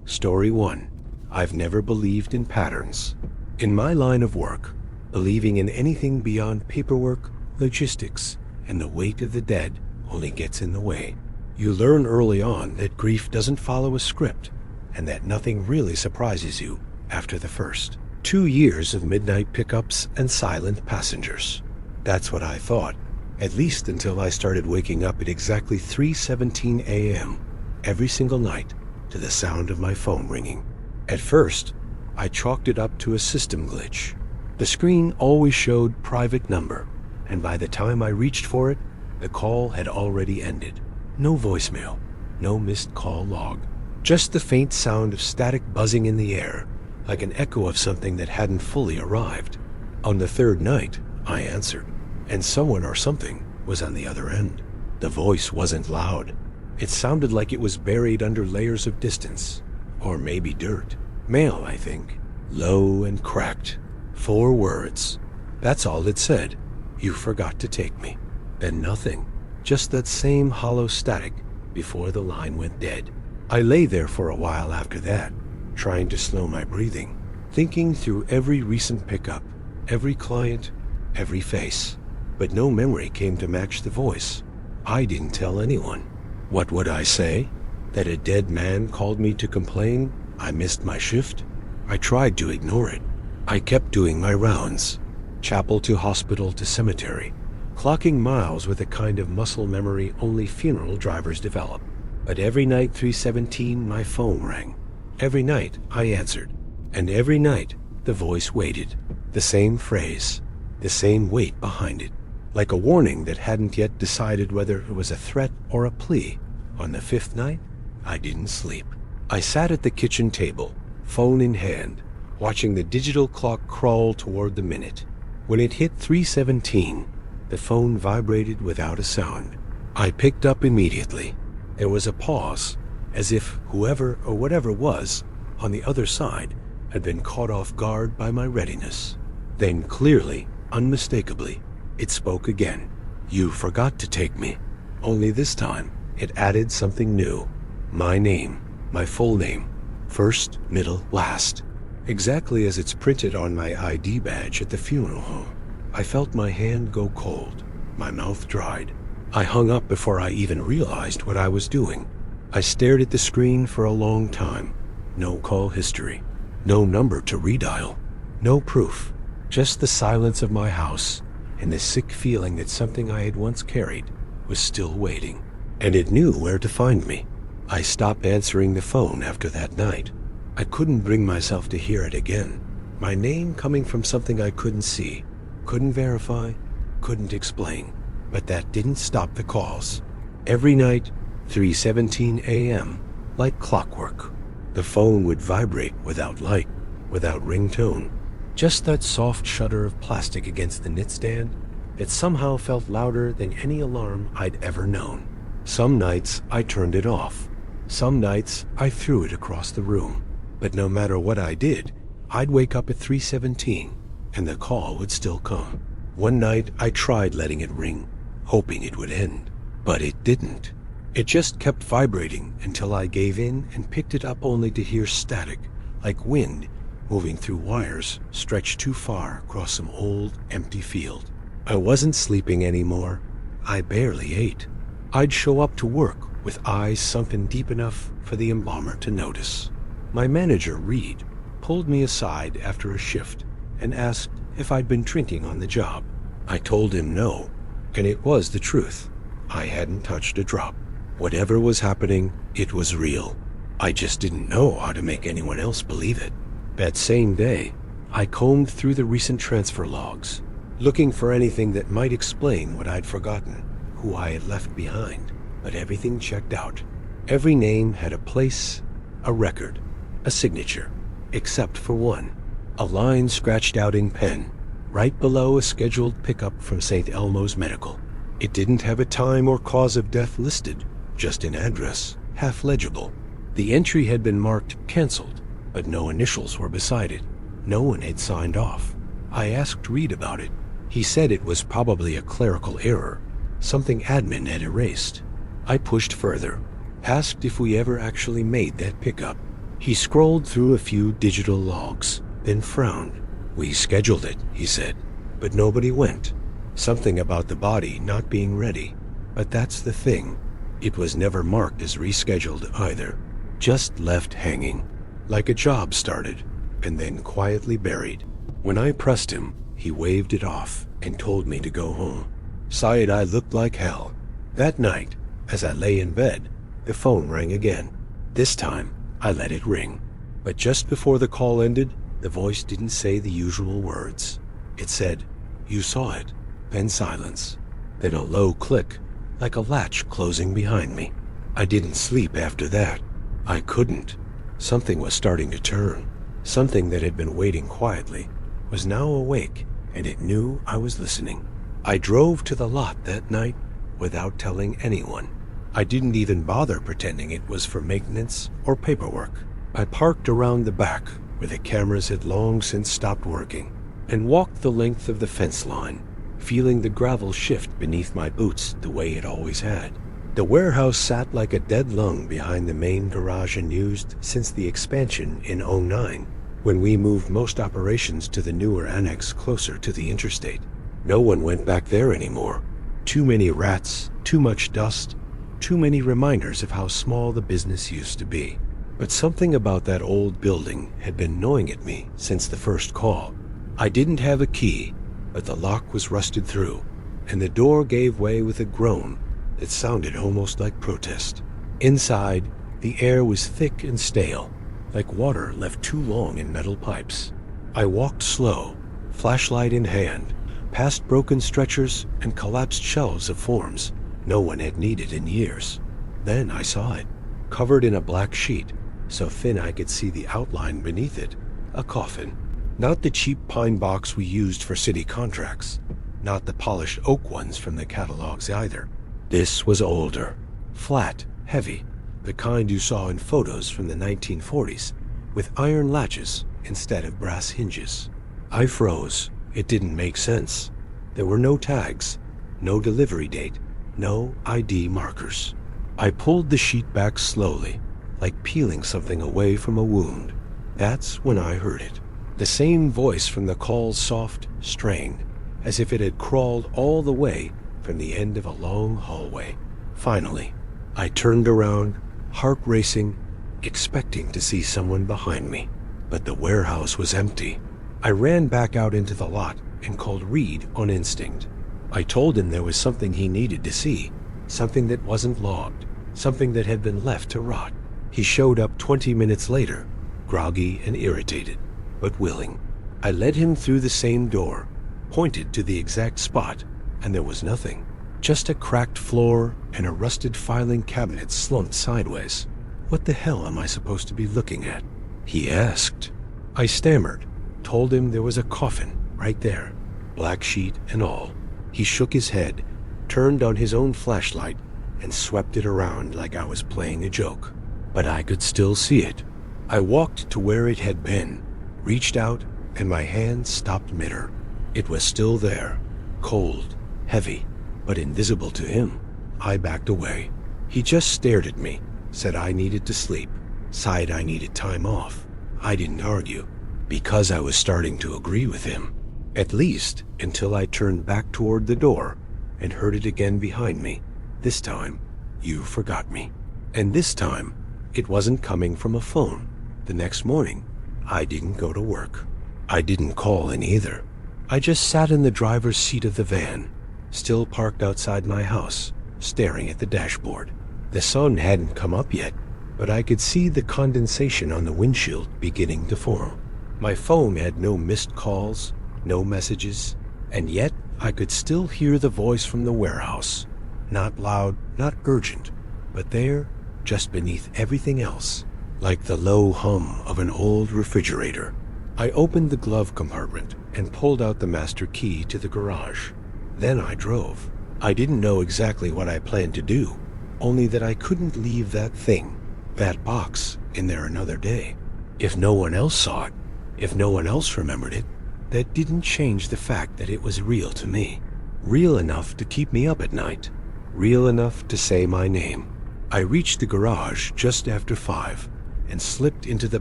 Story 1. I've never believed in patterns. In my line of work, believing in anything beyond paperwork, logistics, and the weight of the dead only gets in the way. You learn early on that grief doesn't follow a script, and that nothing really surprises you after the first 2 years of midnight pickups and silent passengers. That's what I thought, at least until I started waking up at exactly 3:17 a.m. every single night to the sound of my phone ringing. At first, I chalked it up to a system glitch. The screen always showed private number, and by the time I reached for it, the call had already ended. No voicemail, no missed call log, just the faint sound of static buzzing in the air, like an echo of something that hadn't fully arrived. On the third night, I answered, and someone or something was on the other end. The voice wasn't loud. It sounded like it was buried under layers of distance, or maybe dirt. Male, I think. Low and cracked. 4 words. That's all it said. You forgot to take me. Then nothing. Just that same hollow static before the line went dead. I lay there for a while after that, trying to slow my breathing, thinking through every recent pickup, every client, every face. But no memory came to match the voice. I didn't tell anyone. What would I say? That a dead man called me to complain I missed my shift? I tried to ignore it. I kept doing my rounds, chapel to hospital to cemetery, clocking miles with a kind of muscle memory only funeral drivers develop. But every night 3:17 my phone rang. Every night I answered, and every night the voice waited. The same phrase, the same weight behind it, like a warning that hadn't yet decided whether it was a threat or a plea. On the 5th night, I didn't sleep. I sat at the kitchen table, phone in hand, watching the digital clock crawl toward the minute. When it hit 3:17, the phone vibrated without a sound. I picked up immediately. There was a pause, as if whoever or whatever was on the other side had been caught off guard by my readiness. Then clearly, unmistakably, it spoke again. You forgot to take me. Only this time, it added something new. My name, my full name, first, middle, last. Exactly as it's printed on my ID badge at the funeral home. I felt my hand go cold, my mouth dried. I hung up before I even realized what I was doing. I stared at the screen for a long time. No call history, no number to redial, no proof, just the silence of my house and the sick feeling that something I had once carried was still waiting. And it knew where to find me. I stopped answering the phone after that night. I couldn't bring myself to hear it again. My name coming from something I couldn't see, couldn't verify, couldn't explain. But that didn't stop the calls. Every night, 3:17 a.m., like clockwork, the phone would vibrate without light, without ringtone. Just that soft shudder of plastic against the nightstand that somehow felt louder than any alarm I'd ever known. Some nights I turned it off. Some nights I threw it across the room. But no matter what I did, I'd wake up at 3:17 and the call would still come. One night I tried letting it ring, hoping it would end, but it didn't. It just kept vibrating until I gave in and picked it up only to hear static, like wind moving through wires stretched too far across some old, empty field. I wasn't sleeping anymore. I barely ate. I'd show up to work with eyes sunken deep enough for the embalmer to notice. My manager, Reed, pulled me aside after a shift and asked if I'd been drinking on the job. I told him no, and it was the truth. I hadn't touched a drop. Whatever was happening, it was real. I just didn't know how to make anyone else believe it. That same day, I combed through the recent transfer logs, looking for anything that might explain what I'd forgotten, who I had left behind. But everything checked out. Every name had a place, a record, a signature, except for one. A line scratched out in pen, right below a scheduled pickup from St. Elmo's Medical. It didn't have a time or cause of death listed, just an address, half legible. The entry had been marked canceled, but no initials were beside it. No one had signed off. I asked Reed about it. He said it was probably a clerical error, something admin had erased. I pushed further, asked if we ever actually made that pickup. He scrolled through a few digital logs, then frowned. "We scheduled it," he said, "but nobody went. Something about the body not being ready. But that's the thing. It was never marked as rescheduled either. Just left hanging. Like a job started, and then quietly buried." When I pressed him, he waved it off and told me to go home. Sighed I looked like hell. That night, as I lay in bed, the phone rang again. This time, I let it ring. But just before the call ended, the voice didn't say the usual words. It said, "You saw it," then silence. Then a low click, like a latch closing behind me. I didn't sleep after that. I couldn't. Something was starting to turn. Something that had been waiting quietly was now awake, and it knew I was listening. I drove to the lot that night without telling anyone. I didn't even bother pretending it was for maintenance or paperwork. I parked around the back, where the cameras had long since stopped working, and walked the length of the fence line, feeling the gravel shift beneath my boots the way it always had. The warehouse sat like a dead lung behind the main garage unused since the expansion in '09, when we moved most operations to the newer annex closer to the interstate. No one went back there anymore. Too many rats, too much dust, too many reminders of how small the business used to be. But something about that old building had been gnawing at me since the first call. I didn't have a key, but the lock was rusted through, and the door gave way with a groan that sounded almost like protest. Inside, the air was thick and stale, like water left too long in metal pipes. I walked slow, flashlight in hand, past broken stretchers and collapsed shelves of forms no one had needed in years. Then I saw it, covered in a black sheet, so thin I could see the outline beneath it. A coffin. Not the cheap pine box we used for city contracts. Not the polished oak ones from the catalogs either. This was older, flat, heavy, the kind you saw in photos from the 1940s, with iron latches instead of brass hinges. I froze. It didn't make sense. There were no tags, no delivery date, no ID markers. I pulled the sheet back slowly, like peeling something away from a wound. That's when I heard it. The same voice from the call's soft, strained, as if it had crawled all the way from the end of a long hallway. Finally, I turned around, heart racing, expecting to see someone behind me. But the warehouse was empty. I ran back out into the lot and called Reed on instinct. I told him there was something he needed to see, something that wasn't logged, something that had been left to rot. He showed up 20 minutes later, groggy and irritated, but willing. I led him through the same door, pointed to the exact spot, and there was nothing. Just a cracked floor and a rusted filing cabinet slumped sideways. What the hell am I supposed to be looking at? He asked. I stammered, told him there was a coffin right there, black sheet and all. He shook his head, turned on his own flashlight, and swept it around like I was playing a joke. But I could still see it. I walked to where it had been, reached out, and my hand stopped midair. It was still there, cold, heavy, but invisible to him. I backed away. He just stared at me, said I needed to sleep, sighed I needed time off. I didn't argue, because I was starting to agree with him. At least until I turned back toward the door and heard it again behind me. This time, "You forgot me." And this time, it wasn't coming from a phone. The next morning, I didn't go to work. I didn't call in either. I just sat in the driver's seat of the van, still parked outside my house, staring at the dashboard. The sun hadn't come up yet, but I could see the condensation on the windshield beginning to form. My phone had no missed calls, no messages, and yet I could still hear the voice from the warehouse. Not loud, not urgent, but there, just beneath everything else, like the low hum of an old refrigerator. I opened the glove compartment and pulled out the master key to the garage. Then I drove. I didn't know exactly what I planned to do, only that I couldn't leave that thing, that box, in there another day. If no one else saw it, if no one else remembered it, that didn't change the fact that it was real to me. Real enough to keep me up at night. Real enough to say my name. I reached the garage just after 5, and slipped into the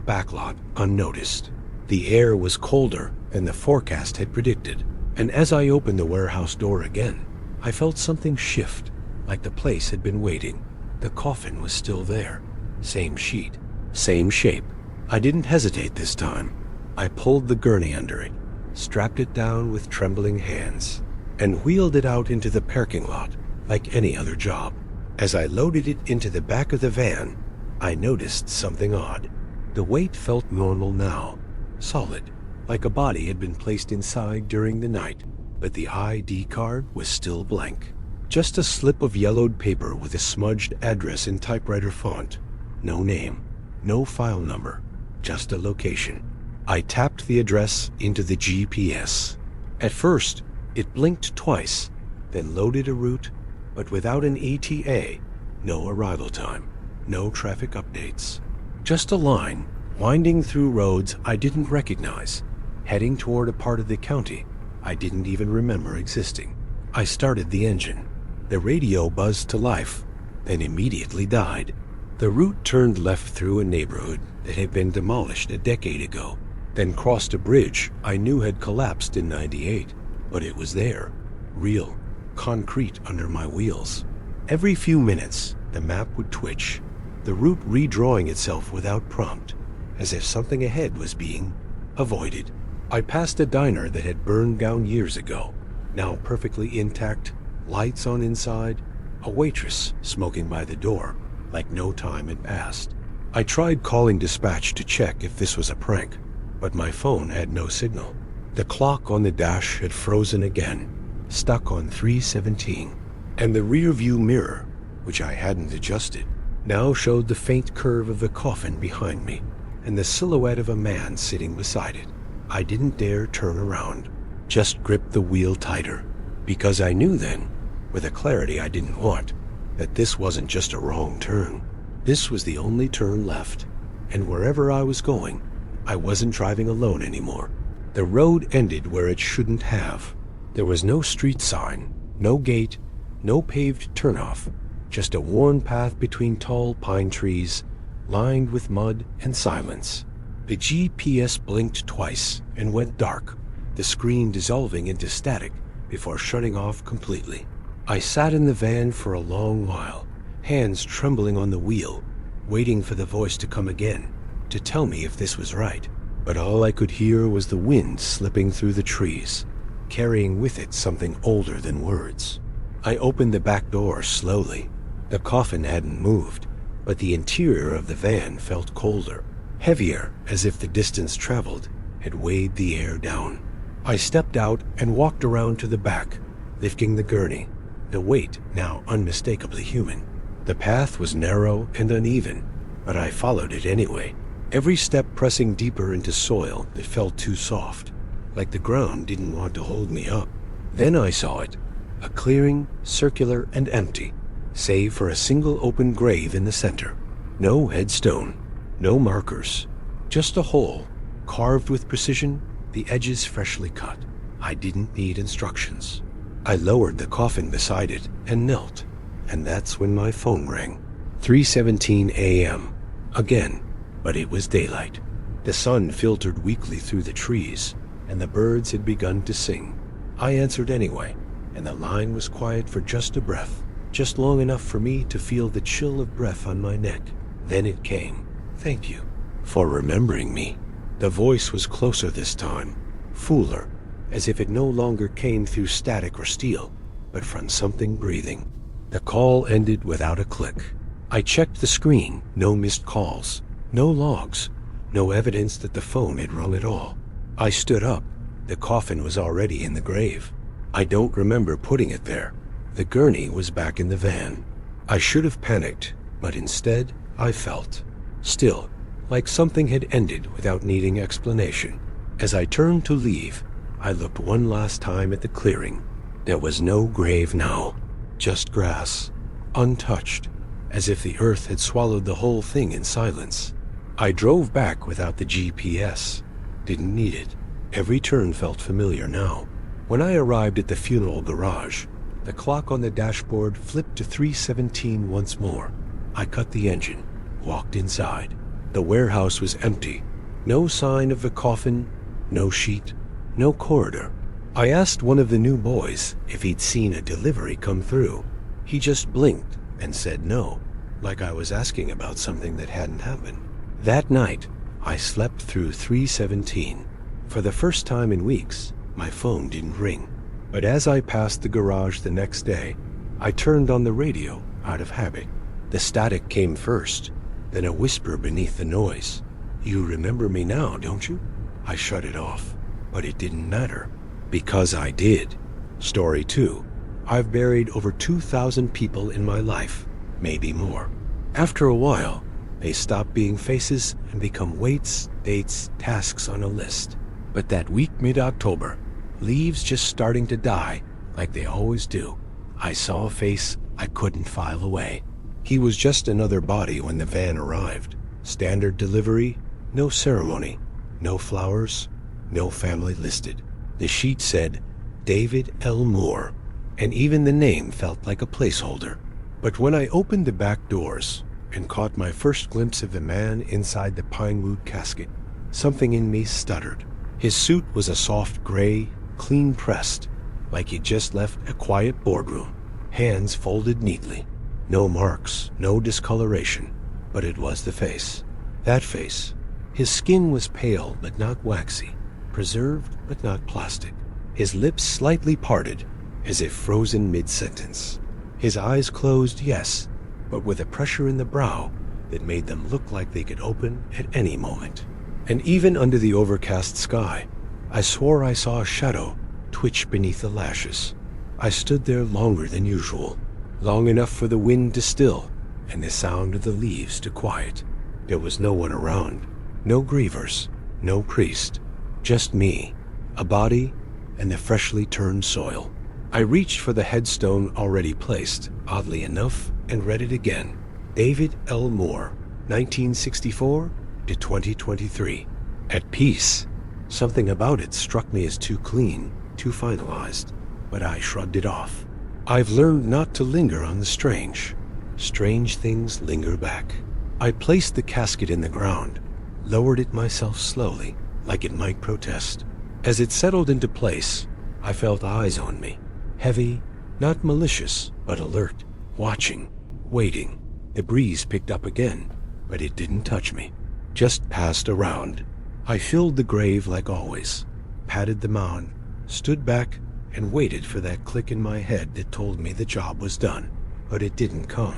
backlot unnoticed. The air was colder than the forecast had predicted, and as I opened the warehouse door again, I felt something shift, like the place had been waiting. The coffin was still there. Same sheet, same shape. I didn't hesitate this time. I pulled the gurney under it, strapped it down with trembling hands, and wheeled it out into the parking lot like any other job. As I loaded it into the back of the van, I noticed something odd. The weight felt normal now, solid, like a body had been placed inside during the night, but the ID card was still blank. Just a slip of yellowed paper with a smudged address in typewriter font. No name, no file number, just a location. I tapped the address into the GPS. At first, it blinked twice, then loaded a route, but without an ETA, no arrival time, no traffic updates. Just a line winding through roads I didn't recognize, heading toward a part of the county I didn't even remember existing. I started the engine. The radio buzzed to life, then immediately died. The route turned left through a neighborhood that had been demolished a decade ago, then crossed a bridge I knew had collapsed in '98, but it was there, real, concrete under my wheels. Every few minutes, the map would twitch, the route redrawing itself without prompt, as if something ahead was being avoided. I passed a diner that had burned down years ago, now perfectly intact, lights on inside, a waitress smoking by the door, like no time had passed. I tried calling dispatch to check if this was a prank, but my phone had no signal. The clock on the dash had frozen again, stuck on 3:17, and the rear-view mirror, which I hadn't adjusted, now showed the faint curve of the coffin behind me and the silhouette of a man sitting beside it. I didn't dare turn around, just gripped the wheel tighter, because I knew then, with a clarity I didn't want, that this wasn't just a wrong turn. This was the only turn left, and wherever I was going, I wasn't driving alone anymore. The road ended where it shouldn't have. There was no street sign, no gate, no paved turnoff, just a worn path between tall pine trees, lined with mud and silence. The GPS blinked twice and went dark, the screen dissolving into static before shutting off completely. I sat in the van for a long while, hands trembling on the wheel, waiting for the voice to come again, to tell me if this was right. But all I could hear was the wind slipping through the trees, carrying with it something older than words. I opened the back door slowly. The coffin hadn't moved, but the interior of the van felt colder, heavier, as if the distance traveled had weighed the air down. I stepped out and walked around to the back, lifting the gurney, the weight now unmistakably human. The path was narrow and uneven, but I followed it anyway, every step pressing deeper into soil that felt too soft, like the ground didn't want to hold me up. Then I saw it, a clearing, circular and empty, save for a single open grave in the center. No headstone, no markers, just a hole, carved with precision, the edges freshly cut. I didn't need instructions. I lowered the coffin beside it and knelt, and that's when my phone rang. 3:17 a.m. Again, but it was daylight. The sun filtered weakly through the trees, and the birds had begun to sing. I answered anyway, and the line was quiet for just a breath, just long enough for me to feel the chill of breath on my neck. Then it came. "Thank you for remembering me." The voice was closer this time, fuller, as if it no longer came through static or steel, but from something breathing. The call ended without a click. I checked the screen, no missed calls, no logs, no evidence that the phone had rung at all. I stood up. The coffin was already in the grave. I don't remember putting it there. The gurney was back in the van. I should have panicked, but instead I felt, still, like something had ended without needing explanation. As I turned to leave, I looked one last time at the clearing. There was no grave now, just grass, untouched, as if the earth had swallowed the whole thing in silence. I drove back without the GPS. Didn't need it. Every turn felt familiar now. When I arrived at the funeral garage, the clock on the dashboard flipped to 3:17 once more. I cut the engine, walked inside. The warehouse was empty. No sign of the coffin, no sheet, no corridor. I asked one of the new boys if he'd seen a delivery come through. He just blinked and said no, like I was asking about something that hadn't happened. That night, I slept through 3:17. For the first time in weeks, my phone didn't ring. But as I passed the garage the next day, I turned on the radio out of habit. The static came first, then a whisper beneath the noise. "You remember me now, don't you?" I shut it off, but it didn't matter, because I did. Story 2. I've buried over 2,000 people in my life, maybe more. After a while, they stop being faces and become weights, dates, tasks on a list. But that week mid-October, leaves just starting to die like they always do, I saw a face I couldn't file away. He was just another body when the van arrived. Standard delivery, no ceremony, no flowers, no family listed. The sheet said, David L. Moore, and even the name felt like a placeholder. But when I opened the back doors and caught my first glimpse of the man inside the pinewood casket, something in me stuttered. His suit was a soft gray, clean pressed, like he'd just left a quiet boardroom. Hands folded neatly. No marks, no discoloration, but it was the face. That face. His skin was pale but not waxy, preserved but not plastic. His lips slightly parted, as if frozen mid-sentence. His eyes closed, yes, but with a pressure in the brow that made them look like they could open at any moment. And even under the overcast sky, I swore I saw a shadow twitch beneath the lashes. I stood there longer than usual, long enough for the wind to still and the sound of the leaves to quiet. There was no one around, no grievers, no priest, just me, a body, and the freshly turned soil. I reached for the headstone already placed, oddly enough, and read it again. David L. Moore, 1964 to 2023. At peace. Something about it struck me as too clean, too finalized, but I shrugged it off. I've learned not to linger on the strange. Strange things linger back. I placed the casket in the ground, lowered it myself slowly, like it might protest. As it settled into place, I felt eyes on me. Heavy, not malicious, but alert, watching, waiting. The breeze picked up again, but it didn't touch me, just passed around. I filled the grave like always, patted the mound, stood back, and waited for that click in my head that told me the job was done, but it didn't come.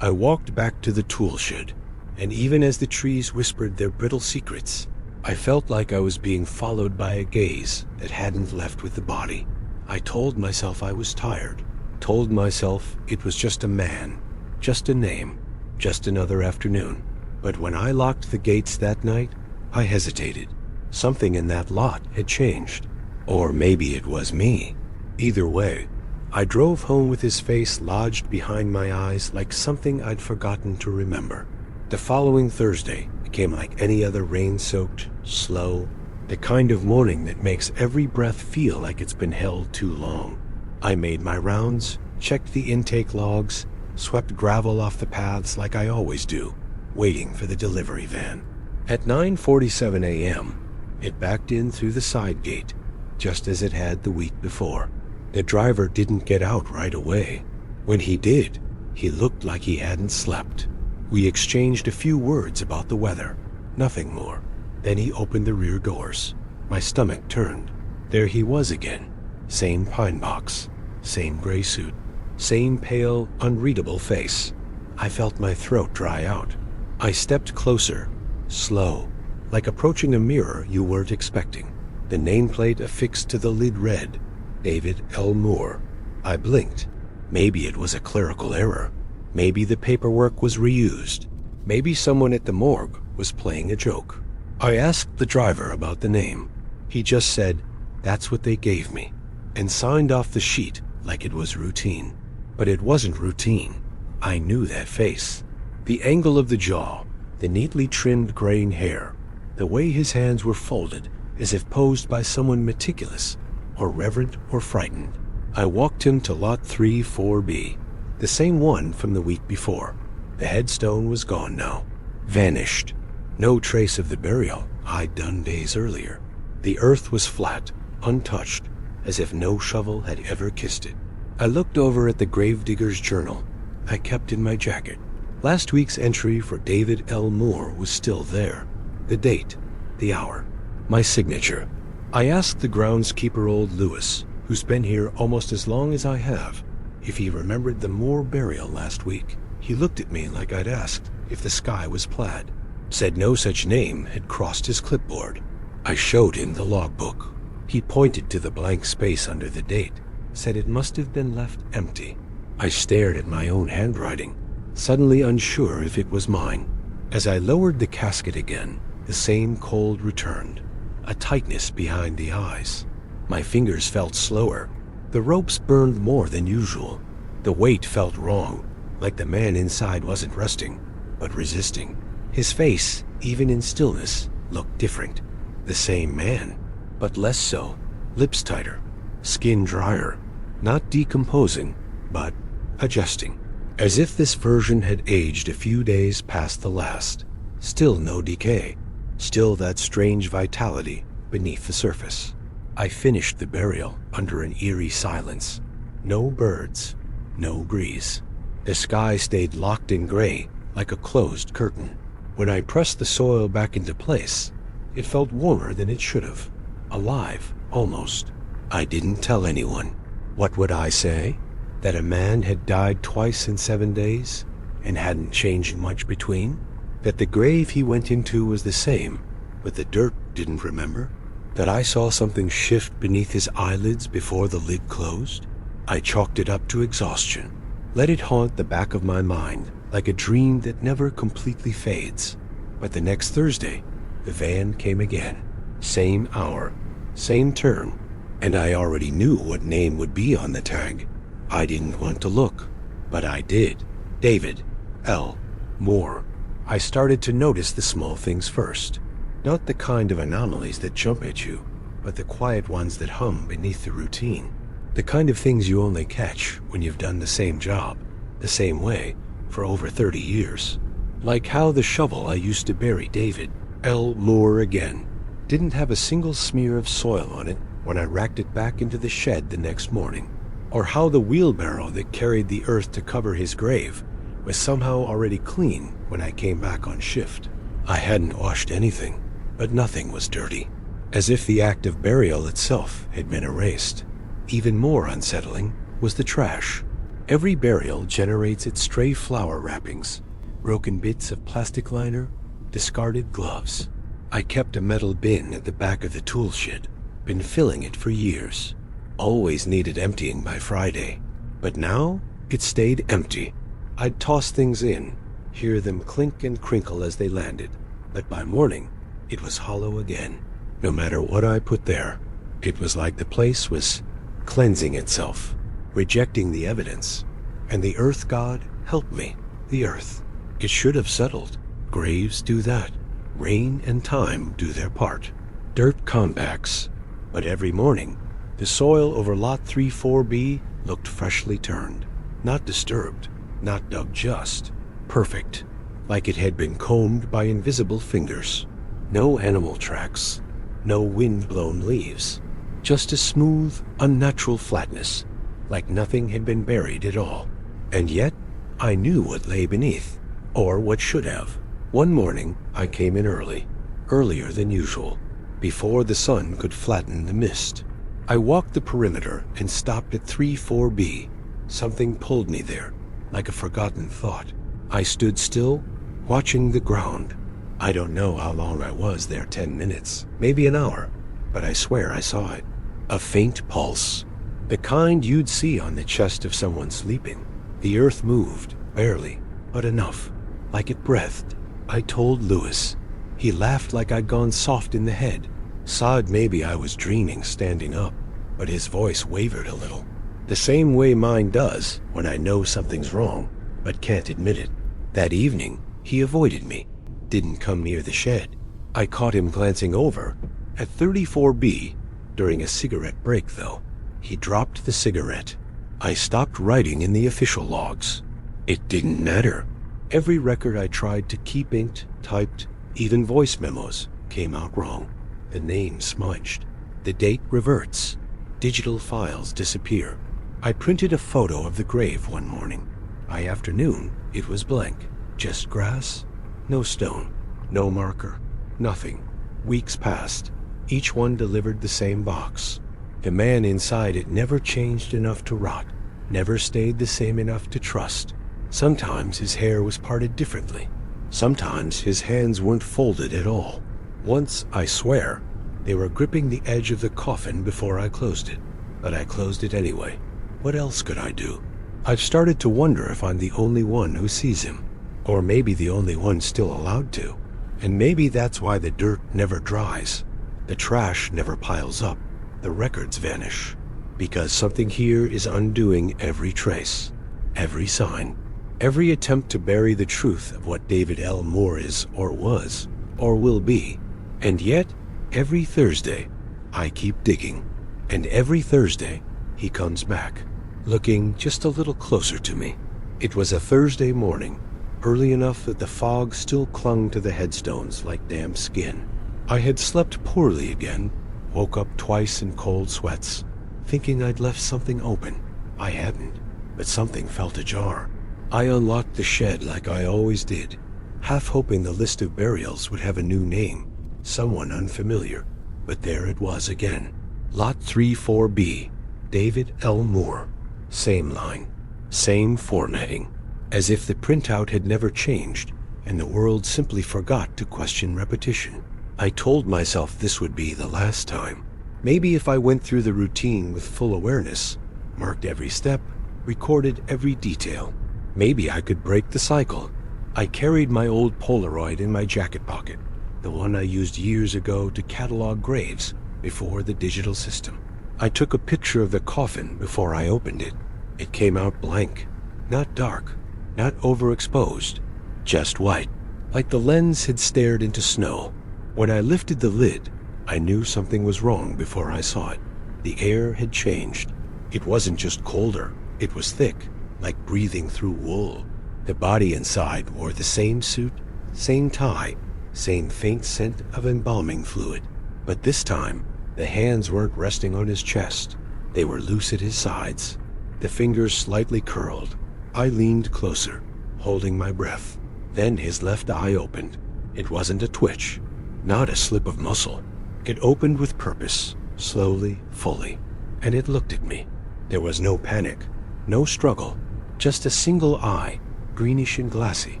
I walked back to the tool shed, and even as the trees whispered their brittle secrets, I felt like I was being followed by a gaze that hadn't left with the body. I told myself I was tired, told myself it was just a man, just a name, just another afternoon. But when I locked the gates that night, I hesitated. Something in that lot had changed. Or maybe it was me. Either way, I drove home with his face lodged behind my eyes like something I'd forgotten to remember. The following Thursday became like any other rain-soaked, slow, the kind of morning that makes every breath feel like it's been held too long. I made my rounds, checked the intake logs, swept gravel off the paths like I always do, waiting for the delivery van. At 9:47 a.m., it backed in through the side gate, just as it had the week before. The driver didn't get out right away. When he did, he looked like he hadn't slept. We exchanged a few words about the weather, nothing more. Then he opened the rear doors. My stomach turned. There he was again. Same pine box, same gray suit, same pale, unreadable face. I felt my throat dry out. I stepped closer, slow, like approaching a mirror you weren't expecting. The nameplate affixed to the lid read, David L. Moore. I blinked. Maybe it was a clerical error. Maybe the paperwork was reused. Maybe someone at the morgue was playing a joke. I asked the driver about the name. He just said, that's what they gave me, and signed off the sheet like it was routine. But it wasn't routine. I knew that face. The angle of the jaw, the neatly trimmed graying hair, the way his hands were folded as if posed by someone meticulous, or reverent or frightened. I walked him to lot 34B, the same one from the week before. The headstone was gone now. Vanished. No trace of the burial I'd done days earlier. The earth was flat, untouched, as if no shovel had ever kissed it. I looked over at the gravedigger's journal I kept in my jacket. Last week's entry for David L. Moore was still there. The date, the hour, my signature. I asked the groundskeeper, old Lewis, who's been here almost as long as I have, if he remembered the Moore burial last week. He looked at me like I'd asked if the sky was plaid, said no such name had crossed his clipboard. I showed him the logbook. He pointed to the blank space under the date, said it must have been left empty. I stared at my own handwriting, suddenly unsure if it was mine. As I lowered the casket again, the same cold returned, a tightness behind the eyes. My fingers felt slower. The ropes burned more than usual. The weight felt wrong, like the man inside wasn't resting, but resisting. His face, even in stillness, looked different. The same man, but less so. Lips tighter, skin drier, not decomposing, but adjusting. As if this version had aged a few days past the last. Still no decay. Still that strange vitality beneath the surface. I finished the burial under an eerie silence. No birds, no breeze. The sky stayed locked in gray, like a closed curtain. When I pressed the soil back into place, it felt warmer than it should have. Alive, almost. I didn't tell anyone. What would I say? That a man had died twice in 7 days, and hadn't changed much between? That the grave he went into was the same, but the dirt didn't remember? That I saw something shift beneath his eyelids before the lid closed? I chalked it up to exhaustion. Let it haunt the back of my mind, like a dream that never completely fades. But the next Thursday, the van came again. Same hour, same turn, and I already knew what name would be on the tag. I didn't want to look, but I did. David L. Moore. I started to notice the small things first. Not the kind of anomalies that jump at you, but the quiet ones that hum beneath the routine. The kind of things you only catch when you've done the same job, the same way, for over 30 years. Like how the shovel I used to bury David L. Moore again didn't have a single smear of soil on it when I racked it back into the shed the next morning. Or how the wheelbarrow that carried the earth to cover his grave was somehow already clean when I came back on shift. I hadn't washed anything, but nothing was dirty, as if the act of burial itself had been erased. Even more unsettling was the trash. Every burial generates its stray flower wrappings, broken bits of plastic liner, discarded gloves. I kept a metal bin at the back of the tool shed, been filling it for years. Always needed emptying by Friday, but now it stayed empty. I'd toss things in, hear them clink and crinkle as they landed, but by morning it was hollow again. No matter what I put there, it was like the place was cleansing itself, rejecting the evidence. And the earth god helped me. The earth. It should have settled. Graves do that. Rain and time do their part. Dirt compacts. But every morning, the soil over Lot 34B looked freshly turned. Not disturbed. Not dug just. Perfect. Like it had been combed by invisible fingers. No animal tracks. No wind-blown leaves. Just a smooth, unnatural flatness. Like nothing had been buried at all. And yet, I knew what lay beneath. Or what should have. One morning, I came in early. Earlier than usual. Before the sun could flatten the mist. I walked the perimeter and stopped at 34B. Something pulled me there, like a forgotten thought. I stood still, watching the ground. I don't know how long I was there, 10 minutes, maybe an hour, but I swear I saw it. A faint pulse. The kind you'd see on the chest of someone sleeping. The earth moved, barely, but enough, like it breathed. I told Lewis. He laughed like I'd gone soft in the head. Sod maybe I was dreaming standing up, but his voice wavered a little. The same way mine does when I know something's wrong, but can't admit it. That evening, he avoided me. Didn't come near the shed. I caught him glancing over at 34B during a cigarette break, though. He dropped the cigarette. I stopped writing in the official logs. It didn't matter. Every record I tried to keep inked, typed, Even voice memos came out wrong. The name smudged. The date reverts. Digital files disappear. I printed a photo of the grave one morning. By afternoon, it was blank. Just grass, no stone, no marker, nothing. Weeks passed. Each one delivered the same box. The man inside it never changed enough to rot, never stayed the same enough to trust. Sometimes his hair was parted differently. Sometimes his hands weren't folded at all. Once, I swear, they were gripping the edge of the coffin before I closed it. But I closed it anyway. What else could I do? I've started to wonder if I'm the only one who sees him. Or maybe the only one still allowed to. And maybe that's why the dirt never dries. The trash never piles up. The records vanish. Because something here is undoing every trace, every sign, every attempt to bury the truth of what David L. Moore is, or was, or will be. And yet, every Thursday, I keep digging. And every Thursday, he comes back, looking just a little closer to me. It was a Thursday morning, early enough that the fog still clung to the headstones like damp skin. I had slept poorly again, woke up twice in cold sweats, thinking I'd left something open. I hadn't, but something felt ajar. I unlocked the shed like I always did, half hoping the list of burials would have a new name, someone unfamiliar. But there it was again. Lot 34B, David L. Moore. Same line, same formatting, as if the printout had never changed and the world simply forgot to question repetition. I told myself this would be the last time. Maybe if I went through the routine with full awareness, marked every step, recorded every detail, maybe I could break the cycle. I carried my old Polaroid in my jacket pocket, the one I used years ago to catalog graves before the digital system. I took a picture of the coffin before I opened it. It came out blank, not dark, not overexposed, just white, like the lens had stared into snow. When I lifted the lid, I knew something was wrong before I saw it. The air had changed. It wasn't just colder, it was thick, like breathing through wool. The body inside wore the same suit, same tie, same faint scent of embalming fluid. But this time, the hands weren't resting on his chest. They were loose at his sides, the fingers slightly curled. I leaned closer, holding my breath. Then his left eye opened. It wasn't a twitch, not a slip of muscle. It opened with purpose, slowly, fully, and it looked at me. There was no panic, no struggle, just a single eye, greenish and glassy,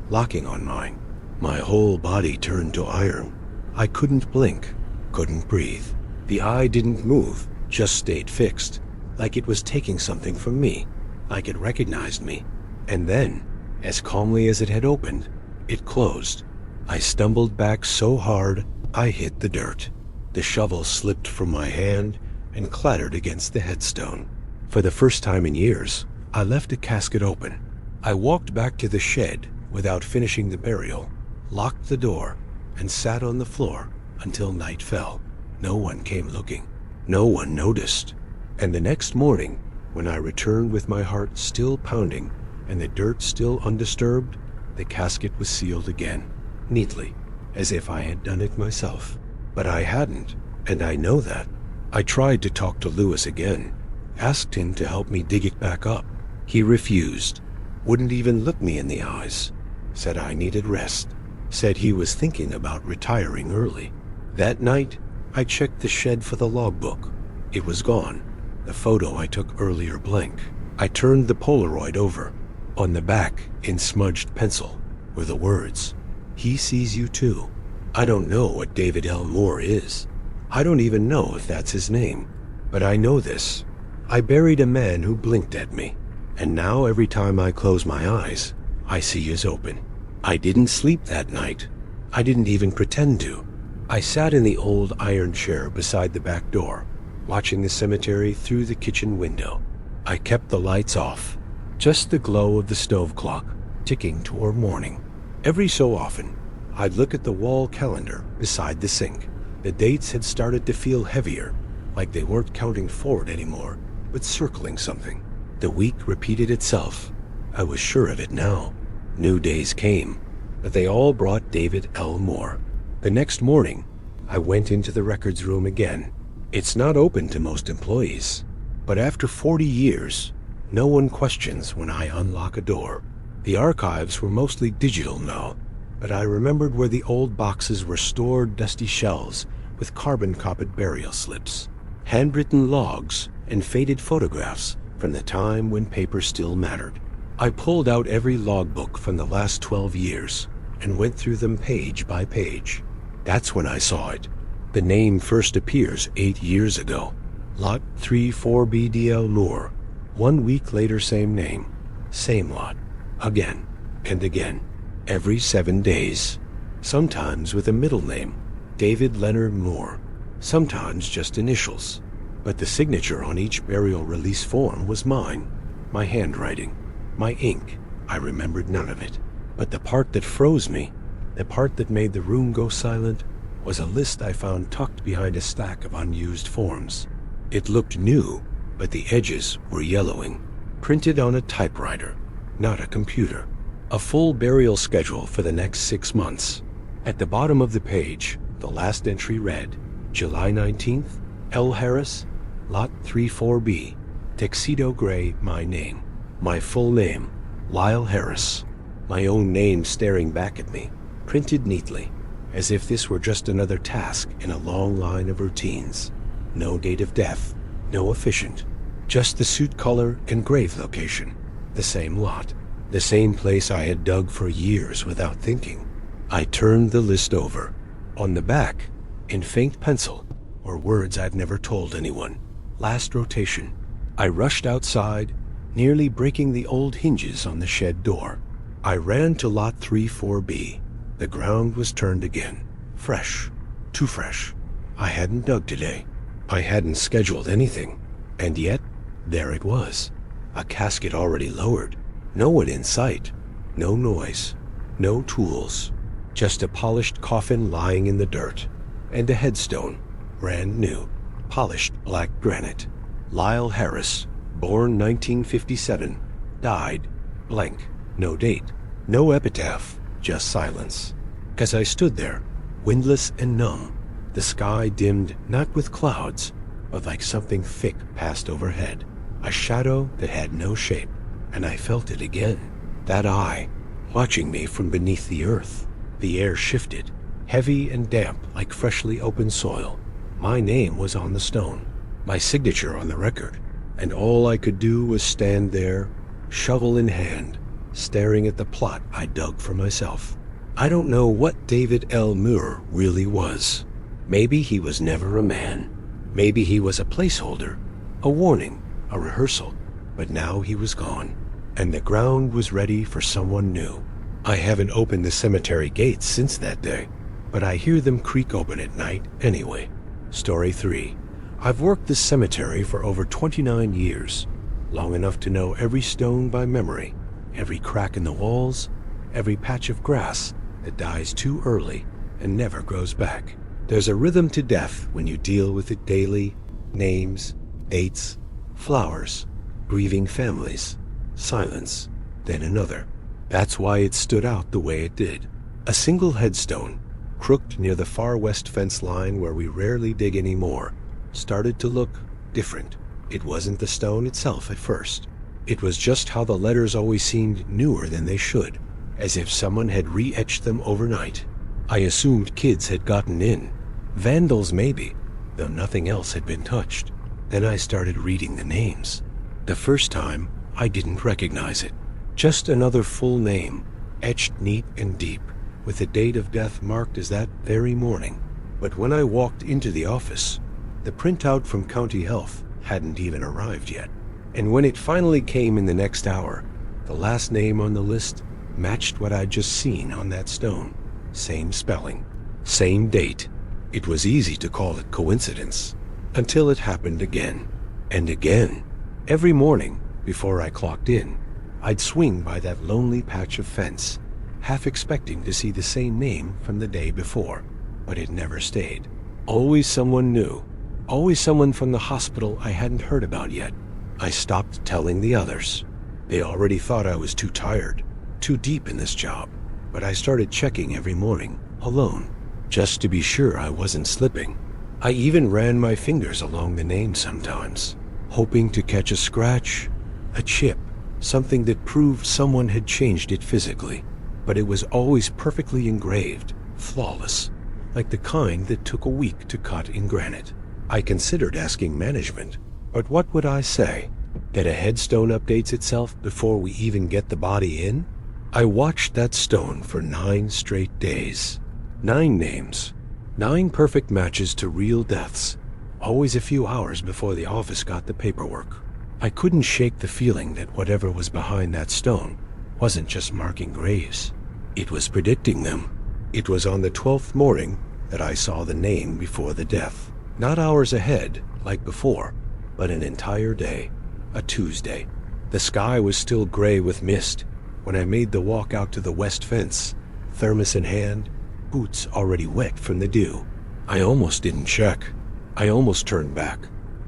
locking on mine. My whole body turned to iron. I couldn't blink, couldn't breathe. The eye didn't move, just stayed fixed, like it was taking something from me, like it recognized me. And then, as calmly as it had opened, it closed. I stumbled back so hard, I hit the dirt. The shovel slipped from my hand and clattered against the headstone. For the first time in years, I left a casket open. I walked back to the shed without finishing the burial, locked the door, and sat on the floor until night fell. No one came looking. No one noticed. And the next morning, when I returned with my heart still pounding and the dirt still undisturbed, the casket was sealed again, neatly, as if I had done it myself. But I hadn't, and I know that. I tried to talk to Lewis again, asked him to help me dig it back up. He refused, wouldn't even look me in the eyes, said I needed rest, said he was thinking about retiring early. That night, I checked the shed for the logbook. It was gone. The photo I took earlier blank. I turned the Polaroid over. On the back, in smudged pencil, were the words, "He sees you too." I don't know what David L. Moore is. I don't even know if that's his name. But I know this. I buried a man who blinked at me. And now every time I close my eyes, I see his open. I didn't sleep that night. I didn't even pretend to. I sat in the old iron chair beside the back door, watching the cemetery through the kitchen window. I kept the lights off, just the glow of the stove clock ticking toward morning. Every so often, I'd look at the wall calendar beside the sink. The dates had started to feel heavier, like they weren't counting forward anymore, but circling something. The week repeated itself. I was sure of it now. New days came, but they all brought David L. Moore. The next morning, I went into the records room again. It's not open to most employees, but after 40 years, no one questions when I unlock a door. The archives were mostly digital now, but I remembered where the old boxes were stored, dusty shelves with carbon-copied burial slips, handwritten logs, and faded photographs from the time when paper still mattered. I pulled out every logbook from the last 12 years and went through them page by page. That's when I saw it. The name first appears 8 years ago. Lot 34B DL Moore. 1 week later, same name, same lot, again and again, every 7 days. Sometimes with a middle name, David Leonard Moore, sometimes just initials. But the signature on each burial release form was mine. My handwriting, my ink, I remembered none of it. But the part that froze me, the part that made the room go silent, was a list I found tucked behind a stack of unused forms. It looked new, but the edges were yellowing. Printed on a typewriter, not a computer. A full burial schedule for the next 6 months. At the bottom of the page, the last entry read, July 19th, L. Harris, Lot 34B, Tuxedo Gray, my name. My full name, Lyle Harris. My own name staring back at me, printed neatly, as if this were just another task in a long line of routines. No date of death, no officiant, just the suit color and grave location. The same lot, the same place I had dug for years without thinking. I turned the list over. On the back, in faint pencil, were words I'd never told anyone. Last rotation. I rushed outside, nearly breaking the old hinges on the shed door. I ran to Lot 34B. The ground was turned again. Fresh. Too fresh. I hadn't dug today. I hadn't scheduled anything. And yet, there it was. A casket already lowered. No one in sight. No noise. No tools. Just a polished coffin lying in the dirt. And a headstone. Brand new. Polished black granite. Lyle Harris. Born 1957. Died. Blank. No date. No epitaph. Just silence. As I stood there, windless and numb, the sky dimmed not with clouds, but like something thick passed overhead. A shadow that had no shape. And I felt it again. That eye, watching me from beneath the earth. The air shifted, heavy and damp like freshly opened soil. My name was on the stone, my signature on the record, and all I could do was stand there, shovel in hand, staring at the plot I dug for myself. I don't know what David L. Moore really was. Maybe he was never a man. Maybe he was a placeholder, a warning, a rehearsal. But now he was gone, and the ground was ready for someone new. I haven't opened the cemetery gates since that day, but I hear them creak open at night anyway. Story 3. I've worked this cemetery for over 29 years, long enough to know every stone by memory, every crack in the walls, every patch of grass that dies too early and never grows back. There's a rhythm to death when you deal with it daily. Names, dates, flowers, grieving families, silence, then another. That's why it stood out the way it did. A single headstone, crooked near the far west fence line where we rarely dig anymore, started to look different. It wasn't the stone itself at first. It was just how the letters always seemed newer than they should, as if someone had re-etched them overnight. I assumed kids had gotten in, vandals maybe, though nothing else had been touched. Then I started reading the names. The first time, I didn't recognize it. Just another full name, etched neat and deep, with the date of death marked as that very morning. But when I walked into the office, the printout from County Health hadn't even arrived yet. And when it finally came in the next hour, the last name on the list matched what I'd just seen on that stone. Same spelling, same date. It was easy to call it coincidence, until it happened again and again. Every morning, before I clocked in, I'd swing by that lonely patch of fence, half expecting to see the same name from the day before, but it never stayed. Always someone new, always someone from the hospital I hadn't heard about yet. I stopped telling the others. They already thought I was too tired, too deep in this job, but I started checking every morning, alone, just to be sure I wasn't slipping. I even ran my fingers along the name sometimes, hoping to catch a scratch, a chip, something that proved someone had changed it physically. But it was always perfectly engraved, flawless, like the kind that took a week to cut in granite. I considered asking management, but what would I say? That a headstone updates itself before we even get the body in? I watched that stone for 9 straight days. 9 names, 9 perfect matches to real deaths, always a few hours before the office got the paperwork. I couldn't shake the feeling that whatever was behind that stone wasn't just marking graves. It was predicting them. It was on the 12th morning that I saw the name before the death. Not hours ahead, like before, but an entire day. A Tuesday. The sky was still gray with mist when I made the walk out to the west fence, thermos in hand, boots already wet from the dew. I almost didn't check. I almost turned back,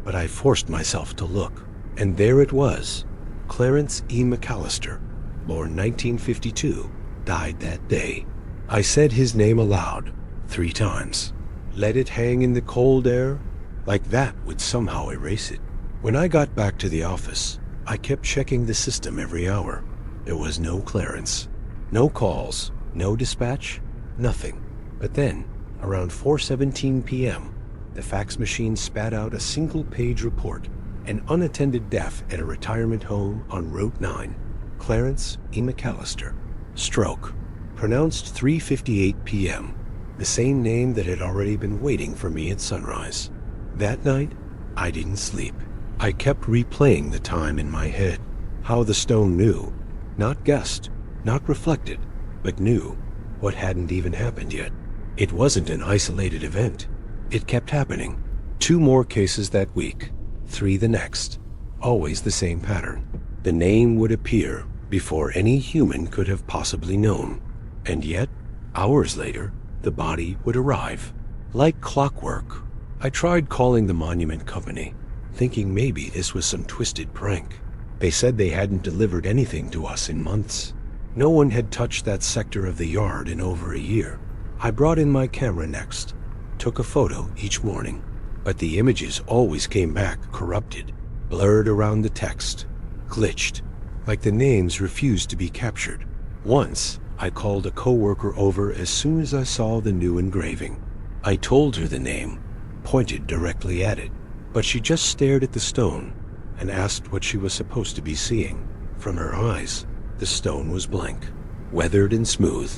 but I forced myself to look. And there it was. Clarence E. McAllister, born 1952, died that day. I said his name aloud 3 times. Let it hang in the cold air, like that would somehow erase it. When I got back to the office, I kept checking the system every hour. There was no Clarence. No calls, no dispatch, nothing. But then, around 4:17 p.m., the fax machine spat out a single-page report. An unattended death at a retirement home on Route 9. Clarence E. McAllister. Stroke. Pronounced 3:58 p.m. The same name that had already been waiting for me at sunrise. That night, I didn't sleep. I kept replaying the time in my head. How the stone knew. Not guessed, not reflected, but knew what hadn't even happened yet. It wasn't an isolated event. It kept happening. 2 more cases that week. 3 the next. Always the same pattern. The name would appear before any human could have possibly known. And yet, hours later, the body would arrive. Like clockwork. I tried calling the monument company, thinking maybe this was some twisted prank. They said they hadn't delivered anything to us in months. No one had touched that sector of the yard in over a year. I brought in my camera next, took a photo each morning. But the images always came back corrupted, blurred around the text, glitched, like the names refused to be captured. Once, I called a coworker over as soon as I saw the new engraving. I told her the name, pointed directly at it, but she just stared at the stone and asked what she was supposed to be seeing. From her eyes, the stone was blank, weathered and smooth.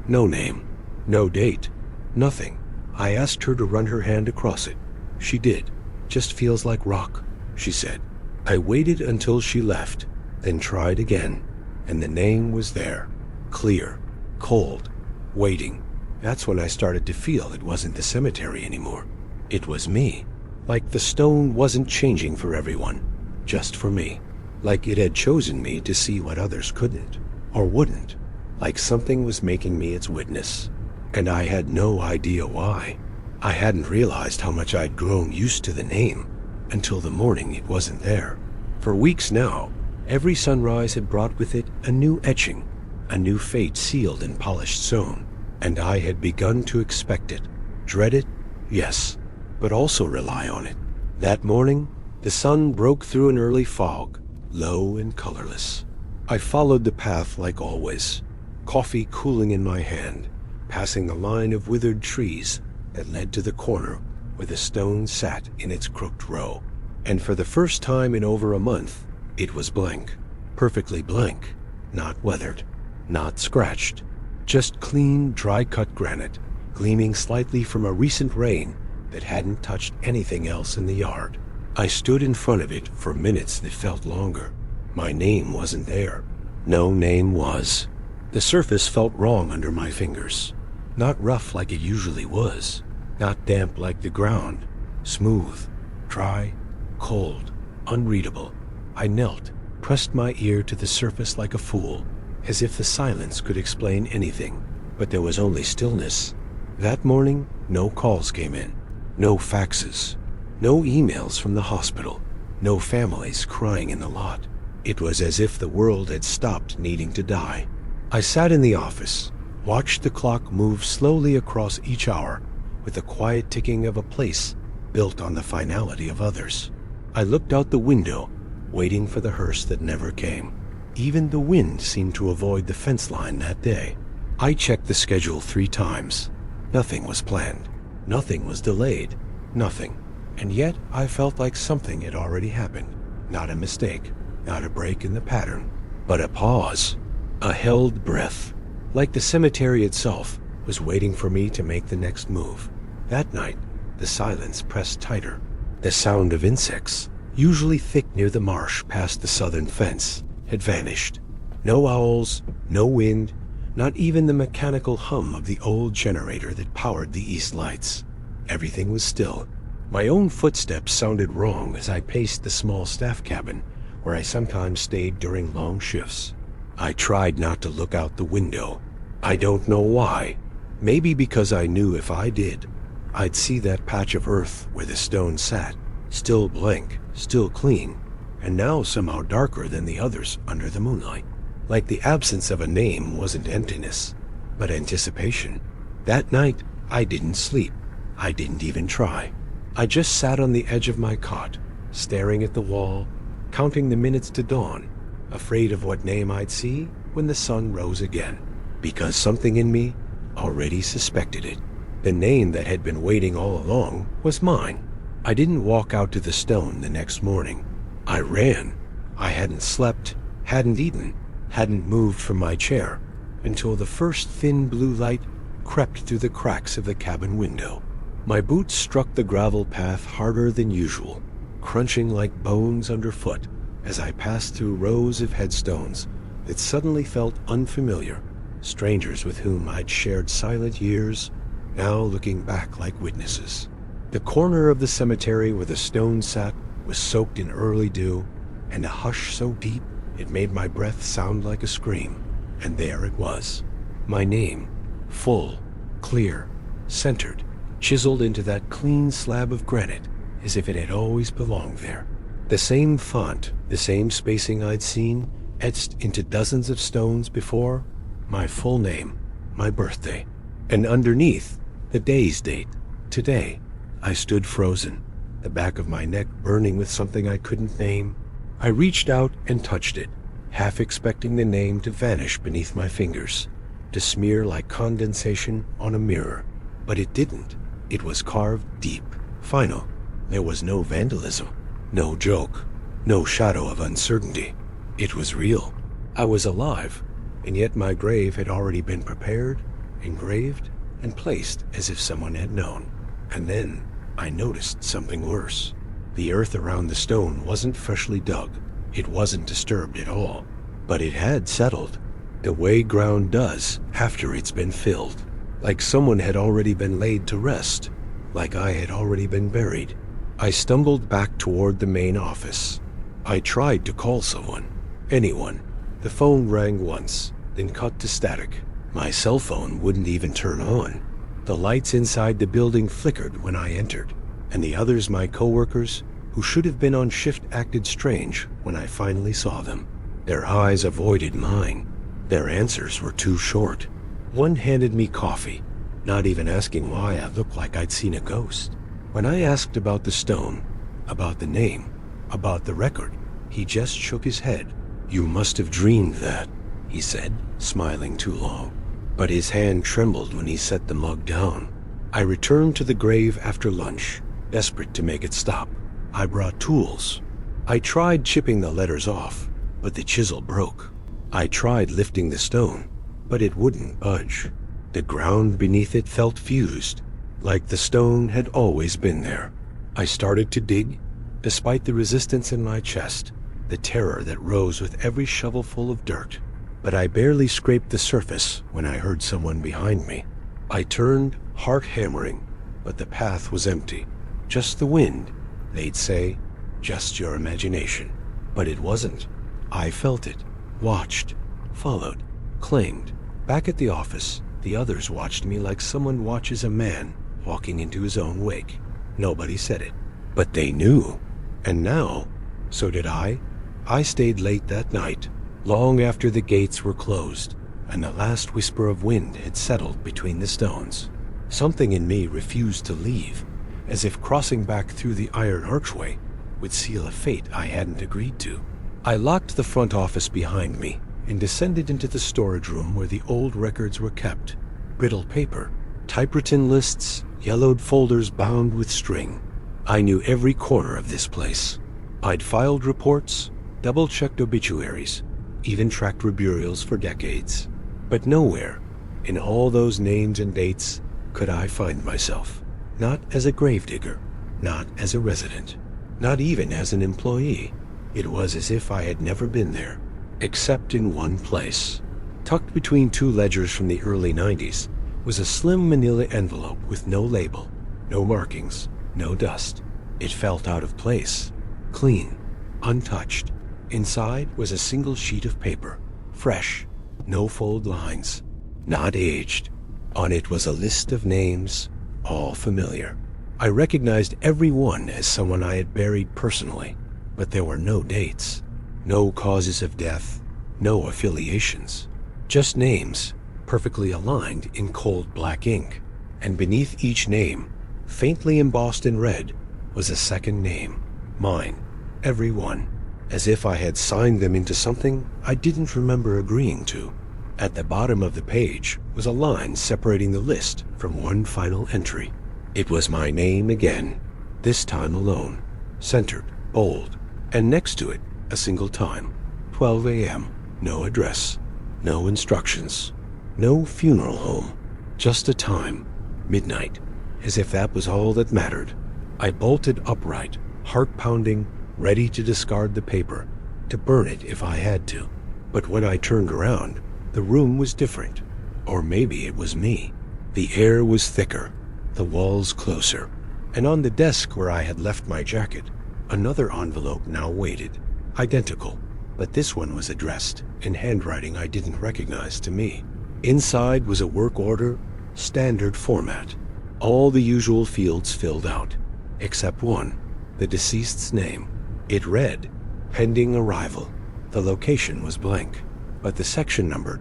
No name, no date, nothing. I asked her to run her hand across it. She did. Just feels like rock, she said. I waited until she left, then tried again, and the name was there. Clear, cold, waiting. That's when I started to feel it wasn't the cemetery anymore. It was me. Like the stone wasn't changing for everyone, just for me. Like it had chosen me to see what others couldn't, or wouldn't. Like something was making me its witness. And I had no idea why. I hadn't realized how much I'd grown used to the name until the morning it wasn't there. For weeks now, every sunrise had brought with it a new etching, a new fate sealed in polished stone, and I had begun to expect it. Dread it? Yes, but also rely on it. That morning, the sun broke through an early fog, low and colorless. I followed the path like always, coffee cooling in my hand, passing the line of withered trees that led to the corner where the stone sat in its crooked row. And for the first time in over a month, it was blank. Perfectly blank. Not weathered. Not scratched. Just clean, dry-cut granite, gleaming slightly from a recent rain that hadn't touched anything else in the yard. I stood in front of it for minutes that felt longer. My name wasn't there. No name was. The surface felt wrong under my fingers. Not rough like it usually was, not damp like the ground, smooth, dry, cold, unreadable. I knelt, pressed my ear to the surface like a fool, as if the silence could explain anything, but there was only stillness. That morning, no calls came in, no faxes, no emails from the hospital, no families crying in the lot. It was as if the world had stopped needing to die. I sat in the office, watched the clock move slowly across each hour with the quiet ticking of a place built on the finality of others. I looked out the window, waiting for the hearse that never came. Even the wind seemed to avoid the fence line that day. I checked the schedule 3 times. Nothing was planned. Nothing was delayed. Nothing. And yet I felt like something had already happened. Not a mistake, not a break in the pattern, but a pause, a held breath, like the cemetery itself was waiting for me to make the next move. That night, the silence pressed tighter. The sound of insects, usually thick near the marsh past the southern fence, had vanished. No owls, no wind, not even the mechanical hum of the old generator that powered the east lights. Everything was still. My own footsteps sounded wrong as I paced the small staff cabin, where I sometimes stayed during long shifts. I tried not to look out the window. I don't know why. Maybe because I knew if I did, I'd see that patch of earth where the stone sat, still blank, still clean, and now somehow darker than the others under the moonlight. Like the absence of a name wasn't emptiness, but anticipation. That night, I didn't sleep. I didn't even try. I just sat on the edge of my cot, staring at the wall, counting the minutes to dawn, afraid of what name I'd see when the sun rose again, because something in me already suspected it. The name that had been waiting all along was mine. I didn't walk out to the stone the next morning. I ran. I hadn't slept, hadn't eaten, hadn't moved from my chair until the first thin blue light crept through the cracks of the cabin window. My boots struck the gravel path harder than usual, crunching like bones underfoot as I passed through rows of headstones that suddenly felt unfamiliar, strangers with whom I'd shared silent years, now looking back like witnesses. The corner of the cemetery where the stone sat was soaked in early dew, and a hush so deep it made my breath sound like a scream. And there it was. My name, full, clear, centered, chiseled into that clean slab of granite as if it had always belonged there. The same font, the same spacing I'd seen, etched into dozens of stones before, my full name, my birthday, and underneath, the day's date, today. I stood frozen, the back of my neck burning with something I couldn't name. I reached out and touched it, half expecting the name to vanish beneath my fingers, to smear like condensation on a mirror. But it didn't. It was carved deep, final. There was no vandalism, no joke, no shadow of uncertainty. It was real. I was alive, and yet my grave had already been prepared, engraved, and placed as if someone had known. And then I noticed something worse. The earth around the stone wasn't freshly dug. It wasn't disturbed at all. But it had settled, the way ground does after it's been filled. Like someone had already been laid to rest, like I had already been buried. I stumbled back toward the main office. I tried to call someone, anyone. The phone rang once, then cut to static. My cell phone wouldn't even turn on. The lights inside the building flickered when I entered, and the others, my coworkers, who should have been on shift, acted strange when I finally saw them. Their eyes avoided mine. Their answers were too short. One handed me coffee, not even asking why I looked like I'd seen a ghost. When I asked about the stone, about the name, about the record, he just shook his head. "You must have dreamed that," he said, smiling too long. But his hand trembled when he set the mug down. I returned to the grave after lunch, desperate to make it stop. I brought tools. I tried chipping the letters off, but the chisel broke. I tried lifting the stone, but it wouldn't budge. The ground beneath it felt fused, like the stone had always been there. I started to dig, despite the resistance in my chest, the terror that rose with every shovelful of dirt. But I barely scraped the surface when I heard someone behind me. I turned, heart hammering, but the path was empty. Just the wind, they'd say, just your imagination. But it wasn't. I felt it, watched, followed, claimed. Back at the office, the others watched me like someone watches a man walking into his own wake. Nobody said it, but they knew. And now, so did I. I stayed late that night, long after the gates were closed, and the last whisper of wind had settled between the stones. Something in me refused to leave, as if crossing back through the iron archway would seal a fate I hadn't agreed to. I locked the front office behind me and descended into the storage room where the old records were kept. Brittle paper, typewritten lists, yellowed folders bound with string. I knew every corner of this place. I'd filed reports, double-checked obituaries, even tracked reburials for decades. But nowhere, in all those names and dates, could I find myself. Not as a gravedigger, not as a resident, not even as an employee. It was as if I had never been there, except in one place. Tucked between two ledgers from the early 90s was a slim manila envelope with no label, no markings, no dust. It felt out of place, clean, untouched. Inside was a single sheet of paper, fresh, no fold lines, not aged. On it was a list of names, all familiar. I recognized every one as someone I had buried personally, but there were no dates, no causes of death, no affiliations. Just names, perfectly aligned in cold black ink. And beneath each name, faintly embossed in red, was a second name. Mine. Every one. As if I had signed them into something I didn't remember agreeing to. At the bottom of the page was a line separating the list from one final entry. It was my name again, this time alone, centered, bold, and next to it, a single time, 12 a.m., no address, no instructions, no funeral home, just a time, midnight, as if that was all that mattered. I bolted upright, heart pounding, ready to discard the paper, to burn it if I had to. But when I turned around, the room was different. Or maybe it was me. The air was thicker, the walls closer, and on the desk where I had left my jacket, another envelope now waited, identical, but this one was addressed in handwriting I didn't recognize to me. Inside was a work order, standard format, all the usual fields filled out, except one, the deceased's name. It read, pending arrival. The location was blank, but the section number ...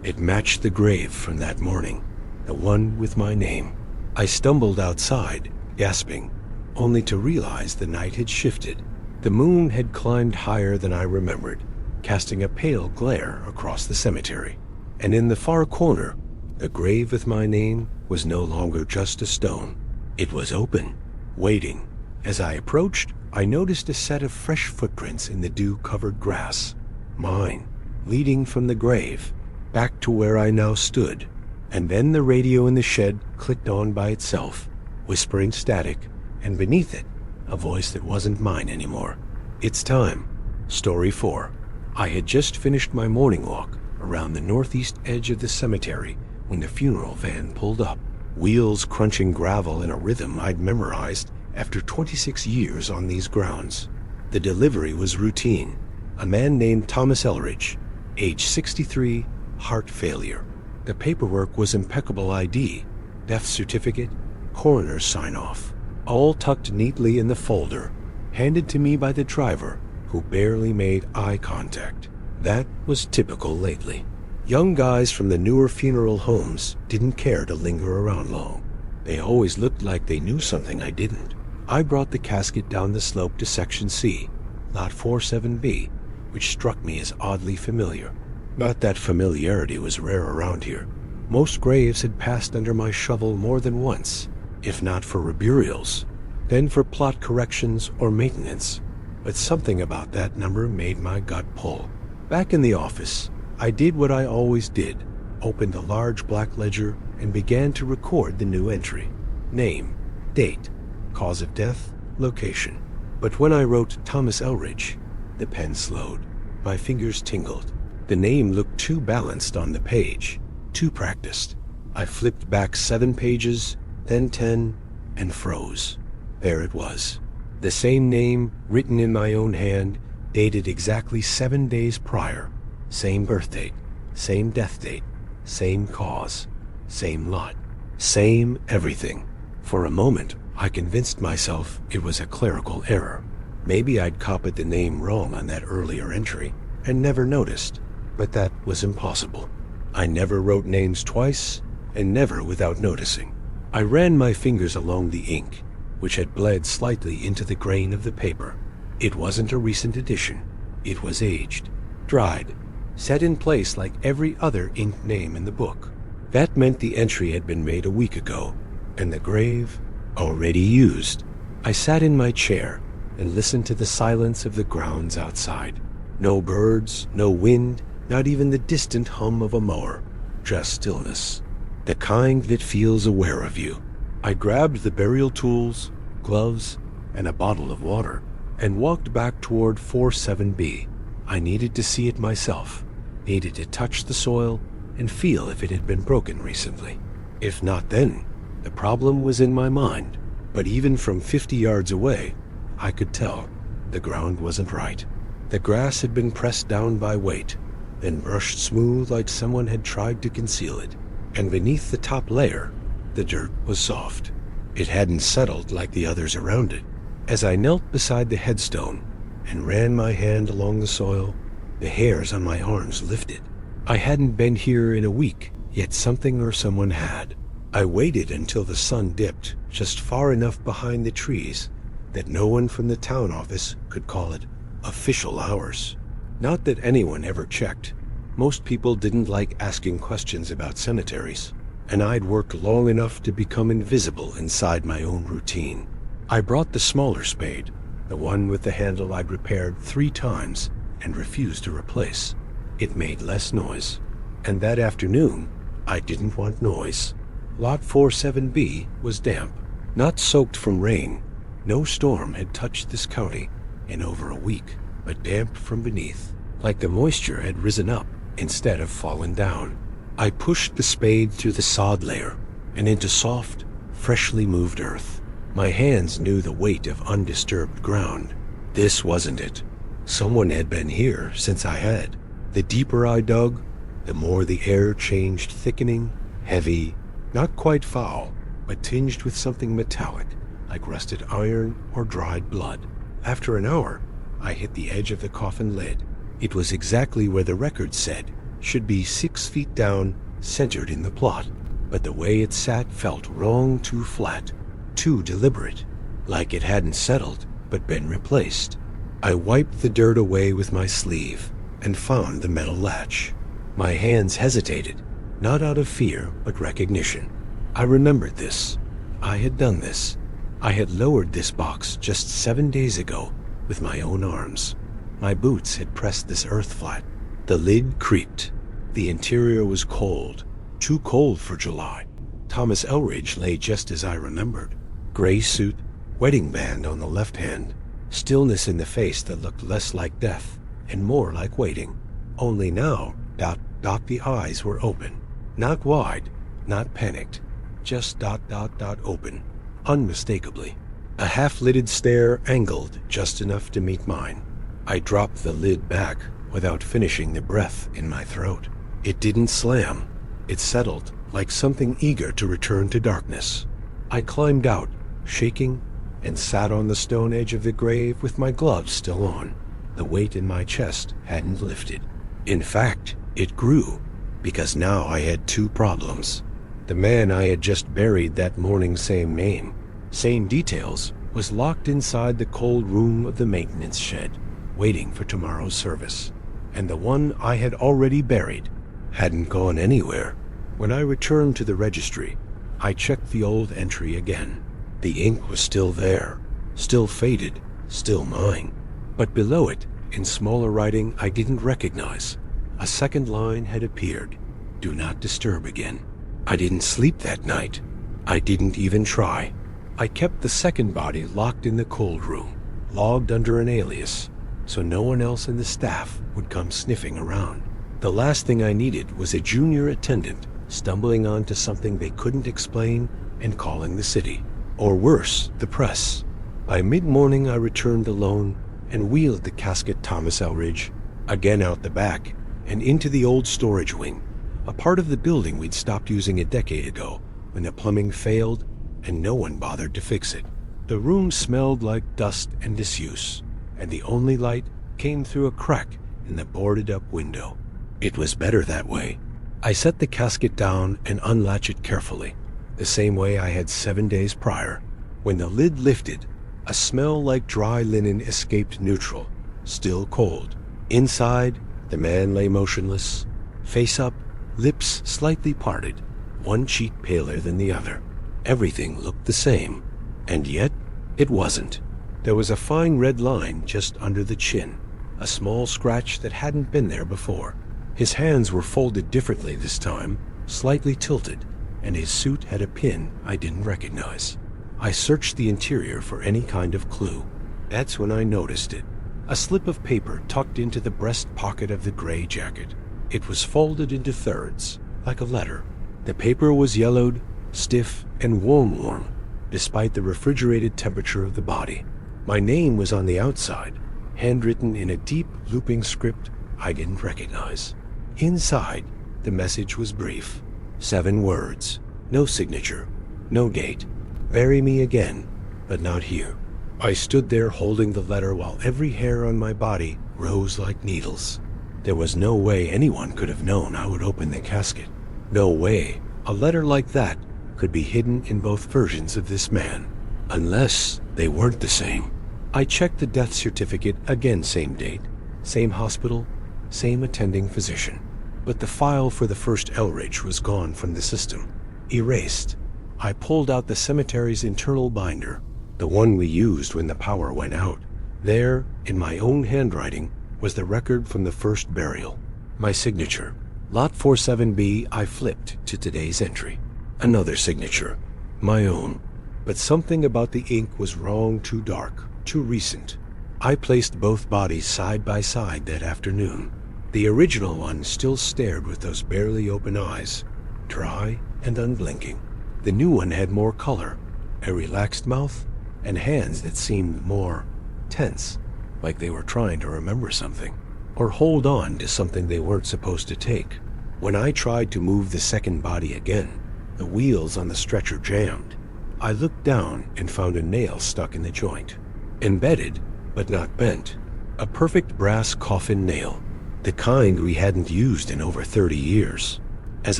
It matched the grave from that morning, the one with my name. I stumbled outside, gasping, only to realize the night had shifted. The moon had climbed higher than I remembered, casting a pale glare across the cemetery. And in the far corner, the grave with my name was no longer just a stone. It was open, waiting. As I approached, I noticed a set of fresh footprints in the dew-covered grass. Mine, leading from the grave, back to where I now stood. And then the radio in the shed clicked on by itself, whispering static, and beneath it, a voice that wasn't mine anymore. It's time. Story 4. I had just finished my morning walk around the northeast edge of the cemetery when the funeral van pulled up, wheels crunching gravel in a rhythm I'd memorized after 26 years on these grounds. The delivery was routine. A man named Thomas Elridge, age 63, heart failure. The paperwork was impeccable ID, death certificate, coroner's sign-off, all tucked neatly in the folder, handed to me by the driver, who barely made eye contact. That was typical lately. Young guys from the newer funeral homes didn't care to linger around long. They always looked like they knew something I didn't. I brought the casket down the slope to Section C, Lot 47B, which struck me as oddly familiar. Not that familiarity was rare around here. Most graves had passed under my shovel more than once, if not for reburials, then for plot corrections or maintenance. But something about that number made my gut pull. Back in the office, I did what I always did, opened a large black ledger and began to record the new entry. Name, date, cause of death, location. But when I wrote Thomas Elridge, the pen slowed. My fingers tingled. The name looked too balanced on the page, too practiced. I flipped back 7 pages, then 10, and froze. There it was. The same name, written in my own hand, dated exactly 7 days prior. Same birth date, same death date, same cause, same lot, same everything. For a moment, I convinced myself it was a clerical error. Maybe I'd copied the name wrong on that earlier entry and never noticed. but that was impossible. I never wrote names twice, and never without noticing. I ran my fingers along the ink, which had bled slightly into the grain of the paper. It wasn't a recent edition. It was aged, dried, set in place like every other inked name in the book. That meant the entry had been made a week ago, and the grave already used. I sat in my chair and listened to the silence of the grounds outside. No birds, no wind, not even the distant hum of a mower. Just stillness. The kind that feels aware of you. I grabbed the burial tools, gloves, and a bottle of water, and walked back toward 47B. I needed to see it myself, needed to touch the soil and feel if it had been broken recently. If not then, the problem was in my mind. But even from 50 yards away, I could tell the ground wasn't right. The grass had been pressed down by weight, then brushed smooth like someone had tried to conceal it. And beneath the top layer, the dirt was soft. It hadn't settled like the others around it. As I knelt beside the headstone and ran my hand along the soil, the hairs on my arms lifted. I hadn't been here in a week, yet something or someone had. I waited until the sun dipped just far enough behind the trees that no one from the town office could call it official hours. Not that anyone ever checked. Most people didn't like asking questions about cemeteries, and I'd worked long enough to become invisible inside my own routine. I brought the smaller spade, the one with the handle I'd repaired 3 times and refused to replace. It made less noise, and that afternoon, I didn't want noise. Lot 47B was damp, not soaked from rain. No storm had touched this county in over a week, but damp from beneath, like the moisture had risen up instead of fallen down. I pushed the spade through the sod layer and into soft, freshly moved earth. My hands knew the weight of undisturbed ground. This wasn't it. Someone had been here since I had. The deeper I dug, the more the air changed, thickening, heavy, not quite foul, but tinged with something metallic, like rusted iron or dried blood. After an hour, I hit the edge of the coffin lid. It was exactly where the record said should be 6 feet down, centered in the plot. But the way it sat felt wrong, too flat, too deliberate, like it hadn't settled but been replaced. I wiped the dirt away with my sleeve and found the metal latch. My hands hesitated, not out of fear but recognition. I remembered this. I had done this. I had lowered this box just 7 days ago with my own arms. My boots had pressed this earth flat. The lid creaked. The interior was cold, too cold for July. Thomas Elridge lay just as I remembered. Gray suit, wedding band on the left hand, stillness in the face that looked less like death and more like waiting. Only now, the eyes were open. Not wide, not panicked, just open, unmistakably. A half-lidded stare angled just enough to meet mine. I dropped the lid back without finishing the breath in my throat. It didn't slam. It settled like something eager to return to darkness. I climbed out, shaking, and sat on the stone edge of the grave with my gloves still on. The weight in my chest hadn't lifted. In fact, it grew, because now I had 2 problems. The man I had just buried that morning, same name, same details, was locked inside the cold room of the maintenance shed, waiting for tomorrow's service. And the one I had already buried hadn't gone anywhere. When I returned to the registry, I checked the old entry again. The ink was still there, still faded, still mine. But below it, in smaller writing I didn't recognize, a second line had appeared. Do not disturb again. I didn't sleep that night. I didn't even try. I kept the second body locked in the cold room, logged under an alias, so no one else in the staff would come sniffing around. The last thing I needed was a junior attendant stumbling onto something they couldn't explain and calling the city. Or worse, the press. By mid-morning I returned alone and wheeled the casket Thomas Elridge again out the back and into the old storage wing, a part of the building we'd stopped using a decade ago when the plumbing failed and no one bothered to fix it. The room smelled like dust and disuse, and the only light came through a crack in the boarded-up window. It was better that way. I set the casket down and unlatched it carefully, the same way I had 7 days prior. When the lid lifted, a smell like dry linen escaped neutral, still cold. Inside, the man lay motionless, face up, lips slightly parted, one cheek paler than the other. Everything looked the same, and yet it wasn't. There was a fine red line just under the chin, a small scratch that hadn't been there before. His hands were folded differently this time, slightly tilted, and his suit had a pin I didn't recognize. I searched the interior for any kind of clue. That's when I noticed it. A slip of paper tucked into the breast pocket of the gray jacket. It was folded into thirds, like a letter. The paper was yellowed, stiff, and worn, despite the refrigerated temperature of the body. My name was on the outside, handwritten in a deep, looping script I didn't recognize. Inside, the message was brief. 7 words. No signature. No date. Bury me again, but not here. I stood there holding the letter while every hair on my body rose like needles. There was no way anyone could have known I would open the casket. No way a letter like that could be hidden in both versions of this man, unless they weren't the same. I checked the death certificate again, same date, same hospital, same attending physician. But the file for the first Elridge was gone from the system, erased. I pulled out the cemetery's internal binder, the one we used when the power went out. There, in my own handwriting, was the record from the first burial. My signature. Lot 47B. I flipped to today's entry. Another signature. My own. But something about the ink was wrong, too dark, too recent. I placed both bodies side by side that afternoon. The original one still stared with those barely open eyes, dry and unblinking. The new one had more color, a relaxed mouth, and hands that seemed more tense, like they were trying to remember something, or hold on to something they weren't supposed to take. When I tried to move the second body again, the wheels on the stretcher jammed. I looked down and found a nail stuck in the joint. Embedded, but not bent. A perfect brass coffin nail, the kind we hadn't used in over 30 years. As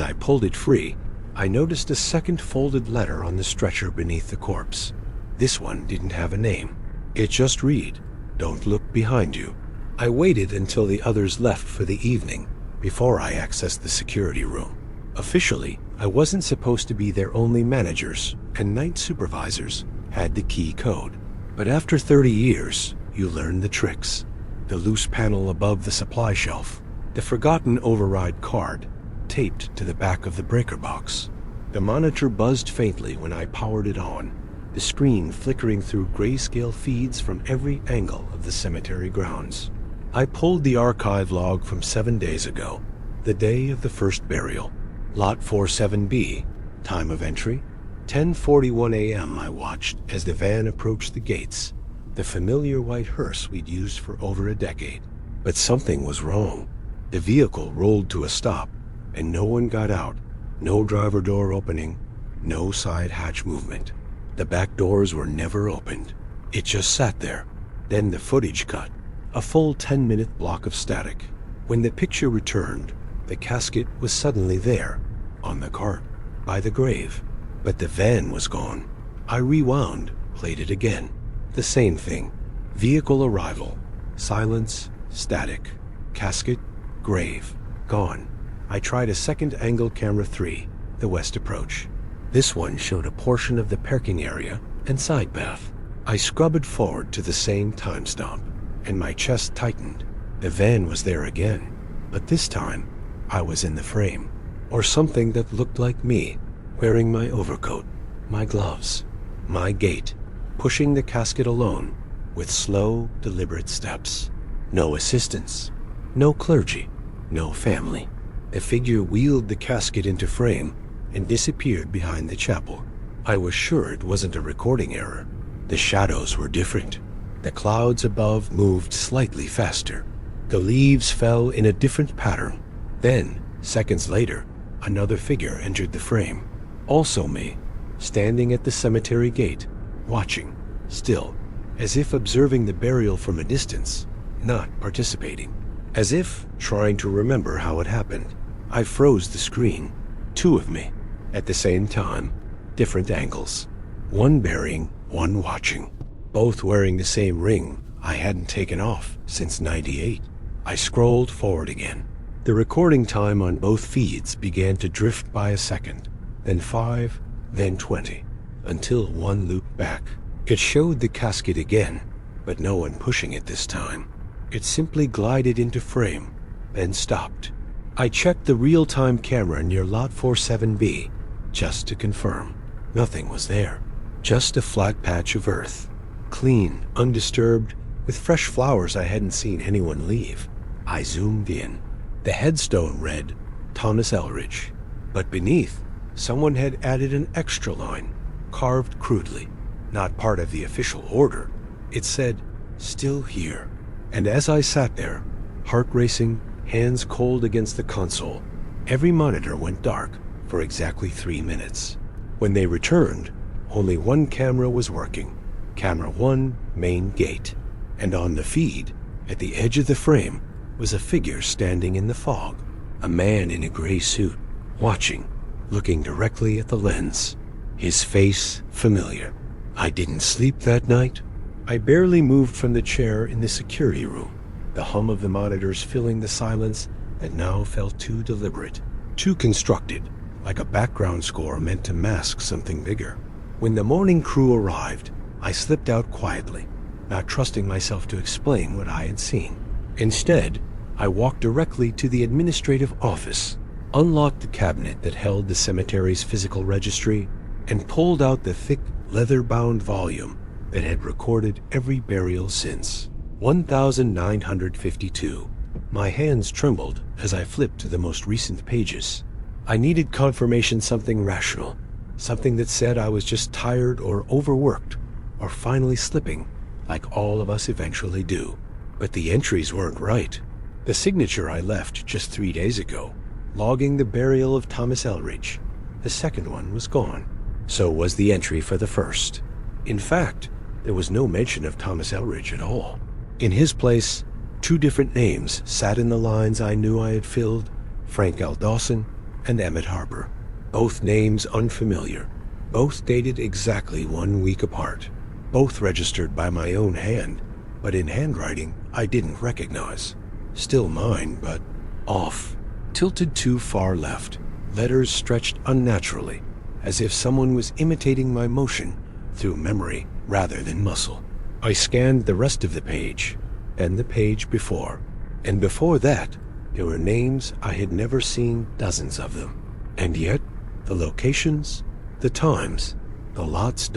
I pulled it free, I noticed a second folded letter on the stretcher beneath the corpse. This one didn't have a name. It just read, "Don't look behind you." I waited until the others left for the evening before I accessed the security room. Officially, I wasn't supposed to be there. Only managers and night supervisors had the key code. But after 30 years, you learn the tricks. The loose panel above the supply shelf, the forgotten override card taped to the back of the breaker box. The monitor buzzed faintly when I powered it on, the screen flickering through grayscale feeds from every angle of the cemetery grounds. I pulled the archive log from 7 days ago, the day of the first burial. Lot 47B, time of entry, 10:41 a.m. I watched as the van approached the gates, the familiar white hearse we'd used for over a decade. But something was wrong. The vehicle rolled to a stop, and no one got out. No driver door opening, no side hatch movement. The back doors were never opened. It just sat there. Then the footage cut, a full 10-minute block of static. When the picture returned, the casket was suddenly there, on the cart, by the grave. But the van was gone. I rewound, played it again. The same thing. Vehicle arrival, silence, static, casket, grave, gone. I tried a second angle camera 3, the west approach. This one showed a portion of the parking area and side path. I scrubbed forward to the same time stamp, and my chest tightened. The van was there again, but this time I was in the frame, or something that looked like me, wearing my overcoat, my gloves, my gait, pushing the casket alone, with slow, deliberate steps. No assistance, no clergy, no family. The figure wheeled the casket into frame and disappeared behind the chapel. I was sure it wasn't a recording error. The shadows were different. The clouds above moved slightly faster. The leaves fell in a different pattern. Then, seconds later, another figure entered the frame. Also me, standing at the cemetery gate, watching, still, as if observing the burial from a distance, not participating. As if trying to remember how it happened, I froze the screen. Two of me, at the same time, different angles. One burying, one watching. Both wearing the same ring I hadn't taken off since '98. I scrolled forward again. The recording time on both feeds began to drift by a second, then 5, then 20, until one looped back. It showed the casket again, but no one pushing it this time. It simply glided into frame, then stopped. I checked the real-time camera near Lot 47B, just to confirm. Nothing was there. Just a flat patch of earth. Clean, undisturbed, with fresh flowers I hadn't seen anyone leave. I zoomed in. The headstone read, Thomas Elridge. But beneath, someone had added an extra line, carved crudely. Not part of the official order. It said, still here. And as I sat there, heart racing, hands cold against the console, every monitor went dark for exactly 3 minutes. When they returned, only one camera was working. Camera 1, main gate. And on the feed, at the edge of the frame, was a figure standing in the fog. A man in a gray suit, watching, looking directly at the lens. His face familiar. I didn't sleep that night. I barely moved from the chair in the security room, the hum of the monitors filling the silence that now felt too deliberate, too constructed, like a background score meant to mask something bigger. When the morning crew arrived, I slipped out quietly, not trusting myself to explain what I had seen. Instead, I walked directly to the administrative office, unlocked the cabinet that held the cemetery's physical registry, and pulled out the thick, leather-bound volume that had recorded every burial since. 1952. My hands trembled as I flipped to the most recent pages. I needed confirmation, something rational, something that said I was just tired or overworked, or finally slipping, like all of us eventually do. But the entries weren't right. The signature I left just 3 days ago, logging the burial of Thomas Elridge, the second one was gone. So was the entry for the first. In fact, there was no mention of Thomas Elridge at all. In his place, 2 different names sat in the lines I knew I had filled, Frank L. Dawson and Emmett Harper. Both names unfamiliar, both dated exactly 1 week apart, both registered by my own hand, but in handwriting I didn't recognize. Still mine, but off. Tilted too far left, letters stretched unnaturally, as if someone was imitating my motion through memory rather than muscle. I scanned the rest of the page, and the page before, and before that, there were names I had never seen, dozens of them. And yet, the locations, the times, the lots,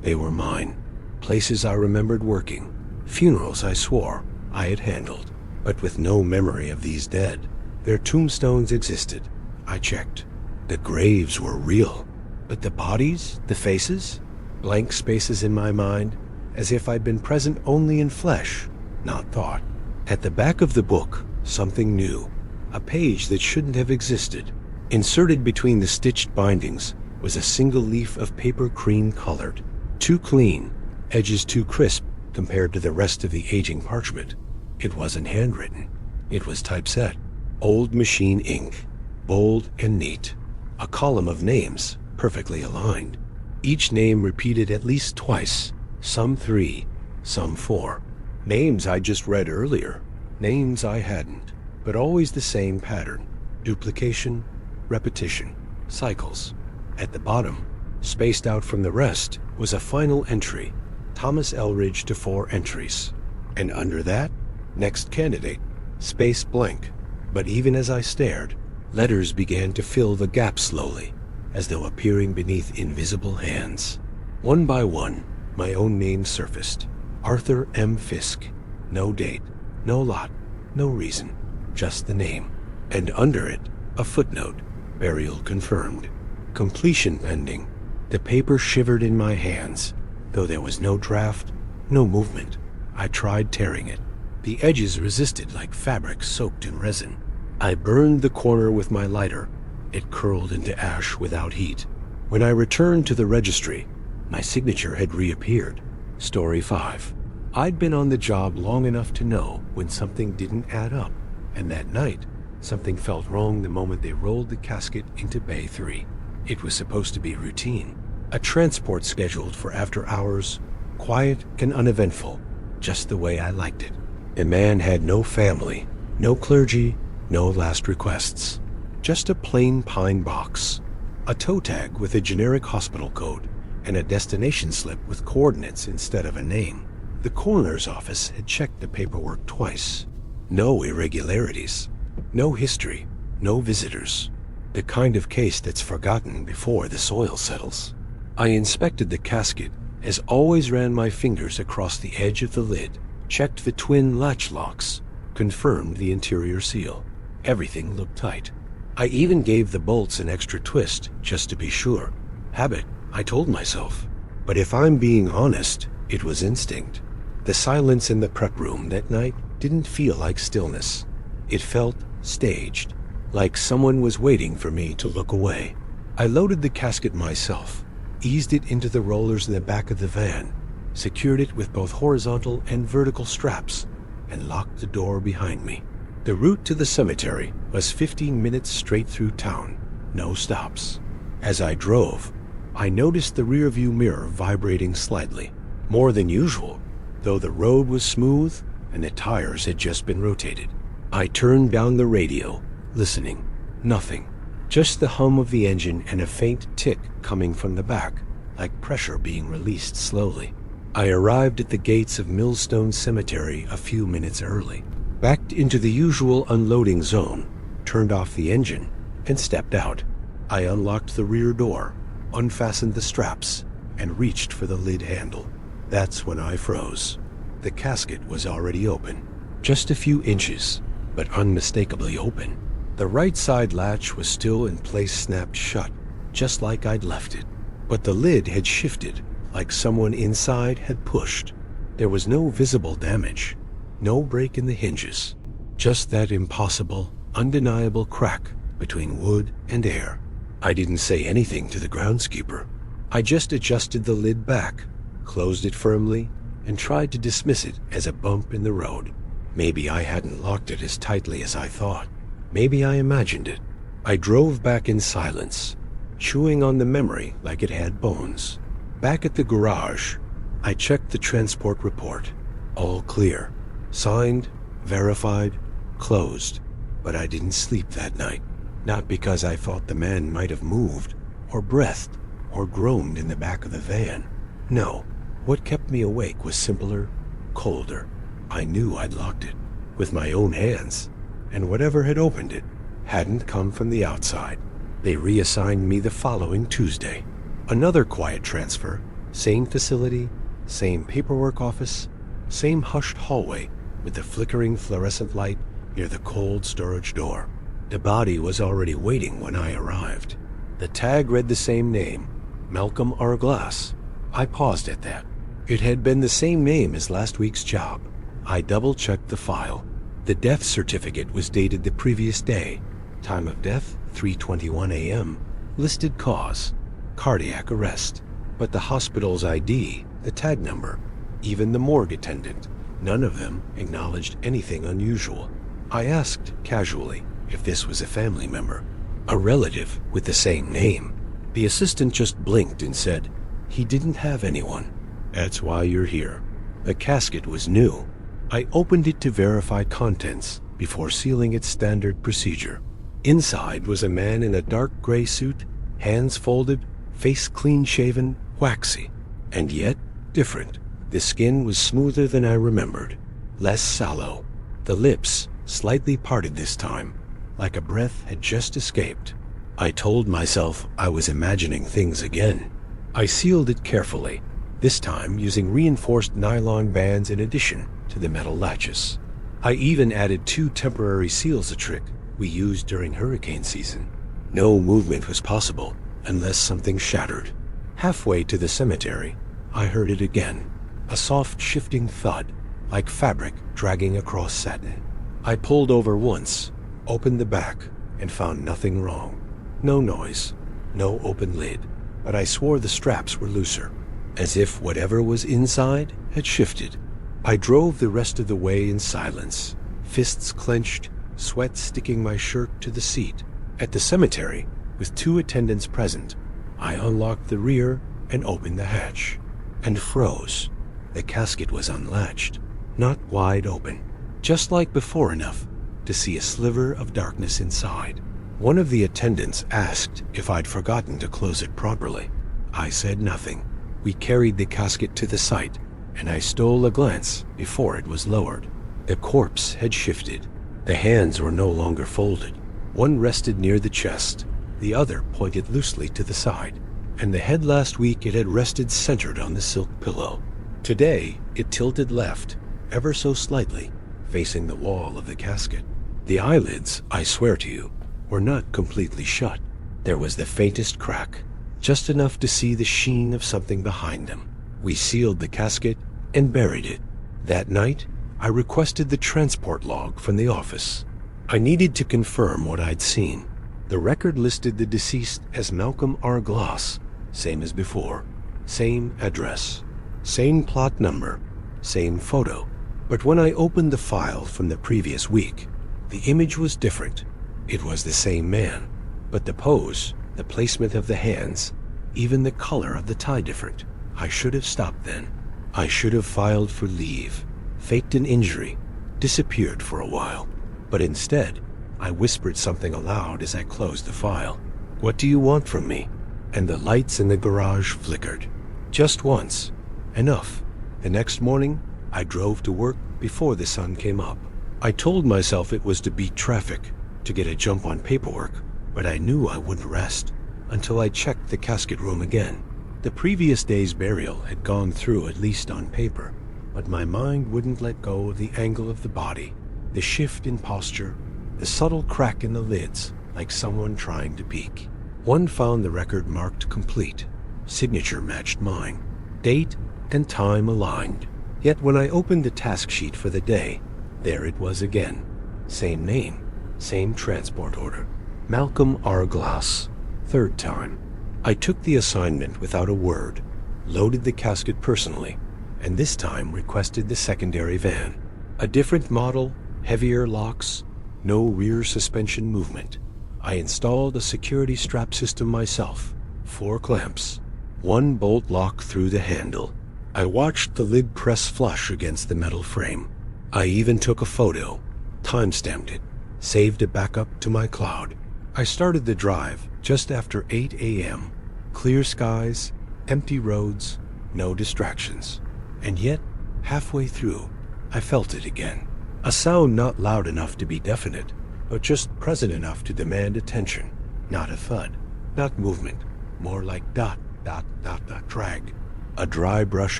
they were mine. Places I remembered working, funerals I swore I had handled, but with no memory of these dead. Their tombstones existed. I checked. The graves were real, but the bodies, the faces, blank spaces in my mind, as if I'd been present only in flesh, not thought. At the back of the book, something new, a page that shouldn't have existed. Inserted between the stitched bindings was a single leaf of paper cream-colored, too clean, edges too crisp compared to the rest of the aging parchment. It wasn't handwritten. It was typeset, old machine ink, bold and neat. A column of names, perfectly aligned. Each name repeated at least twice, some 3, some 4. Names I just read earlier, names I hadn't, but always the same pattern. Duplication, repetition, cycles. At the bottom, spaced out from the rest, was a final entry, Thomas Elridge to 4 entries. And under that, next candidate, space blank. But even as I stared, letters began to fill the gap slowly, as though appearing beneath invisible hands. One by one, my own name surfaced. Arthur M. Fisk. No date, no lot, no reason, just the name. And under it, a footnote, burial confirmed. Completion pending. The paper shivered in my hands, though there was no draft, no movement. I tried tearing it. The edges resisted like fabric soaked in resin. I burned the corner with my lighter. It curled into ash without heat. When I returned to the registry, my signature had reappeared. Story 5. I'd been on the job long enough to know when something didn't add up, and that night, something felt wrong the moment they rolled the casket into Bay 3. It was supposed to be routine, a transport scheduled for after hours, quiet and uneventful, just the way I liked it. The man had no family, no clergy, no last requests. Just a plain pine box, a toe tag with a generic hospital code, and a destination slip with coordinates instead of a name. The coroner's office had checked the paperwork twice. No irregularities, no history, no visitors. The kind of case that's forgotten before the soil settles. I inspected the casket, as always ran my fingers across the edge of the lid, checked the twin latch locks, confirmed the interior seal. Everything looked tight. I even gave the bolts an extra twist, just to be sure. Habit, I told myself. But if I'm being honest, it was instinct. The silence in the prep room that night didn't feel like stillness. It felt staged, like someone was waiting for me to look away. I loaded the casket myself, eased it into the rollers in the back of the van, secured it with both horizontal and vertical straps, and locked the door behind me. The route to the cemetery was 15 minutes straight through town, no stops. As I drove, I noticed the rearview mirror vibrating slightly, more than usual, though the road was smooth and the tires had just been rotated. I turned down the radio, listening. Nothing. Just the hum of the engine and a faint tick coming from the back, like pressure being released slowly. I arrived at the gates of Millstone Cemetery a few minutes early, backed into the usual unloading zone, turned off the engine, and stepped out. I unlocked the rear door, unfastened the straps, and reached for the lid handle. That's when I froze. The casket was already open, just a few inches, but unmistakably open. The right side latch was still in place, snapped shut, just like I'd left it. But the lid had shifted, like someone inside had pushed. There was no visible damage, no break in the hinges, just that impossible, undeniable crack between wood and air. I didn't say anything to the groundskeeper. I just adjusted the lid back, closed it firmly, and tried to dismiss it as a bump in the road. Maybe I hadn't locked it as tightly as I thought. Maybe I imagined it. I drove back in silence, chewing on the memory like it had bones. Back at the garage, I checked the transport report. All clear. Signed, verified, closed. But I didn't sleep that night. Not because I thought the man might have moved, or breathed, or groaned in the back of the van. No. What kept me awake was simpler, colder. I knew I'd locked it, with my own hands, and whatever had opened it hadn't come from the outside. They reassigned me the following Tuesday. Another quiet transfer, same facility, same paperwork office, same hushed hallway with the flickering fluorescent light near the cold storage door. The body was already waiting when I arrived. The tag read the same name, Malcolm R. Glass. I paused at that. It had been the same name as last week's job. I double-checked the file. The death certificate was dated the previous day. Time of death, 3:21 a.m. Listed cause, cardiac arrest. But the hospital's ID, the tag number, even the morgue attendant, none of them acknowledged anything unusual. I asked casually if this was a family member, a relative with the same name. The assistant just blinked and said, "He didn't have anyone. That's why you're here." The casket was new. I opened it to verify contents before sealing its standard procedure. Inside was a man in a dark gray suit, hands folded, face clean-shaven, waxy, and yet different. The skin was smoother than I remembered, less sallow. The lips slightly parted this time, like a breath had just escaped. I told myself I was imagining things again. I sealed it carefully, this time using reinforced nylon bands in addition to the metal latches. I even added 2 temporary seals, a trick we used during hurricane season. No movement was possible unless something shattered. Halfway to the cemetery, I heard it again, a soft shifting thud, like fabric dragging across satin. I pulled over once, opened the back, and found nothing wrong. No noise, no open lid, but I swore the straps were looser, as if whatever was inside had shifted. I drove the rest of the way in silence, fists clenched, sweat sticking my shirt to the seat. At the cemetery, with 2 attendants present, I unlocked the rear and opened the hatch, and froze. The casket was unlatched, not wide open, just like before enough to see a sliver of darkness inside. One of the attendants asked if I'd forgotten to close it properly. I said nothing. We carried the casket to the site, and I stole a glance before it was lowered. The corpse had shifted. The hands were no longer folded. One rested near the chest, the other pointed loosely to the side, and the head last week it had rested centered on the silk pillow. Today, it tilted left, ever so slightly, facing the wall of the casket. The eyelids, I swear to you, were not completely shut. There was the faintest crack, just enough to see the sheen of something behind them. We sealed the casket and buried it. That night, I requested the transport log from the office. I needed to confirm what I'd seen. The record listed the deceased as Malcolm R. Gloss, same as before, same address, same plot number, same photo. But when I opened the file from the previous week, the image was different. It was the same man, but the pose, the placement of the hands, even the color of the tie different. I should have stopped then. I should have filed for leave, faked an injury, disappeared for a while. But instead, I whispered something aloud as I closed the file. "What do you want from me?" And the lights in the garage flickered. Just once. Enough. The next morning, I drove to work before the sun came up. I told myself it was to beat traffic, to get a jump on paperwork, but I knew I wouldn't rest until I checked the casket room again. The previous day's burial had gone through at least on paper, but my mind wouldn't let go of the angle of the body, the shift in posture, the subtle crack in the lids, like someone trying to peek. One found the record marked complete. Signature matched mine. Date and time aligned. Yet when I opened the task sheet for the day, there it was again. Same name, same transport order. Malcolm R. Gloss. 3rd time. I took the assignment without a word, loaded the casket personally, and this time requested the secondary van. A different model, heavier locks, no rear suspension movement. I installed a security strap system myself, 4 clamps, 1 bolt lock through the handle. I watched the lid press flush against the metal frame. I even took a photo, time-stamped it, saved a backup to my cloud. I started the drive just after 8 a.m. Clear skies, empty roads, no distractions. And yet, halfway through, I felt it again. A sound not loud enough to be definite, but just present enough to demand attention. Not a thud, not movement, more like dot, dot, dot, dot, drag. A dry brush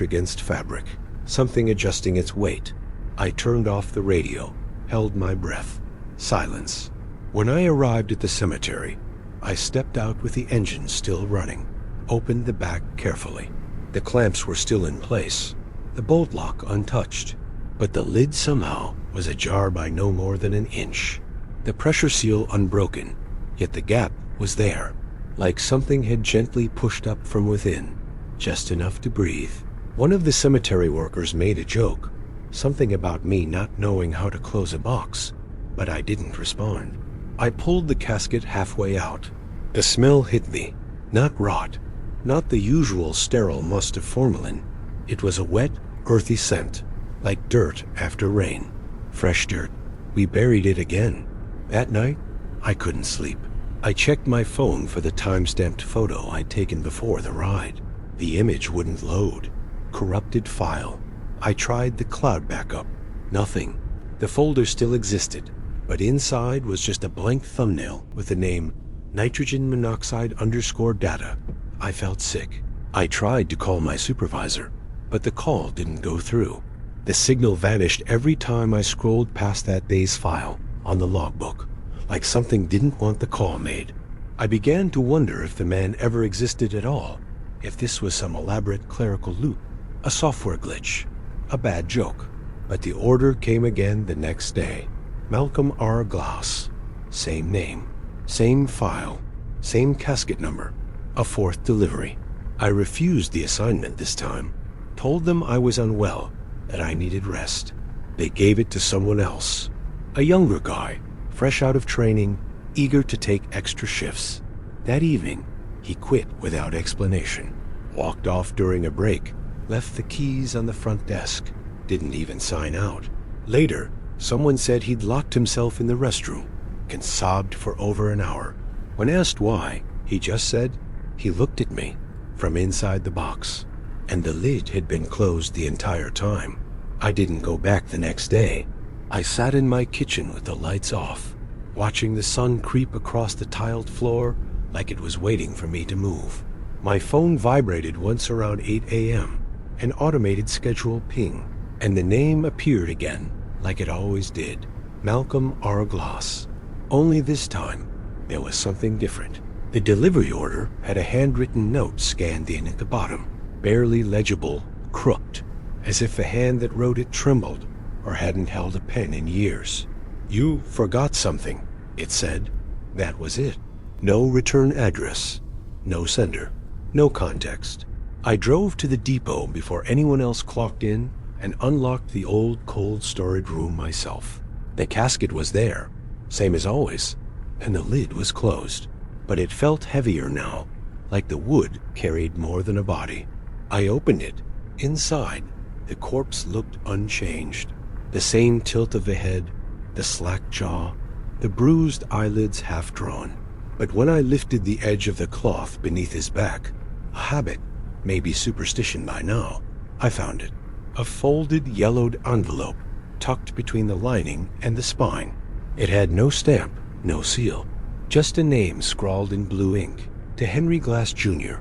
against fabric, something adjusting its weight. I turned off the radio, held my breath. Silence. When I arrived at the cemetery, I stepped out with the engine still running, opened the back carefully. The clamps were still in place, the bolt lock untouched, but the lid somehow was ajar by no more than an inch. The pressure seal unbroken, yet the gap was there, like something had gently pushed up from within, just enough to breathe. One of the cemetery workers made a joke, something about me not knowing how to close a box, but I didn't respond. I pulled the casket halfway out. The smell hit me, not rot, not the usual sterile must of formalin. It was a wet, earthy scent, like dirt after rain. Fresh dirt. We buried it again. That night, I couldn't sleep. I checked my phone for the time-stamped photo I'd taken before the ride. The image wouldn't load. Corrupted file. I tried the cloud backup. Nothing. The folder still existed, but inside was just a blank thumbnail with the name nitrogen monoxide _ data. I felt sick. I tried to call my supervisor, but the call didn't go through. The signal vanished every time I scrolled past that day's file on the logbook, like something didn't want the call made. I began to wonder if the man ever existed at all, if this was some elaborate clerical loop, a software glitch, a bad joke. But the order came again the next day. Malcolm R. Gloss. Same name, same file, same casket number, a 4th delivery. I refused the assignment this time, told them I was unwell, that I needed rest. They gave it to someone else. A younger guy, fresh out of training, eager to take extra shifts. That evening, he quit without explanation. Walked off during a break, left the keys on the front desk, didn't even sign out. Later, someone said he'd locked himself in the restroom and sobbed for over an hour. When asked why, he just said he looked at me from inside the box, and the lid had been closed the entire time. I didn't go back the next day. I sat in my kitchen with the lights off, watching the sun creep across the tiled floor like it was waiting for me to move. My phone vibrated once around 8 a.m., an automated schedule ping, and the name appeared again like it always did, Malcolm R. Gloss. Only this time, there was something different. The delivery order had a handwritten note scanned in at the bottom, barely legible, crooked, as if the hand that wrote it trembled or hadn't held a pen in years. "You forgot something," it said. That was it. No return address, no sender, no context. I drove to the depot before anyone else clocked in and unlocked the old cold storage room myself. The casket was there, same as always, and the lid was closed. But it felt heavier now, like the wood carried more than a body. I opened it. Inside, the corpse looked unchanged. The same tilt of the head, the slack jaw, the bruised eyelids half drawn. But when I lifted the edge of the cloth beneath his back, a habit, maybe superstition by now, I found it. A folded yellowed envelope tucked between the lining and the spine. It had no stamp, no seal, just a name scrawled in blue ink, to Henry Glass Jr.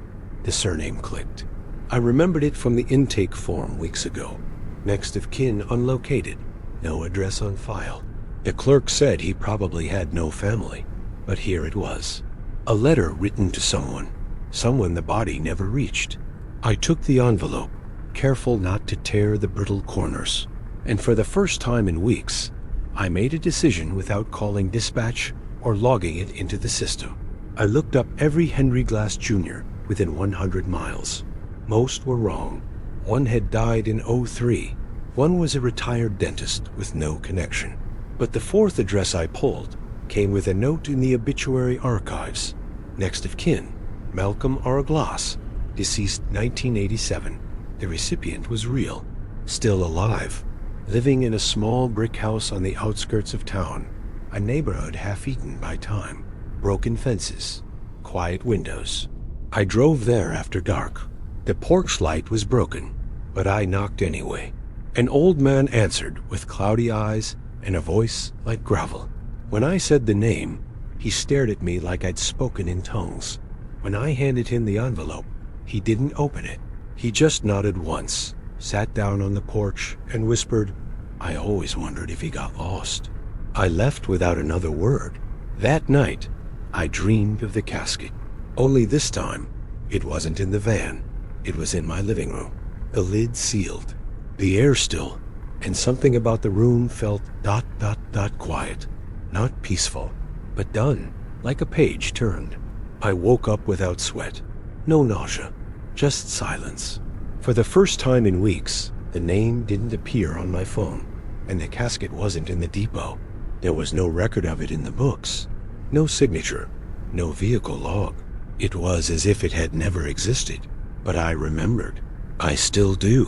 The surname clicked. I remembered it from the intake form weeks ago. Next of kin unlocated, no address on file. The clerk said he probably had no family, but here it was. A letter written to someone the body never reached. I took the envelope, careful not to tear the brittle corners, and for the first time in weeks, I made a decision without calling dispatch or logging it into the system. I looked up every Henry Glass Jr. within 100 miles. Most were wrong. One had died in '03. One was a retired dentist with no connection. But the fourth address I pulled came with a note in the obituary archives. Next of kin, Malcolm R. Gloss, deceased 1987. The recipient was real, still alive, living in a small brick house on the outskirts of town, a neighborhood half-eaten by time, broken fences, quiet windows. I drove there after dark. The porch light was broken, but I knocked anyway. An old man answered with cloudy eyes and a voice like gravel. When I said the name, he stared at me like I'd spoken in tongues. When I handed him the envelope, he didn't open it. He just nodded once, sat down on the porch, and whispered, "I always wondered if he got lost." I left without another word. That night, I dreamed of the casket. Only this time, it wasn't in the van. It was in my living room. The lid sealed, the air still, and something about the room felt ... quiet. Not peaceful, but done, like a page turned. I woke up without sweat. No nausea, just silence. For the first time in weeks, the name didn't appear on my phone, and the casket wasn't in the depot. There was no record of it in the books, no signature, no vehicle log. It was as if it had never existed, but I remembered. I still do,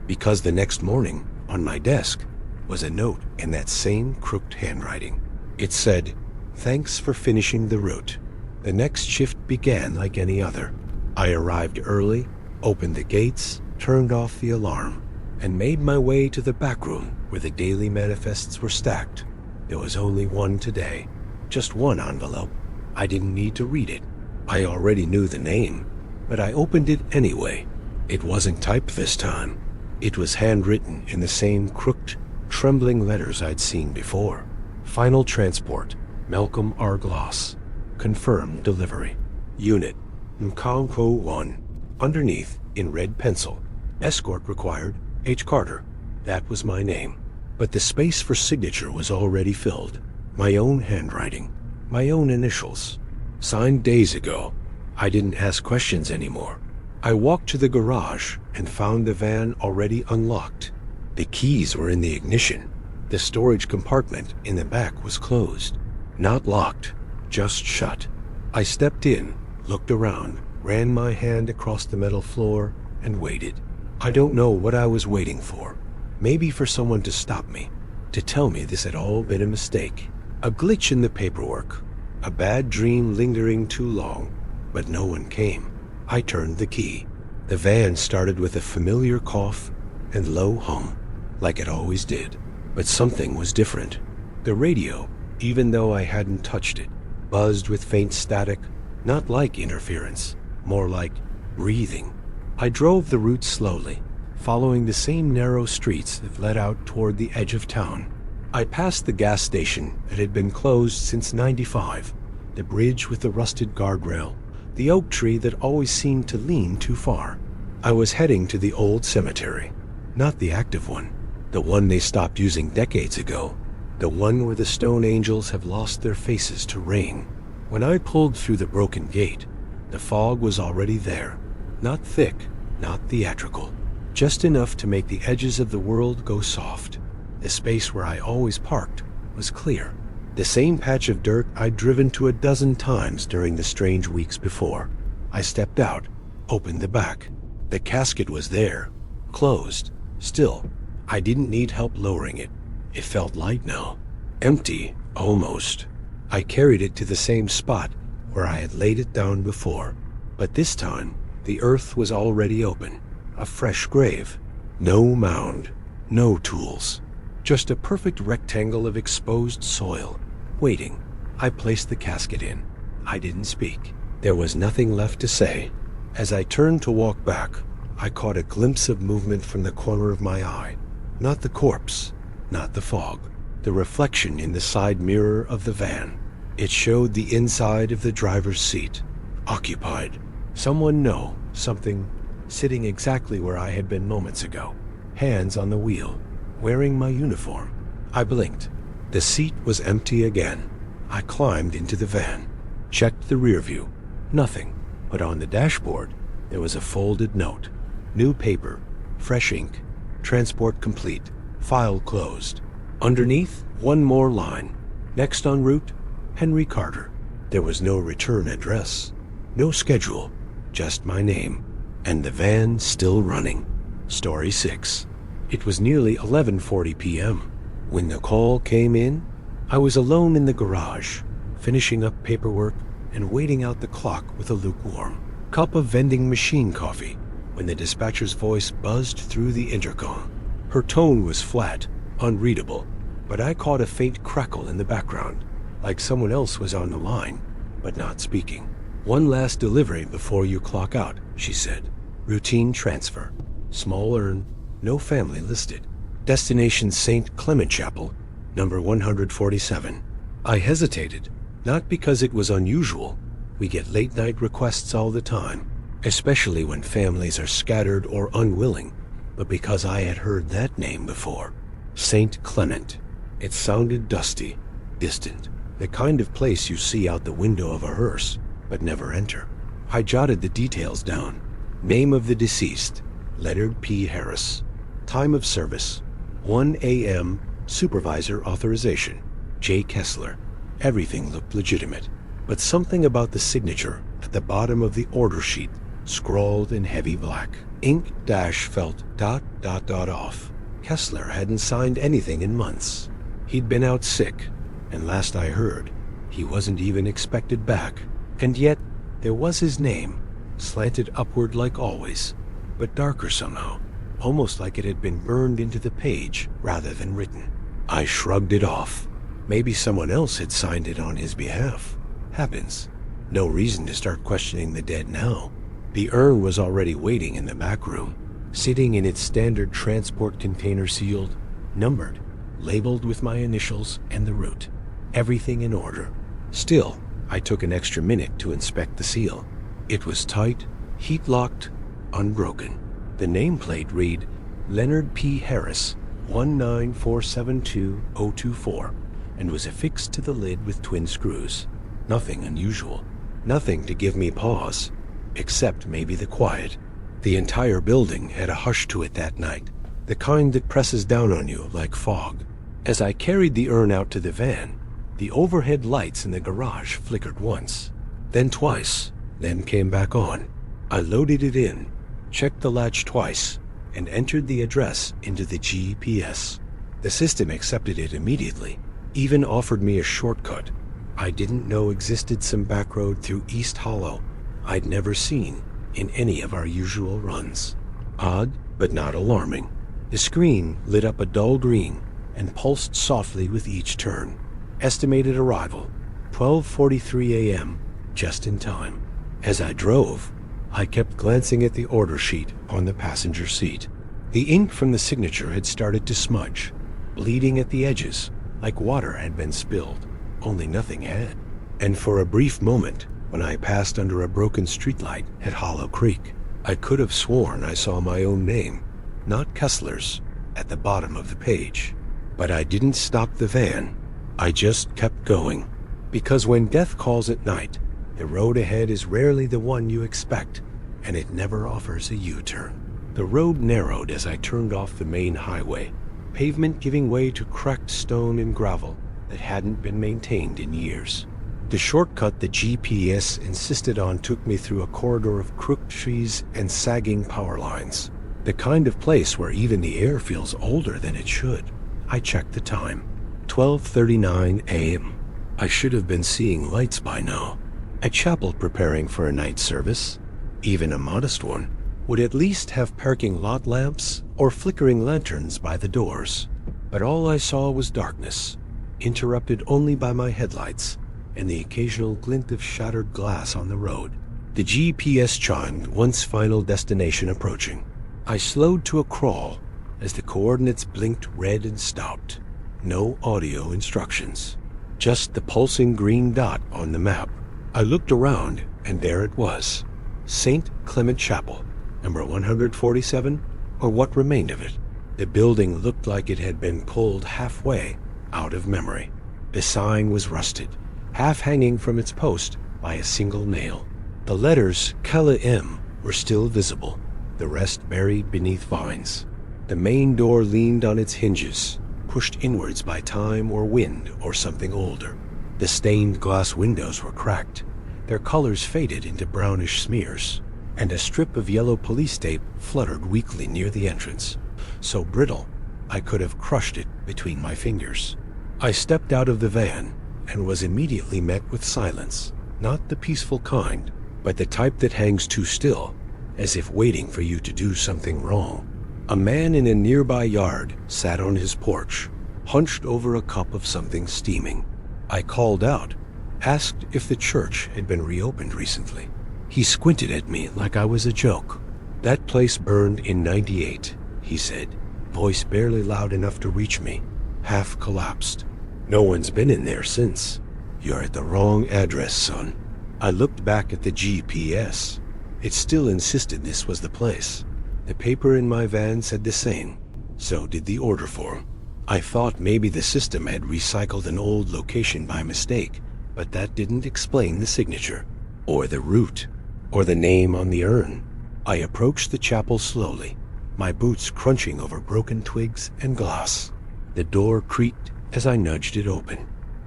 because the next morning, on my desk, was a note in that same crooked handwriting. It said, "Thanks for finishing the route." The next shift began like any other. I arrived early, opened the gates, turned off the alarm, and made my way to the back room where the daily manifests were stacked. There was only one today, just one envelope. I didn't need to read it. I already knew the name, but I opened it anyway. It wasn't typed this time. It was handwritten in the same crooked, trembling letters I'd seen before. Final transport, Malcolm R. Gloss. Confirmed delivery. Unit, Mkanko 1. Underneath, in red pencil, escort required, H. Carter. That was my name. But the space for signature was already filled. My own handwriting, my own initials. Signed days ago. I didn't ask questions anymore. I walked to the garage and found the van already unlocked. The keys were in the ignition. The storage compartment in the back was closed. Not locked, just shut. I stepped in, looked around, ran my hand across the metal floor, and waited. I don't know what I was waiting for. Maybe for someone to stop me, to tell me this had all been a mistake. A glitch in the paperwork. A bad dream lingering too long. But no one came. I turned the key. The van started with a familiar cough and low hum, like it always did. But something was different. The radio, even though I hadn't touched it, buzzed with faint static, not like interference, more like breathing. I drove the route slowly, following the same narrow streets that led out toward the edge of town. I passed the gas station that had been closed since '95, the bridge with the rusted guardrail, the oak tree that always seemed to lean too far. I was heading to the old cemetery, not the active one, the one they stopped using decades ago, the one where the stone angels have lost their faces to rain. When I pulled through the broken gate, the fog was already there, not thick, not theatrical, just enough to make the edges of the world go soft. The space where I always parked was clear, the same patch of dirt I'd driven to a dozen times during the strange weeks before. I stepped out, opened the back. The casket was there, closed. Still, I didn't need help lowering it. It felt light now. Empty, almost. I carried it to the same spot where I had laid it down before. But this time, the earth was already open. A fresh grave. No mound. No tools. Just a perfect rectangle of exposed soil. Waiting. I placed the casket in. I didn't speak. There was nothing left to say. As I turned to walk back, I caught a glimpse of movement from the corner of my eye. Not the corpse, not the fog. The reflection in the side mirror of the van. It showed the inside of the driver's seat. Occupied. Someone know, something, sitting exactly where I had been moments ago. Hands on the wheel, wearing my uniform. I blinked. The seat was empty again. I climbed into the van, checked the rear view. Nothing, but on the dashboard, there was a folded note. New paper, fresh ink, transport complete, file closed. Underneath, one more line. Next en route, Henry Carter. There was no return address, no schedule, just my name, and the van still running. Story 6. It was nearly 11:40 p.m. When the call came in, I was alone in the garage, finishing up paperwork and waiting out the clock with a lukewarm cup of vending machine coffee when the dispatcher's voice buzzed through the intercom. Her tone was flat, unreadable, but I caught a faint crackle in the background, like someone else was on the line, but not speaking. "One last delivery before you clock out," she said. "Routine transfer. Small urn, no family listed. Destination St. Clement Chapel, number 147. I hesitated, not because it was unusual. We get late-night requests all the time, especially when families are scattered or unwilling, but because I had heard that name before. St. Clement. It sounded dusty, distant, the kind of place you see out the window of a hearse, but never enter. I jotted the details down. Name of the deceased, Leonard P. Harris. Time of service, 1 a.m., supervisor authorization, J. Kessler. Everything looked legitimate, but something about the signature at the bottom of the order sheet, scrawled in heavy black. Ink dash felt ... off. Kessler hadn't signed anything in months. He'd been out sick, and last I heard, he wasn't even expected back. And yet, there was his name, slanted upward like always, but darker somehow, almost like it had been burned into the page rather than written. I shrugged it off. Maybe someone else had signed it on his behalf. Happens. No reason to start questioning the dead now. The urn was already waiting in the back room, sitting in its standard transport container, sealed, numbered, labeled with my initials and the route. Everything in order. Still, I took an extra minute to inspect the seal. It was tight, heat-locked, unbroken. The nameplate read, Leonard P. Harris, 19472-024, and was affixed to the lid with twin screws. Nothing unusual. Nothing to give me pause, except maybe the quiet. The entire building had a hush to it that night, the kind that presses down on you like fog. As I carried the urn out to the van, the overhead lights in the garage flickered once, then twice, then came back on. I loaded it in, checked the latch twice, and entered the address into the GPS. The system accepted it immediately, even offered me a shortcut. I didn't know existed some back road through East Hollow I'd never seen in any of our usual runs. Odd, but not alarming. The screen lit up a dull green and pulsed softly with each turn. Estimated arrival, 12:43 a.m., just in time. As I drove, I kept glancing at the order sheet on the passenger seat. The ink from the signature had started to smudge, bleeding at the edges, like water had been spilled, only nothing had. And for a brief moment, when I passed under a broken streetlight at Hollow Creek, I could have sworn I saw my own name, not Kessler's, at the bottom of the page. But I didn't stop the van. I just kept going. Because when death calls at night, the road ahead is rarely the one you expect, and it never offers a U-turn. The road narrowed as I turned off the main highway, pavement giving way to cracked stone and gravel that hadn't been maintained in years. The shortcut the GPS insisted on took me through a corridor of crooked trees and sagging power lines, the kind of place where even the air feels older than it should. I checked the time. 12:39 a.m. I should have been seeing lights by now. A chapel preparing for a night service, even a modest one, would at least have parking lot lamps or flickering lanterns by the doors. But all I saw was darkness, interrupted only by my headlights and the occasional glint of shattered glass on the road. The GPS chimed once final destination approaching. I slowed to a crawl as the coordinates blinked red and stopped. No audio instructions, just the pulsing green dot on the map. I looked around, and there it was. St. Clement Chapel, number 147, or what remained of it. The building looked like it had been pulled halfway out of memory. The sign was rusted, half hanging from its post by a single nail. The letters Kella M were still visible, the rest buried beneath vines. The main door leaned on its hinges, pushed inwards by time or wind or something older. The stained glass windows were cracked, their colors faded into brownish smears, and a strip of yellow police tape fluttered weakly near the entrance, so brittle I could have crushed it between my fingers. I stepped out of the van and was immediately met with silence, not the peaceful kind, but the type that hangs too still, as if waiting for you to do something wrong. A man in a nearby yard sat on his porch, hunched over a cup of something steaming. I called out, asked if the church had been reopened recently. He squinted at me like I was a joke. "That place burned in '98, he said, voice barely loud enough to reach me, half collapsed. "No one's been in there since. You're at the wrong address, son." I looked back at the GPS. It still insisted this was the place. The paper in my van said the same. So did the order form. I thought maybe the system had recycled an old location by mistake, but that didn't explain the signature, or the route, or the name on the urn. I approached the chapel slowly, my boots crunching over broken twigs and glass. The door creaked as I nudged it open.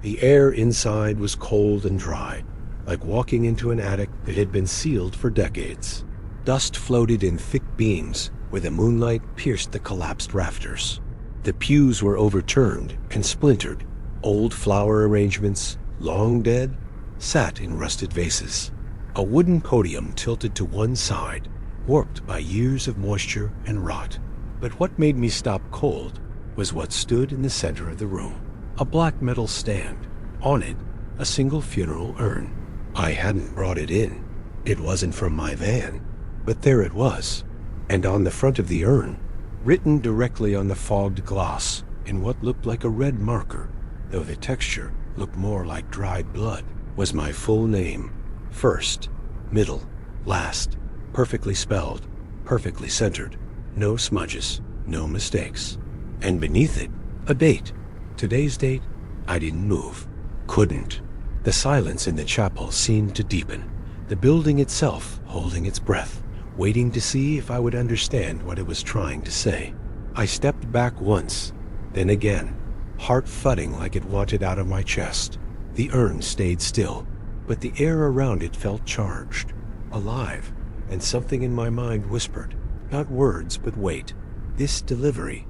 The air inside was cold and dry, like walking into an attic that had been sealed for decades. Dust floated in thick beams where the moonlight pierced the collapsed rafters. The pews were overturned and splintered. Old flower arrangements, long dead, sat in rusted vases. A wooden podium tilted to one side, warped by years of moisture and rot. But what made me stop cold was what stood in the center of the room. A black metal stand. On it, a single funeral urn. I hadn't brought it in. It wasn't from my van. But there it was. And on the front of the urn, written directly on the fogged glass in what looked like a red marker, though the texture looked more like dried blood, was my full name. First, middle, last, perfectly spelled, perfectly centered, no smudges, no mistakes. And beneath it, a date. Today's date, I didn't move. Couldn't. The silence in the chapel seemed to deepen, the building itself holding its breath, waiting to see if I would understand what it was trying to say. I stepped back once, then again, heart thudding like it wanted out of my chest. The urn stayed still, but the air around it felt charged, alive, and something in my mind whispered, not words but wait. This delivery, ...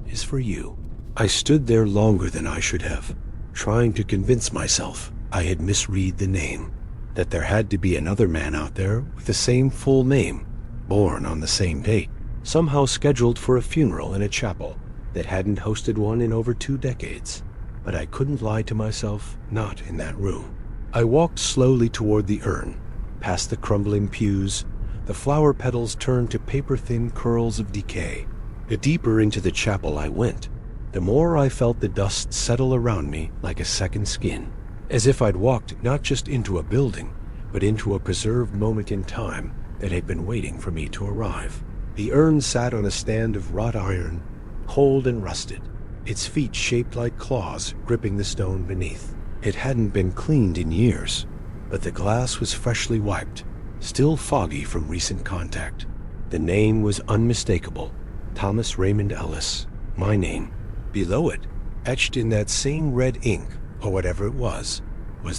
is for you. I stood there longer than I should have, trying to convince myself I had misread the name, that there had to be another man out there with the same full name, born on the same date, somehow scheduled for a funeral in a chapel that hadn't hosted one in over 2 decades. But I couldn't lie to myself, not in that room. I walked slowly toward the urn, past the crumbling pews. The flower petals turned to paper-thin curls of decay. The deeper into the chapel I went, the more I felt the dust settle around me like a second skin, as if I'd walked not just into a building, but into a preserved moment in time that had been waiting for me to arrive. The urn sat on a stand of wrought iron, cold and rusted, its feet shaped like claws gripping the stone beneath. It hadn't been cleaned in years, but the glass was freshly wiped, still foggy from recent contact. The name was unmistakable, Thomas Raymond Ellis, my name. Below it, etched in that same red ink, or whatever it was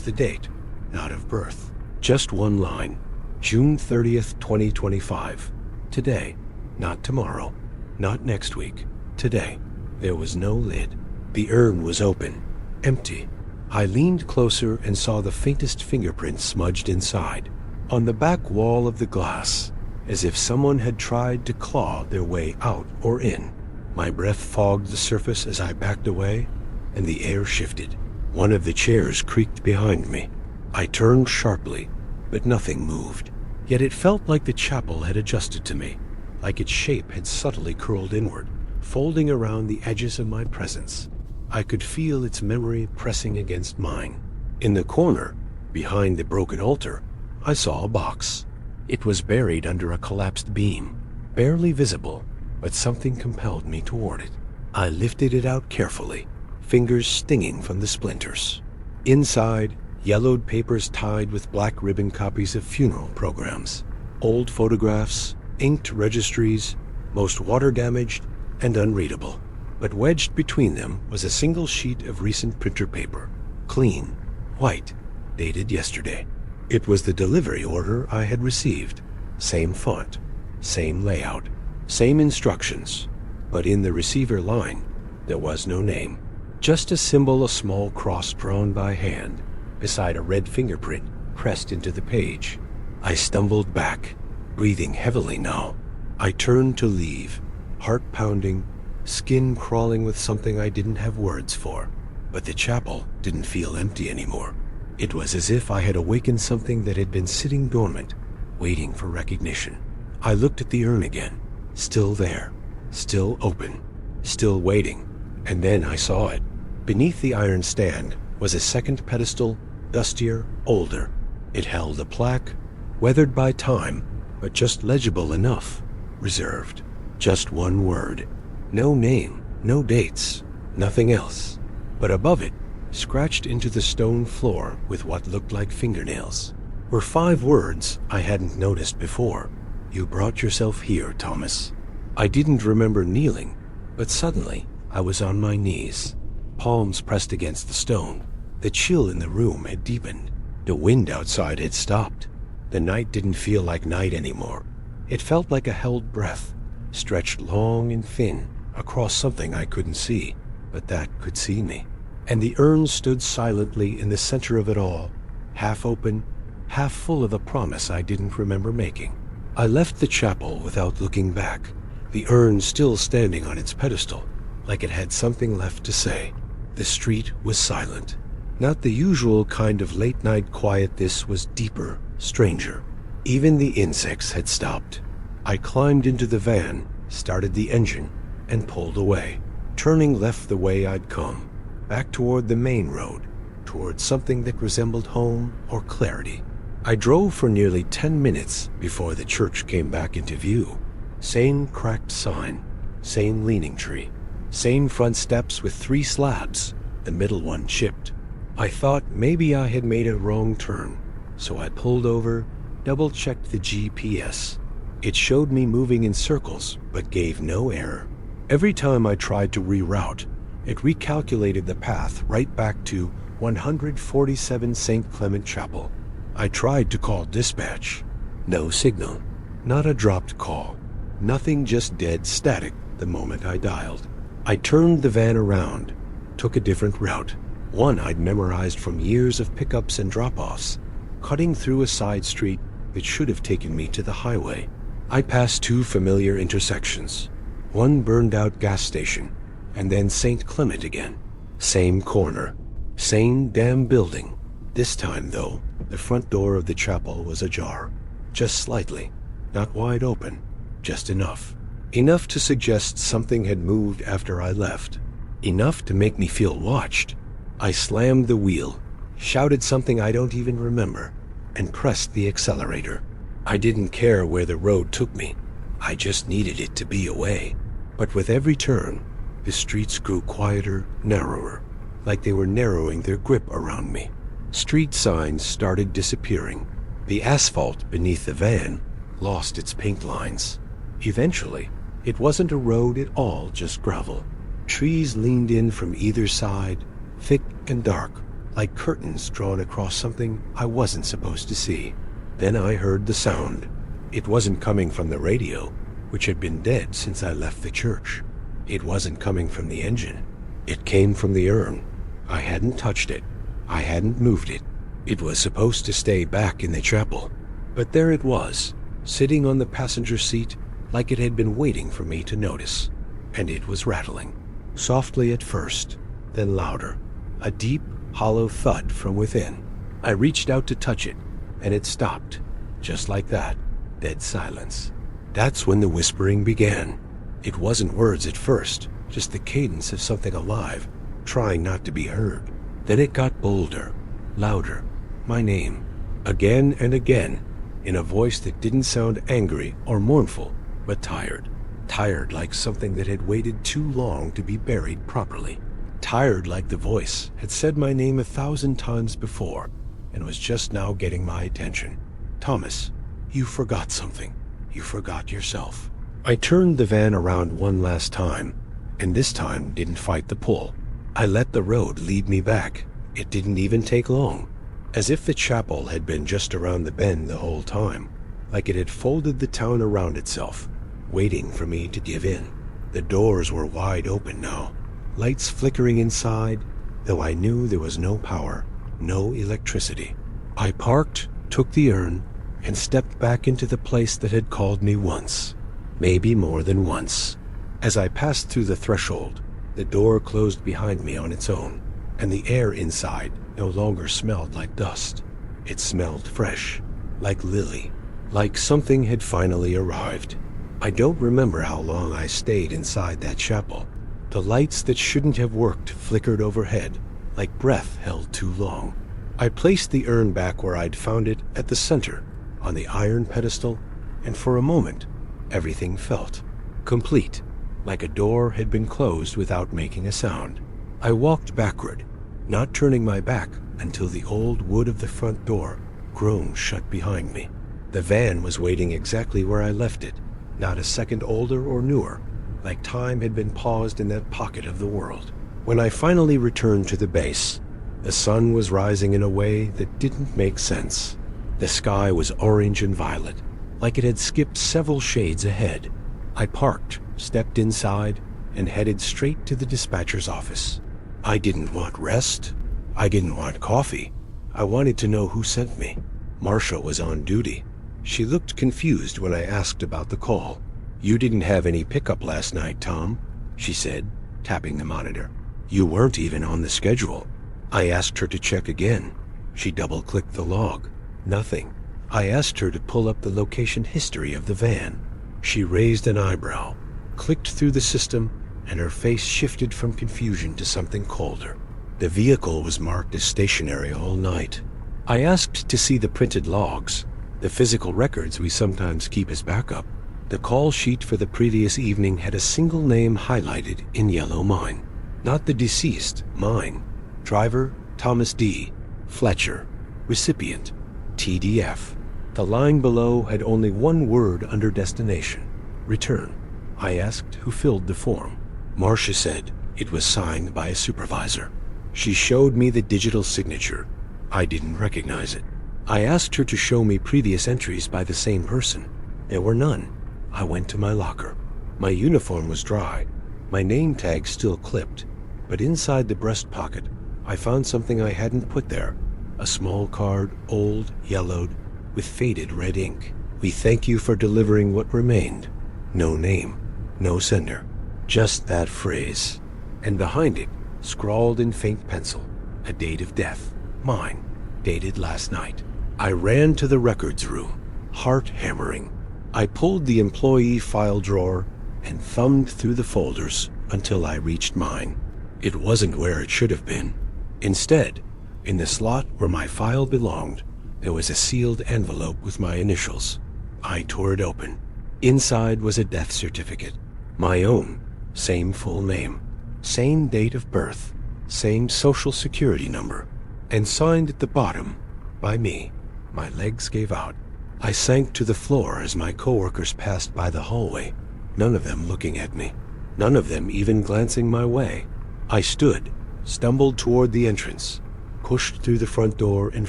the date, not of birth. Just one line, June 30th, 2025. Today, not tomorrow, not next week, today. There was no lid. The urn was open, empty. I leaned closer and saw the faintest fingerprints smudged inside, on the back wall of the glass, as if someone had tried to claw their way out or in. My breath fogged the surface as I backed away, and the air shifted. One of the chairs creaked behind me. I turned sharply, but nothing moved. Yet it felt like the chapel had adjusted to me, like its shape had subtly curled inward, folding around the edges of my presence. I could feel its memory pressing against mine. In the corner, behind the broken altar, I saw a box. It was buried under a collapsed beam, barely visible, but something compelled me toward it. I lifted it out carefully, fingers stinging from the splinters. Inside, yellowed papers tied with black ribbon copies of funeral programs, old photographs, inked registries, most water-damaged and unreadable. But wedged between them was a single sheet of recent printer paper, clean, white, dated yesterday. It was the delivery order I had received. Same font, same layout, same instructions, but in the receiver line, there was no name. Just a symbol, a small cross drawn by hand, beside a red fingerprint pressed into the page. I stumbled back, breathing heavily now. I turned to leave, heart pounding, skin crawling with something I didn't have words for. But the chapel didn't feel empty anymore. It was as if I had awakened something that had been sitting dormant, waiting for recognition. I looked at the urn again, still there, still open, still waiting, and then I saw it. Beneath the iron stand was a second pedestal, dustier, older. It held a plaque, weathered by time, but just legible enough, reserved. Just one word. No name, no dates, nothing else. But above it, scratched into the stone floor with what looked like fingernails, were 5 words I hadn't noticed before. You brought yourself here, Thomas. I didn't remember kneeling, but suddenly I was on my knees, palms pressed against the stone. The chill in the room had deepened. The wind outside had stopped. The night didn't feel like night anymore. It felt like a held breath, stretched long and thin across something I couldn't see, but that could see me. And the urn stood silently in the center of it all, half open, half full of a promise I didn't remember making. I left the chapel without looking back, the urn still standing on its pedestal, like it had something left to say. The street was silent. Not the usual kind of late-night quiet. This was deeper, stranger. Even the insects had stopped. I climbed into the van, started the engine, and pulled away, turning left the way I'd come, back toward the main road, toward something that resembled home or clarity. I drove for nearly 10 minutes before the church came back into view. Same cracked sign, same leaning tree, same front steps with 3 slabs, the middle one chipped. I thought maybe I had made a wrong turn, so I pulled over, double-checked the GPS. It showed me moving in circles, but gave no error. Every time I tried to reroute, it recalculated the path right back to 147 St. Clement Chapel. I tried to call dispatch. No signal. Not a dropped call. Nothing, just dead static the moment I dialed. I turned the van around, took a different route, one I'd memorized from years of pickups and drop-offs, cutting through a side street that should have taken me to the highway. I passed two familiar intersections, one burned-out gas station, and then St. Clement again. Same corner, same damn building. This time, though, the front door of the chapel was ajar, just slightly, not wide open, just enough. Enough to suggest something had moved after I left. Enough to make me feel watched. I slammed the wheel, shouted something I don't even remember, and pressed the accelerator. I didn't care where the road took me. I just needed it to be away. But with every turn, the streets grew quieter, narrower, like they were narrowing their grip around me. Street signs started disappearing. The asphalt beneath the van lost its paint lines. Eventually, it wasn't a road at all, just gravel. Trees leaned in from either side, thick and dark, like curtains drawn across something I wasn't supposed to see. Then I heard the sound. It wasn't coming from the radio, which had been dead since I left the church. It wasn't coming from the engine. It came from the urn. I hadn't touched it. I hadn't moved it. It was supposed to stay back in the chapel. But there it was, sitting on the passenger seat like it had been waiting for me to notice. And it was rattling. Softly at first, then louder. A deep, hollow thud from within. I reached out to touch it, and it stopped. Just like that. Dead silence. That's when the whispering began. It wasn't words at first, just the cadence of something alive, trying not to be heard. Then it got bolder, louder. My name. Again and again, in a voice that didn't sound angry or mournful, but tired. Tired like something that had waited too long to be buried properly. Tired like the voice had said my name 1,000 times before and was just now getting my attention. Thomas, you forgot something. You forgot yourself. I turned the van around one last time, and this time didn't fight the pull. I let the road lead me back. It didn't even take long. As if the chapel had been just around the bend the whole time, like it had folded the town around itself, waiting for me to give in. The doors were wide open now, lights flickering inside, though I knew there was no power, no electricity. I parked, took the urn, and stepped back into the place that had called me once. Maybe more than once. As I passed through the threshold, the door closed behind me on its own, and the air inside no longer smelled like dust. It smelled fresh, like lily, like something had finally arrived. I don't remember how long I stayed inside that chapel. The lights that shouldn't have worked flickered overhead, like breath held too long. I placed the urn back where I'd found it at the center, on the iron pedestal, and for a moment, everything felt complete, like a door had been closed without making a sound. I walked backward, not turning my back until the old wood of the front door groaned shut behind me. The van was waiting exactly where I left it, not a second older or newer, like time had been paused in that pocket of the world. When I finally returned to the base, the sun was rising in a way that didn't make sense. The sky was orange and violet, like it had skipped several shades ahead. I parked, stepped inside, and headed straight to the dispatcher's office. I didn't want rest. I didn't want coffee. I wanted to know who sent me. Marcia was on duty. She looked confused when I asked about the call. "You didn't have any pickup last night, Tom," she said, tapping the monitor. "You weren't even on the schedule." I asked her to check again. She double-clicked the log. Nothing. I asked her to pull up the location history of the van. She raised an eyebrow, clicked through the system, and her face shifted from confusion to something colder. The vehicle was marked as stationary all night. I asked to see the printed logs, the physical records we sometimes keep as backup. The call sheet for the previous evening had a single name highlighted in yellow. Mine. Not the deceased, mine. Driver, Thomas D. Fletcher. Recipient, TDF. The line below had only one word under destination: return. I asked who filled the form. Marcia said it was signed by a supervisor. She showed me the digital signature. I didn't recognize it. I asked her to show me previous entries by the same person. There were none. I went to my locker. My uniform was dry, my name tag still clipped, but inside the breast pocket, I found something I hadn't put there. A small card, old, yellowed, with faded red ink. We thank you for delivering what remained. No name, no sender, just that phrase. And behind it, scrawled in faint pencil, a date of death, mine, dated last night. I ran to the records room, heart hammering. I pulled the employee file drawer and thumbed through the folders until I reached mine. It wasn't where it should have been. Instead, in the slot where my file belonged, there was a sealed envelope with my initials. I tore it open. Inside was a death certificate. My own, same full name, same date of birth, same social security number, and signed at the bottom by me. My legs gave out. I sank to the floor as my coworkers passed by the hallway, none of them looking at me, none of them even glancing my way. I stood, stumbled toward the entrance, pushed through the front door and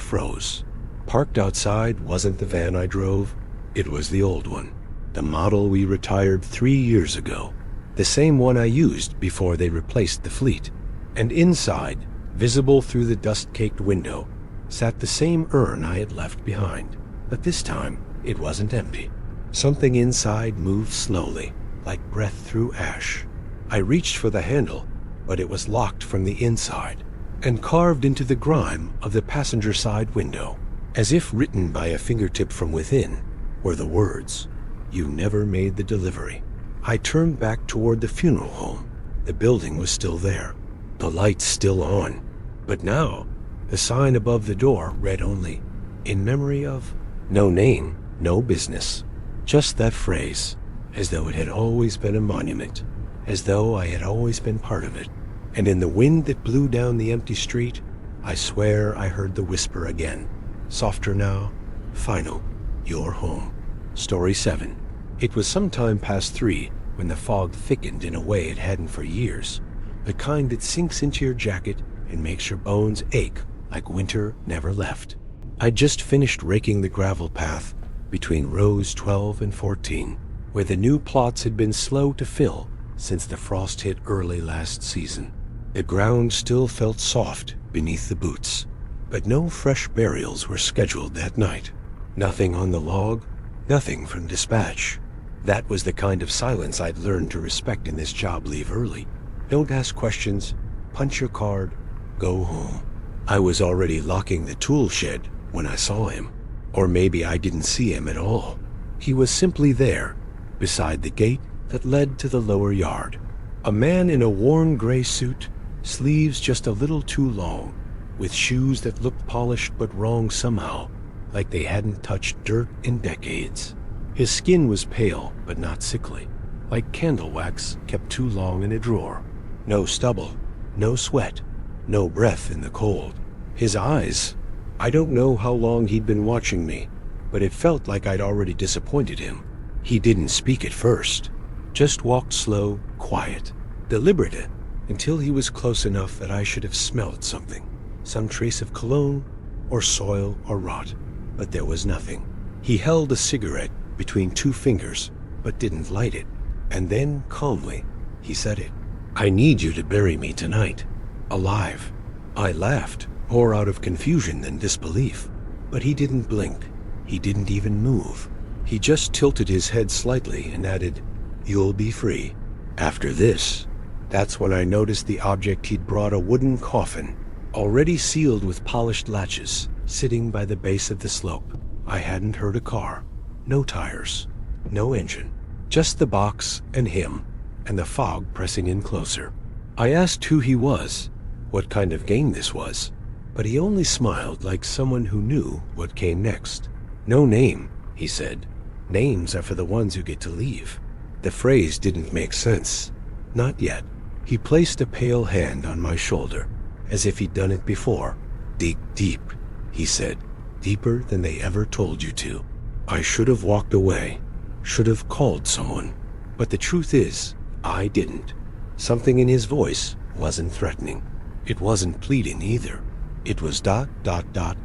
froze. Parked outside wasn't the van I drove, it was the old one, the model we retired 3 years ago, the same one I used before they replaced the fleet. And inside, visible through the dust-caked window, sat the same urn I had left behind. But this time, it wasn't empty. Something inside moved slowly, like breath through ash. I reached for the handle, but it was locked from the inside, and carved into the grime of the passenger side window, as if written by a fingertip from within, were the words, "You never made the delivery." I turned back toward the funeral home. The building was still there, the lights still on, but now the sign above the door read only, "In memory of." No name, no business, just that phrase, as though it had always been a monument, as though I had always been part of it. And in the wind that blew down the empty street, I swear I heard the whisper again, softer now, final, "You're home." Story 7. It was some time past 3 when the fog thickened in a way it hadn't for years, the kind that sinks into your jacket and makes your bones ache like winter never left. I'd just finished raking the gravel path between rows 12 and 14, where the new plots had been slow to fill since the frost hit early last season. The ground still felt soft beneath the boots, but no fresh burials were scheduled that night. Nothing on the log, nothing from dispatch. That was the kind of silence I'd learned to respect in this job. Leave early. Don't ask questions. Punch your card. Go home. I was already locking the tool shed when I saw him. Or maybe I didn't see him at all. He was simply there, beside the gate that led to the lower yard. A man in a worn gray suit, sleeves just a little too long, with shoes that looked polished but wrong somehow, like they hadn't touched dirt in decades. His skin was pale but not sickly, like candle wax kept too long in a drawer. No stubble, no sweat, no breath in the cold. His eyes, I don't know how long he'd been watching me, but it felt like I'd already disappointed him. He didn't speak at first, just walked slow, quiet, deliberate, until he was close enough that I should have smelled something, some trace of cologne or soil or rot, but there was nothing. He held a cigarette between 2 fingers, but didn't light it, and then, calmly, he said it. "I need you to bury me tonight, alive." I laughed, more out of confusion than disbelief, but he didn't blink. He didn't even move. He just tilted his head slightly and added, "You'll be free." After this, that's when I noticed the object he'd brought, a wooden coffin, already sealed with polished latches, sitting by the base of the slope. I hadn't heard a car, no tires, no engine, just the box and him, and the fog pressing in closer. I asked who he was, what kind of game this was, but he only smiled like someone who knew what came next. "No name," he said. "Names are for the ones who get to leave." The phrase didn't make sense. Not yet. He placed a pale hand on my shoulder, as if he'd done it before. "Dig deep," he said. "Deeper than they ever told you to." I should have walked away, should have called someone, But the truth is, I didn't. Something in his voice wasn't threatening. It wasn't pleading either. It was ...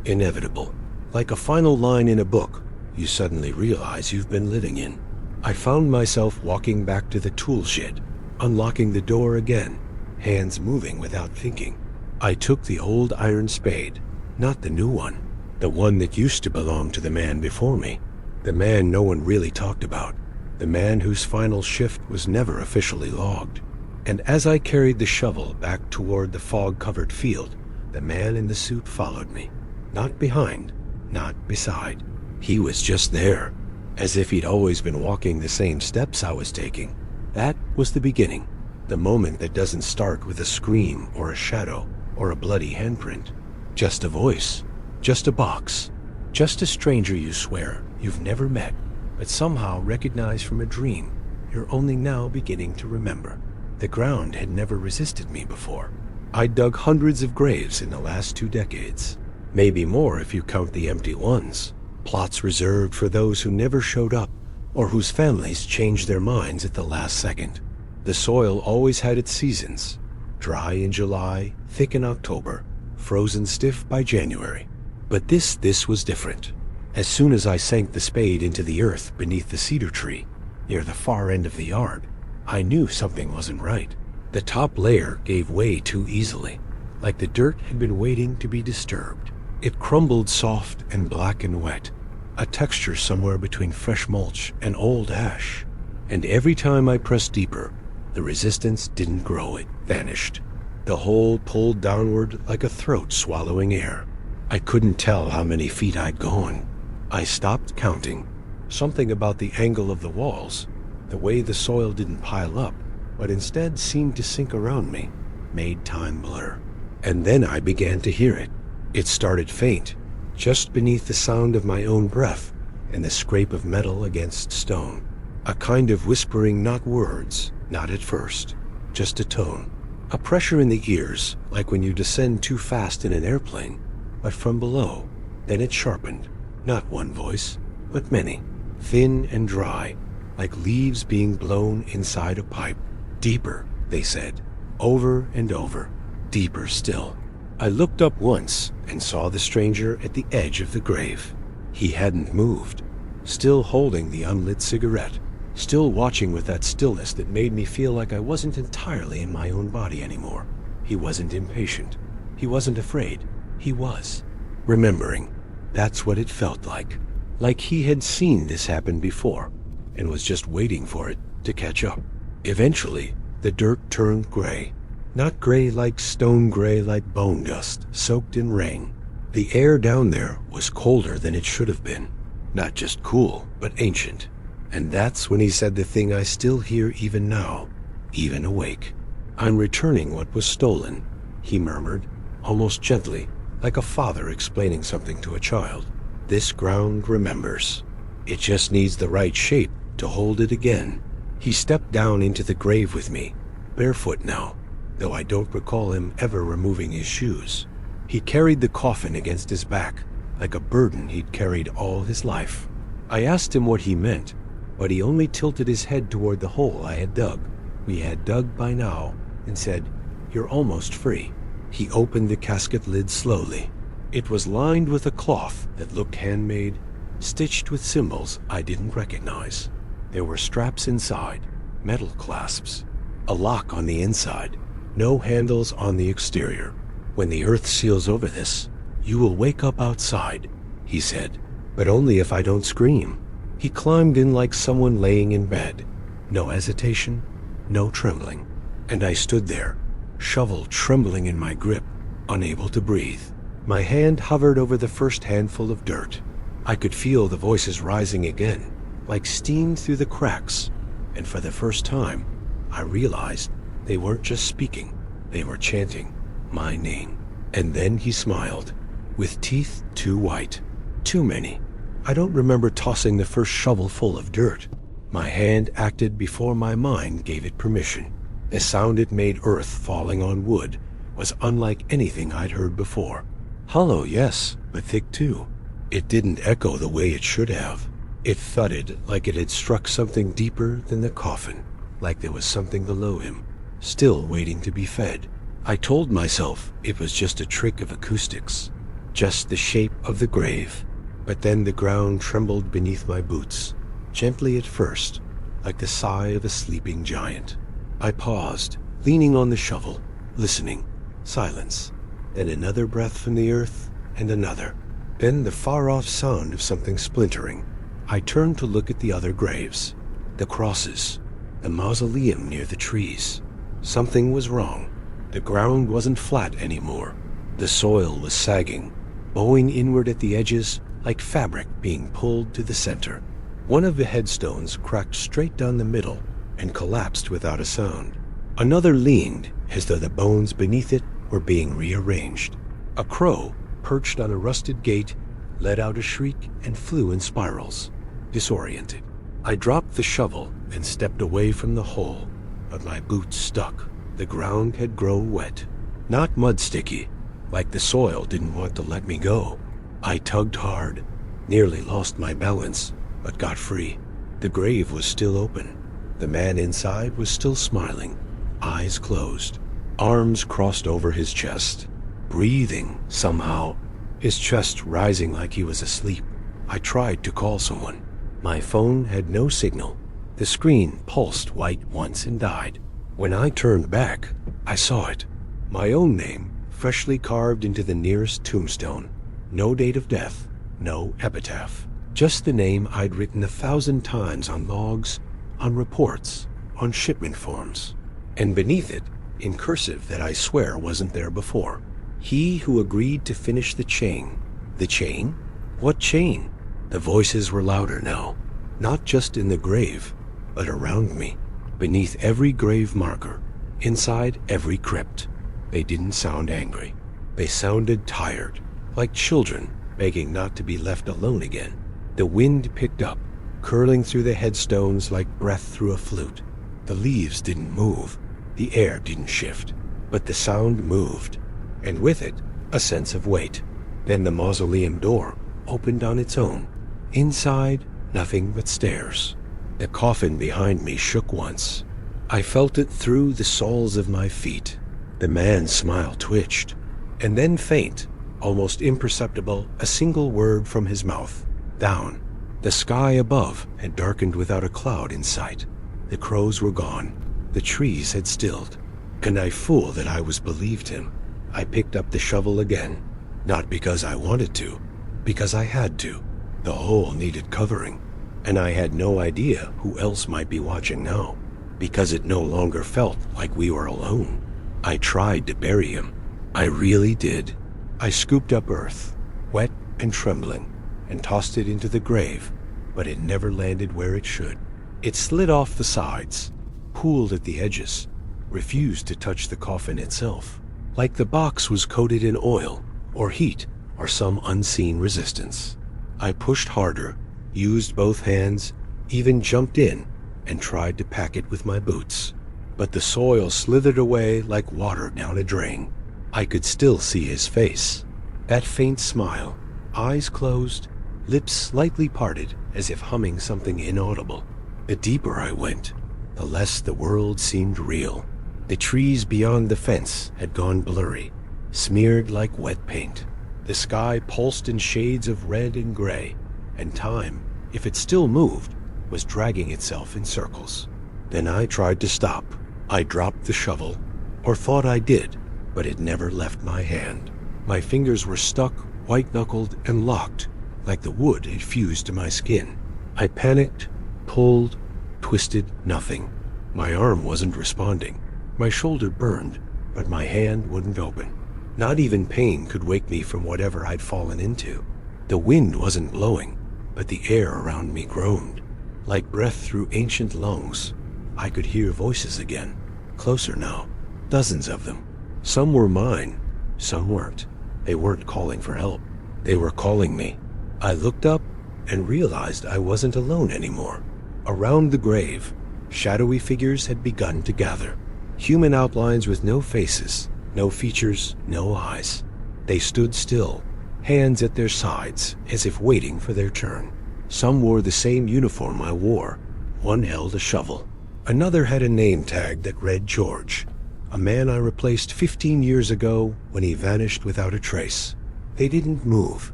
inevitable. Like a final line in a book you suddenly realize you've been living in. I found myself walking back to the tool shed, unlocking the door again, hands moving without thinking. I took the old iron spade, not the new one, the one that used to belong to the man before me, the man no one really talked about, the man whose final shift was never officially logged. And as I carried the shovel back toward the fog-covered field, the man in the suit followed me. Not behind, not beside. He was just there, as if he'd always been walking the same steps I was taking. That was the beginning, the moment that doesn't start with a scream or a shadow or a bloody handprint. Just a voice, just a box, just a stranger you swear you've never met, but somehow recognize from a dream you're only now beginning to remember. The ground had never resisted me before. I'd dug hundreds of graves in the last 2 decades, maybe more if you count the empty ones, plots reserved for those who never showed up or whose families changed their minds at the last second. The soil always had its seasons, dry in July, thick in October, frozen stiff by January. But this was different. As soon as I sank the spade into the earth beneath the cedar tree, near the far end of the yard, I knew something wasn't right. The top layer gave way too easily, like the dirt had been waiting to be disturbed. It crumbled soft and black and wet, a texture somewhere between fresh mulch and old ash. And every time I pressed deeper, the resistance didn't grow, it vanished. The hole pulled downward like a throat swallowing air. I couldn't tell how many feet I'd gone. I stopped counting. Something about the angle of the walls, the way the soil didn't pile up, but instead seemed to sink around me, made time blur. And then I began to hear it. It started faint, just beneath the sound of my own breath and the scrape of metal against stone. A kind of whispering, not words, not at first, just a tone. A pressure in the ears, like when you descend too fast in an airplane, but from below. Then it sharpened, not one voice, but many, thin and dry, like leaves being blown inside a pipe. Deeper, they said, over and over, deeper still. I looked up once and saw the stranger at the edge of the grave. He hadn't moved, still holding the unlit cigarette, still watching with that stillness that made me feel like I wasn't entirely in my own body anymore. He wasn't impatient. He wasn't afraid. He was remembering. That's what it felt like. Like he had seen this happen before and was just waiting for it to catch up. Eventually, the dirt turned gray. Not gray like stone, gray like bone dust, soaked in rain. The air down there was colder than it should have been. Not just cool, but ancient. And that's when he said the thing I still hear even now, even awake. "I'm returning what was stolen," he murmured, almost gently, like a father explaining something to a child. "This ground remembers. It just needs the right shape to hold it again." He stepped down into the grave with me, barefoot now, though I don't recall him ever removing his shoes. He carried the coffin against his back, like a burden he'd carried all his life. I asked him what he meant, but he only tilted his head toward the hole I had dug. We had dug by now, and said, "You're almost free." He opened the casket lid slowly. It was lined with a cloth that looked handmade, stitched with symbols I didn't recognize. There were straps inside, metal clasps, a lock on the inside, no handles on the exterior. "When the earth seals over this, you will wake up outside," he said, "but only if I don't scream." He climbed in like someone laying in bed. No hesitation, no trembling. And I stood there, shovel trembling in my grip, unable to breathe. My hand hovered over the first handful of dirt. I could feel the voices rising again, like steam through the cracks, and for the first time, I realized they weren't just speaking, they were chanting my name. And then he smiled, with teeth too white, too many. I don't remember tossing the first shovelful of dirt. My hand acted before my mind gave it permission. The sound it made, earth falling on wood, was unlike anything I'd heard before. Hollow, yes, but thick too. It didn't echo the way it should have. It thudded like it had struck something deeper than the coffin, like there was something below him, still waiting to be fed. I told myself it was just a trick of acoustics, just the shape of the grave. But then the ground trembled beneath my boots, gently at first, like the sigh of a sleeping giant. I paused, leaning on the shovel, listening. Silence. Then another breath from the earth, and another. Then the far-off sound of something splintering. I turned to look at the other graves, the crosses, the mausoleum near the trees. Something was wrong. The ground wasn't flat anymore. The soil was sagging, bowing inward at the edges like fabric being pulled to the center. One of the headstones cracked straight down the middle and collapsed without a sound. Another leaned as though the bones beneath it were being rearranged. A crow, perched on a rusted gate, let out a shriek and flew in spirals, disoriented. I dropped the shovel and stepped away from the hole, but my boots stuck. The ground had grown wet, not mud sticky, like the soil didn't want to let me go. I tugged hard, nearly lost my balance, but got free. The grave was still open. The man inside was still smiling, eyes closed, arms crossed over his chest, breathing somehow, his chest rising like he was asleep. I tried to call someone. My phone had no signal. The screen pulsed white once and died. When I turned back, I saw it. My own name, freshly carved into the nearest tombstone. No date of death, no epitaph. Just the name I'd written 1,000 times on logs, on reports, on shipment forms. And beneath it, in cursive that I swear wasn't there before. He who agreed to finish the chain. The chain? What chain? The voices were louder now, not just in the grave, but around me, beneath every grave marker, inside every crypt. They didn't sound angry. They sounded tired, like children begging not to be left alone again. The wind picked up, curling through the headstones like breath through a flute. The leaves didn't move, the air didn't shift, but the sound moved, and with it, a sense of weight. Then the mausoleum door opened on its own. Inside, nothing but stairs. The coffin behind me shook once. I felt it through the soles of my feet. The man's smile twitched, and then faint, almost imperceptible, a single word from his mouth. Down. The sky above had darkened without a cloud in sight. The crows were gone. The trees had stilled. And I fool that I was believed him. I picked up the shovel again, not because I wanted to, because I had to. The hole needed covering, and I had no idea who else might be watching now, because it no longer felt like we were alone. I tried to bury him. I really did. I scooped up earth, wet and trembling, and tossed it into the grave, but it never landed where it should. It slid off the sides, pooled at the edges, refused to touch the coffin itself, like the box was coated in oil, or heat, or some unseen resistance. I pushed harder, used both hands, even jumped in, and tried to pack it with my boots. But the soil slithered away like water down a drain. I could still see his face, that faint smile, eyes closed, lips slightly parted as if humming something inaudible. The deeper I went, the less the world seemed real. The trees beyond the fence had gone blurry, smeared like wet paint. The sky pulsed in shades of red and gray, and time, if it still moved, was dragging itself in circles. Then I tried to stop. I dropped the shovel, or thought I did, but it never left my hand. My fingers were stuck, white-knuckled, and locked, like the wood had fused to my skin. I panicked, pulled, twisted, nothing. My arm wasn't responding. My shoulder burned, but my hand wouldn't open. Not even pain could wake me from whatever I'd fallen into. The wind wasn't blowing, but the air around me groaned, like breath through ancient lungs. I could hear voices again, closer now, dozens of them. Some were mine, some weren't. They weren't calling for help. They were calling me. I looked up and realized I wasn't alone anymore. Around the grave, shadowy figures had begun to gather. Human outlines with no faces, no features, no eyes. They stood still, hands at their sides, as if waiting for their turn. Some wore the same uniform I wore. One held a shovel. Another had a name tag that read George, a man I replaced 15 years ago when he vanished without a trace. They didn't move,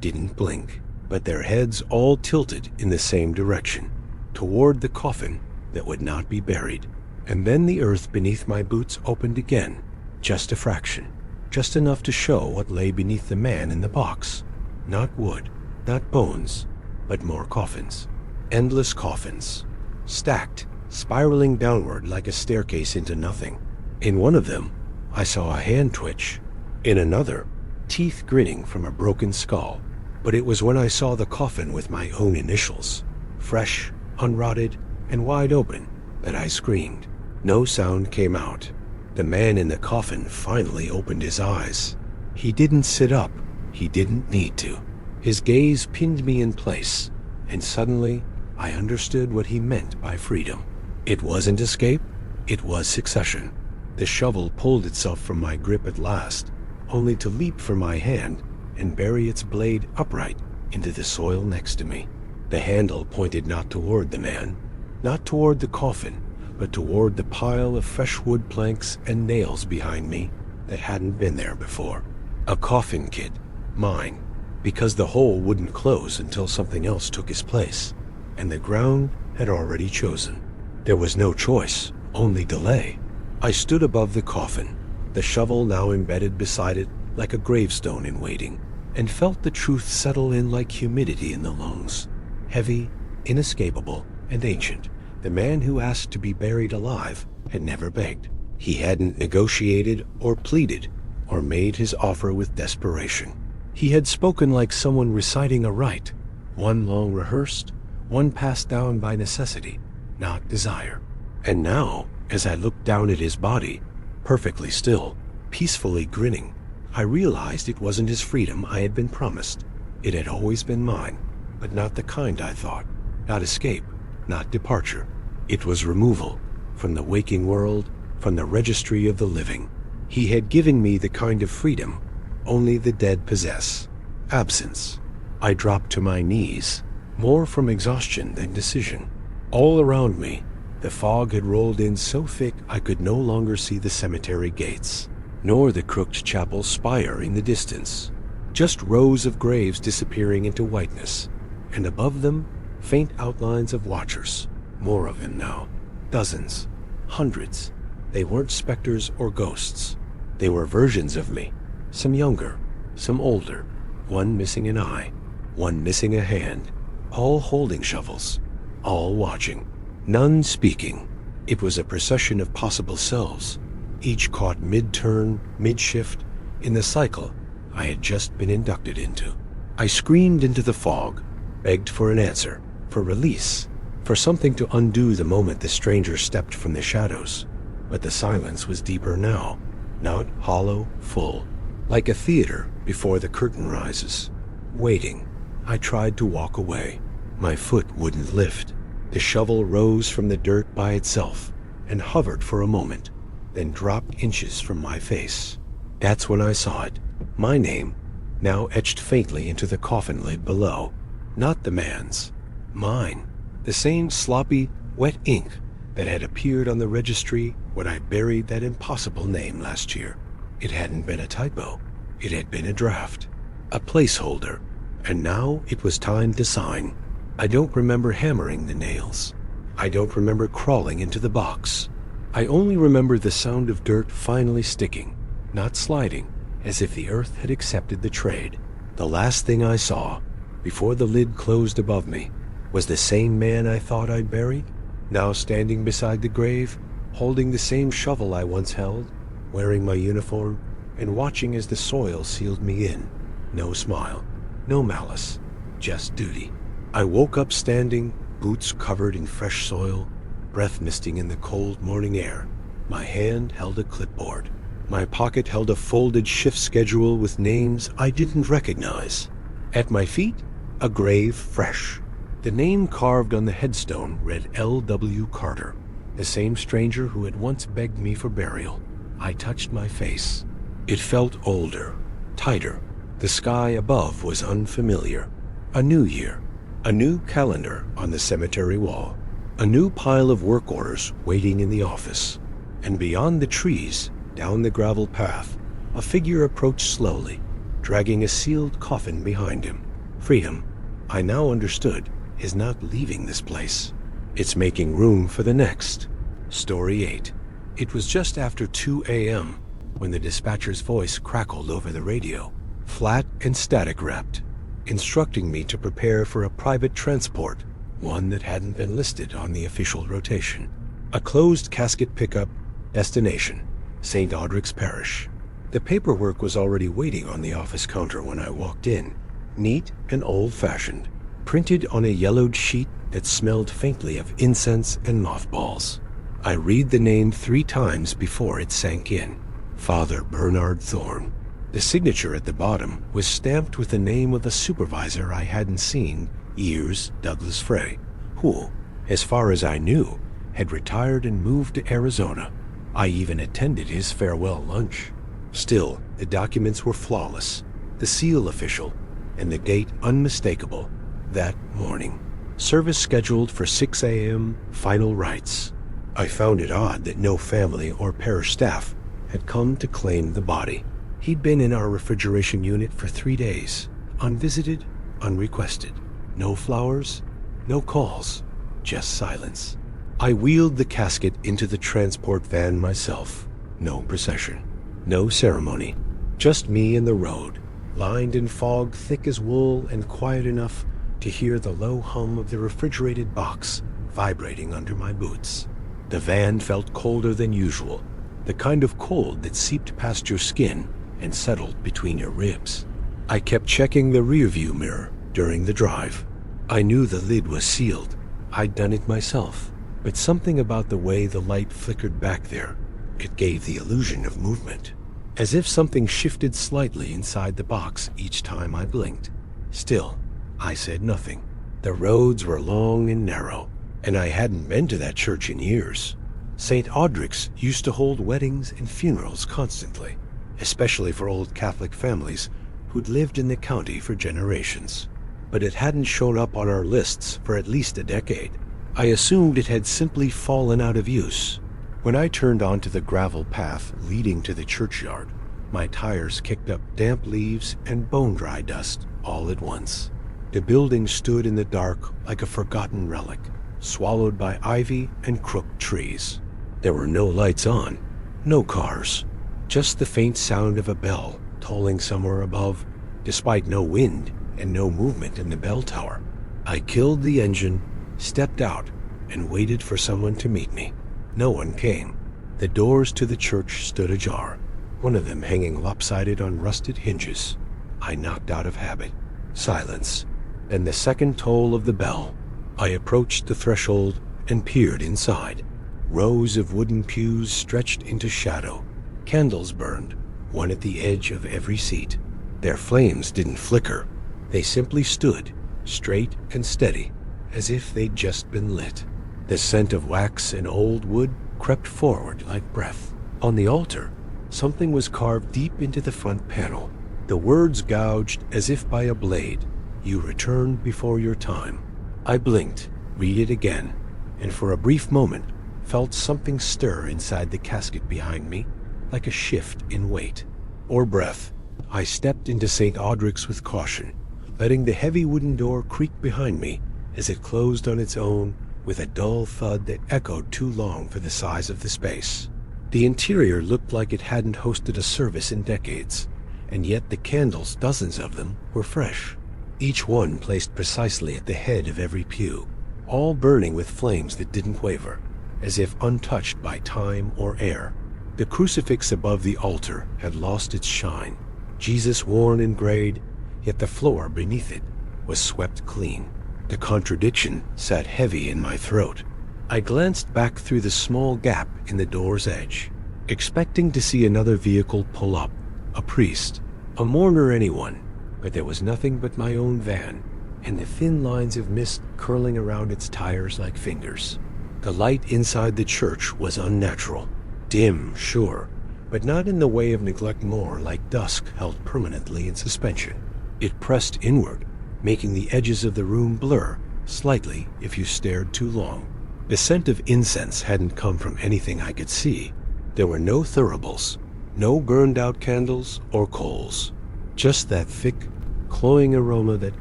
didn't blink, but their heads all tilted in the same direction, toward the coffin that would not be buried. And then the earth beneath my boots opened again, just a fraction, just enough to show what lay beneath the man in the box. Not wood, not bones, but more coffins. Endless coffins, stacked, spiraling downward like a staircase into nothing. In one of them, I saw a hand twitch. In another, teeth grinning from a broken skull. But it was when I saw the coffin with my own initials, fresh, unrotted, and wide open, that I screamed. No sound came out. The man in the coffin finally opened his eyes. He didn't sit up. He didn't need to. His gaze pinned me in place, and suddenly I understood what he meant by freedom. It wasn't escape, it was succession. The shovel pulled itself from my grip at last, only to leap from my hand and bury its blade upright into the soil next to me. The handle pointed not toward the man, not toward the coffin, but toward the pile of fresh wood planks and nails behind me that hadn't been there before. A coffin kit, mine, because the hole wouldn't close until something else took his place, and the ground had already chosen. There was no choice, only delay. I stood above the coffin, the shovel now embedded beside it like a gravestone in waiting, and felt the truth settle in like humidity in the lungs. Heavy, inescapable, and ancient. The man who asked to be buried alive had never begged. He hadn't negotiated or pleaded or made his offer with desperation. He had spoken like someone reciting a rite, one long rehearsed, one passed down by necessity, not desire. And now, as I looked down at his body, perfectly still, peacefully grinning, I realized it wasn't his freedom I had been promised. It had always been mine, but not the kind I thought. Not escape, not departure. It was removal from the waking world, from the registry of the living. He had given me the kind of freedom only the dead possess. Absence. I dropped to my knees, more from exhaustion than decision. All around me, the fog had rolled in so thick I could no longer see the cemetery gates, nor the crooked chapel spire in the distance. Just rows of graves disappearing into whiteness, and above them, faint outlines of watchers. More of them now. Dozens. Hundreds. They weren't specters or ghosts. They were versions of me. Some younger, some older. One missing an eye, one missing a hand. All holding shovels. All watching. None speaking. It was a procession of possible selves, each caught mid-turn, mid-shift, in the cycle I had just been inducted into. I screamed into the fog, begged for an answer, for release, for something to undo the moment the stranger stepped from the shadows. But the silence was deeper now, not hollow, full, like a theater before the curtain rises. Waiting, I tried to walk away. My foot wouldn't lift. The shovel rose from the dirt by itself and hovered for a moment, then dropped inches from my face. That's when I saw it. My name, now etched faintly into the coffin lid below. Not the man's. Mine. The same sloppy, wet ink that had appeared on the registry when I buried that impossible name last year. It hadn't been a typo. It had been a draft. A placeholder. And now it was time to sign. I don't remember hammering the nails. I don't remember crawling into the box. I only remember the sound of dirt finally sticking, not sliding, as if the earth had accepted the trade. The last thing I saw, before the lid closed above me, was the same man I thought I'd buried, now standing beside the grave, holding the same shovel I once held, wearing my uniform, and watching as the soil sealed me in. No smile, no malice, just duty. I woke up standing, boots covered in fresh soil, breath misting in the cold morning air. My hand held a clipboard. My pocket held a folded shift schedule with names I didn't recognize. At my feet, a grave fresh. The name carved on the headstone read L.W. Carter, the same stranger who had once begged me for burial. I touched my face. It felt older, tighter. The sky above was unfamiliar. A new year. A new calendar on the cemetery wall. A new pile of work orders waiting in the office. And beyond the trees, down the gravel path, a figure approached slowly, dragging a sealed coffin behind him. Freedom, I now understood, is not leaving this place. It's making room for the next. Story 8. It was just after 2 a.m. when the dispatcher's voice crackled over the radio, flat and static-wrapped, instructing me to prepare for a private transport, one that hadn't been listed on the official rotation. A closed casket pickup, destination, St. Audrich's Parish. The paperwork was already waiting on the office counter when I walked in, neat and old-fashioned, printed on a yellowed sheet that smelled faintly of incense and mothballs. I read the name 3 times before it sank in. Father Bernard Thorne. The signature at the bottom was stamped with the name of the supervisor I hadn't seen years, Douglas Frey, who, as far as I knew, had retired and moved to Arizona. I even attended his farewell lunch. Still, the documents were flawless, the seal official, and the date unmistakable. That morning. Service scheduled for 6 a.m., final rites. I found it odd that no family or parish staff had come to claim the body. He'd been in our refrigeration unit for 3 days, unvisited, unrequested. No flowers, no calls, just silence. I wheeled the casket into the transport van myself. No procession, no ceremony, just me and the road, lined in fog thick as wool and quiet enough to hear the low hum of the refrigerated box vibrating under my boots. The van felt colder than usual, the kind of cold that seeped past your skin and settled between your ribs. I kept checking the rearview mirror during the drive. I knew the lid was sealed. I'd done it myself, but something about the way the light flickered back there, it gave the illusion of movement, as if something shifted slightly inside the box each time I blinked. Still, I said nothing. The roads were long and narrow, and I hadn't been to that church in years. St. Audrich's used to hold weddings and funerals constantly, especially for old Catholic families who'd lived in the county for generations. But it hadn't shown up on our lists for at least a decade. I assumed it had simply fallen out of use. When I turned onto the gravel path leading to the churchyard, my tires kicked up damp leaves and bone-dry dust all at once. The building stood in the dark like a forgotten relic, swallowed by ivy and crooked trees. There were no lights on, no cars, just the faint sound of a bell tolling somewhere above, despite no wind and no movement in the bell tower. I killed the engine, stepped out, and waited for someone to meet me. No one came. The doors to the church stood ajar, one of them hanging lopsided on rusted hinges. I knocked out of habit. Silence. Then the second toll of the bell. I approached the threshold and peered inside. Rows of wooden pews stretched into shadow. Candles burned, one at the edge of every seat. Their flames didn't flicker. They simply stood, straight and steady, as if they'd just been lit. The scent of wax and old wood crept forward like breath. On the altar, something was carved deep into the front panel. The words gouged as if by a blade. You returned before your time. I blinked, read it again, and for a brief moment felt something stir inside the casket behind me, like a shift in weight or breath. I stepped into St. Audrich's with caution, letting the heavy wooden door creak behind me as it closed on its own with a dull thud that echoed too long for the size of the space. The interior looked like it hadn't hosted a service in decades, and yet the candles, dozens of them, were fresh, each one placed precisely at the head of every pew, all burning with flames that didn't waver, as if untouched by time or air. The crucifix above the altar had lost its shine, Jesus worn and grayed, yet the floor beneath it was swept clean. The contradiction sat heavy in my throat. I glanced back through the small gap in the door's edge, expecting to see another vehicle pull up, a priest, a mourner, anyone, but there was nothing but my own van, and the thin lines of mist curling around its tires like fingers. The light inside the church was unnatural. Dim, sure, but not in the way of neglect, more like dusk held permanently in suspension. It pressed inward, making the edges of the room blur slightly if you stared too long. The scent of incense hadn't come from anything I could see. There were no thuribles, no burned-out candles or coals, just that thick, cloying aroma that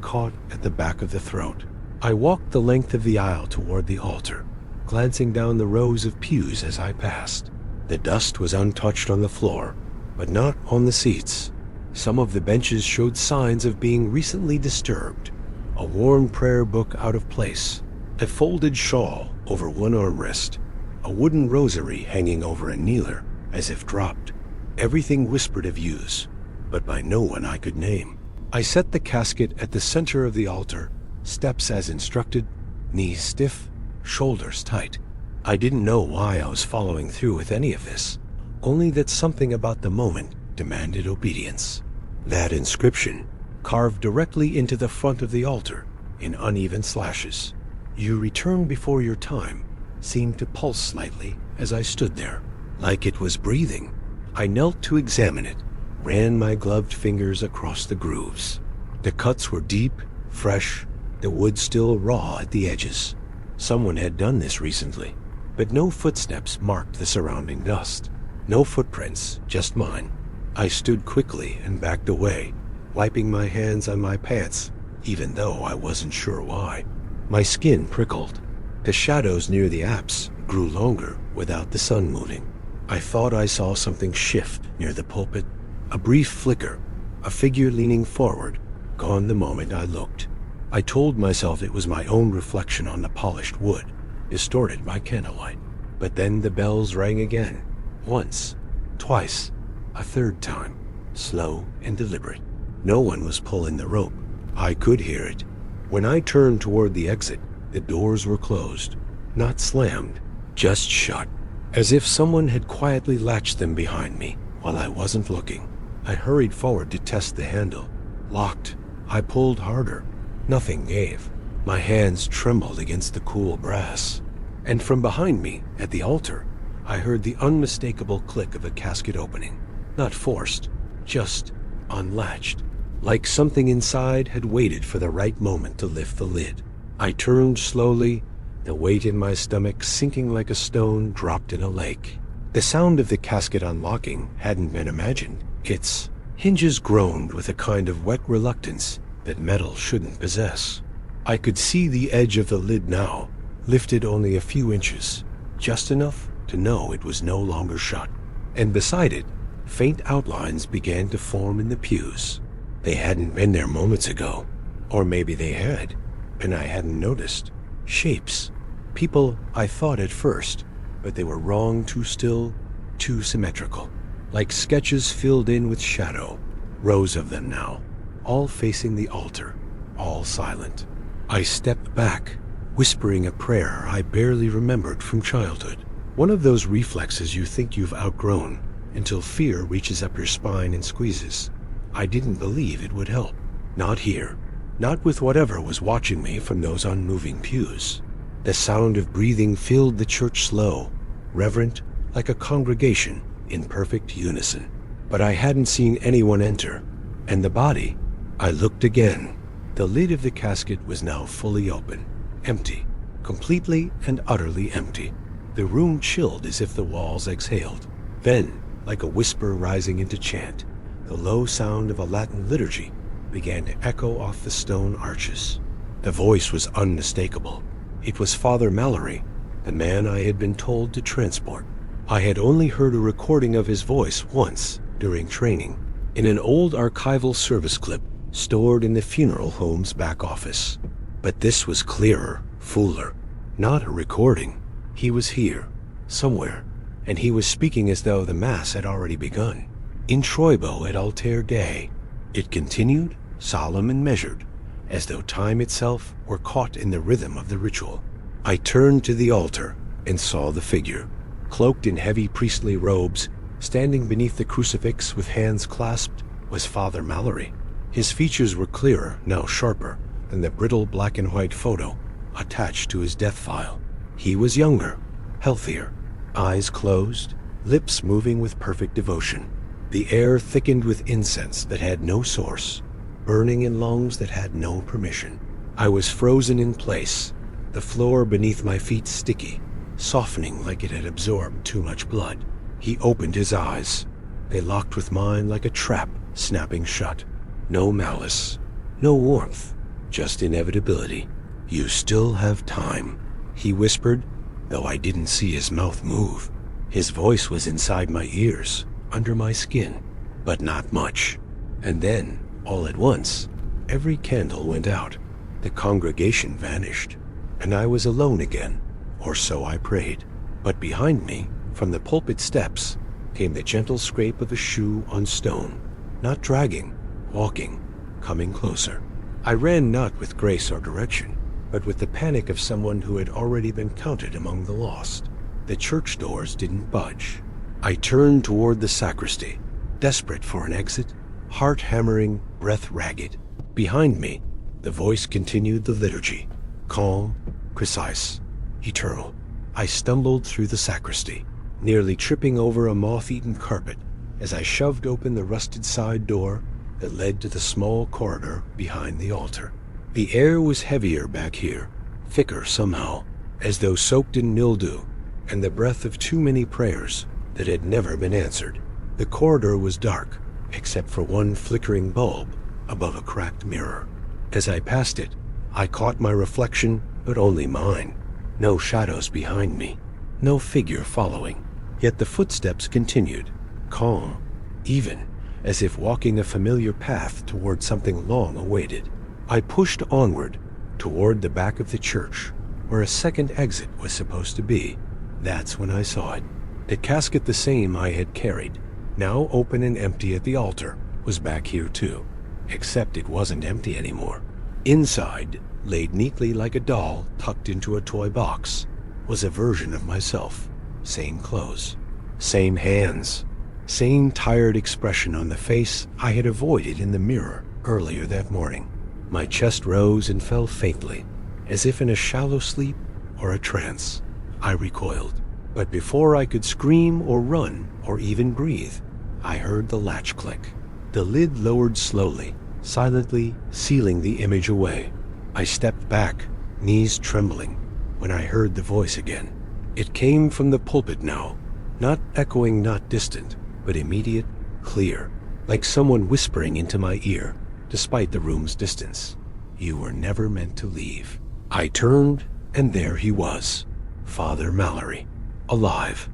caught at the back of the throat. I walked the length of the aisle toward the altar, glancing down the rows of pews as I passed. The dust was untouched on the floor, but not on the seats. Some of the benches showed signs of being recently disturbed. A worn prayer book out of place, a folded shawl over one armrest, a wooden rosary hanging over a kneeler, as if dropped. Everything whispered of use, but by no one I could name. I set the casket at the center of the altar, steps as instructed, knees stiff, shoulders tight. I didn't know why I was following through with any of this, only that something about the moment demanded obedience. That inscription, carved directly into the front of the altar in uneven slashes, "You return before your time," seemed to pulse slightly as I stood there, like it was breathing. I knelt to examine it, ran my gloved fingers across the grooves. The cuts were deep, fresh, the wood still raw at the edges. Someone had done this recently, but no footsteps marked the surrounding dust. No footprints, just mine. I stood quickly and backed away, wiping my hands on my pants, even though I wasn't sure why. My skin prickled. The shadows near the apse grew longer without the sun moving. I thought I saw something shift near the pulpit, a brief flicker, a figure leaning forward, gone the moment I looked. I told myself it was my own reflection on the polished wood, distorted by candlelight. But then the bells rang again, once, twice, a third time, slow and deliberate. No one was pulling the rope. I could hear it. When I turned toward the exit, the doors were closed, not slammed, just shut, as if someone had quietly latched them behind me while I wasn't looking. I hurried forward to test the handle. Locked. I pulled harder. Nothing gave. My hands trembled against the cool brass. And from behind me, at the altar, I heard the unmistakable click of a casket opening. Not forced, just unlatched. Like something inside had waited for the right moment to lift the lid. I turned slowly, the weight in my stomach sinking like a stone dropped in a lake. The sound of the casket unlocking hadn't been imagined. Its hinges groaned with a kind of wet reluctance that metal shouldn't possess. I could see the edge of the lid now, lifted only a few inches, just enough to know it was no longer shut. And beside it, faint outlines began to form in the pews. They hadn't been there moments ago, or maybe they had, and I hadn't noticed. Shapes. People I thought at first, but they were wrong, too still, too symmetrical. Like sketches filled in with shadow. Rows of them now, all facing the altar, all silent. I stepped back, whispering a prayer I barely remembered from childhood. One of those reflexes you think you've outgrown, until fear reaches up your spine and squeezes. I didn't believe it would help. Not here. Not with whatever was watching me from those unmoving pews. The sound of breathing filled the church slow, reverent, like a congregation in perfect unison. But I hadn't seen anyone enter. And the body? I looked again. The lid of the casket was now fully open, empty, completely and utterly empty. The room chilled as if the walls exhaled. Then, like a whisper rising into chant, the low sound of a Latin liturgy began to echo off the stone arches. The voice was unmistakable. It was Father Mallory, the man I had been told to transport. I had only heard a recording of his voice once during training, in an old archival service clip stored in the funeral home's back office. But this was clearer, fuller. Not a recording. He was here, somewhere, and he was speaking as though the Mass had already begun. In Troibo at Altair Dei, it continued, solemn and measured, as though time itself were caught in the rhythm of the ritual. I turned to the altar and saw the figure, cloaked in heavy priestly robes, standing beneath the crucifix with hands clasped, was Father Mallory. His features were clearer, now sharper, than the brittle black and white photo attached to his death file. He was younger, healthier, eyes closed, lips moving with perfect devotion. The air thickened with incense that had no source, burning in lungs that had no permission. I was frozen in place, the floor beneath my feet sticky, softening like it had absorbed too much blood. He opened his eyes. They locked with mine like a trap snapping shut. No malice, no warmth, just inevitability. "You still have time," he whispered, though I didn't see his mouth move. His voice was inside my ears, under my skin, but not much. And then, all at once, every candle went out. The congregation vanished, and I was alone again, or so I prayed. But behind me, from the pulpit steps, came the gentle scrape of a shoe on stone, not dragging, walking, coming closer. I ran not with grace or direction, but with the panic of someone who had already been counted among the lost. The church doors didn't budge. I turned toward the sacristy, desperate for an exit, heart hammering, breath ragged. Behind me, the voice continued the liturgy, calm, precise, eternal. I stumbled through the sacristy, nearly tripping over a moth-eaten carpet as I shoved open the rusted side door that led to the small corridor behind the altar. The air was heavier back here, thicker somehow, as though soaked in mildew and the breath of too many prayers that had never been answered. The corridor was dark, except for one flickering bulb above a cracked mirror. As I passed it, I caught my reflection, but only mine. No shadows behind me, no figure following. Yet the footsteps continued, calm, even, as if walking a familiar path toward something long awaited. I pushed onward, toward the back of the church, where a second exit was supposed to be. That's when I saw it. The casket, the same I had carried, now open and empty at the altar, was back here too, except it wasn't empty anymore. Inside, laid neatly like a doll tucked into a toy box, was a version of myself. Same clothes, same hands, same tired expression on the face I had avoided in the mirror earlier that morning. My chest rose and fell faintly, as if in a shallow sleep or a trance. I recoiled, but before I could scream or run or even breathe, I heard the latch click. The lid lowered slowly, silently sealing the image away. I stepped back, knees trembling, when I heard the voice again. It came from the pulpit now, not echoing, not distant, but immediate, clear, like someone whispering into my ear, despite the room's distance. "You were never meant to leave." I turned, and there he was, Father Mallory, alive,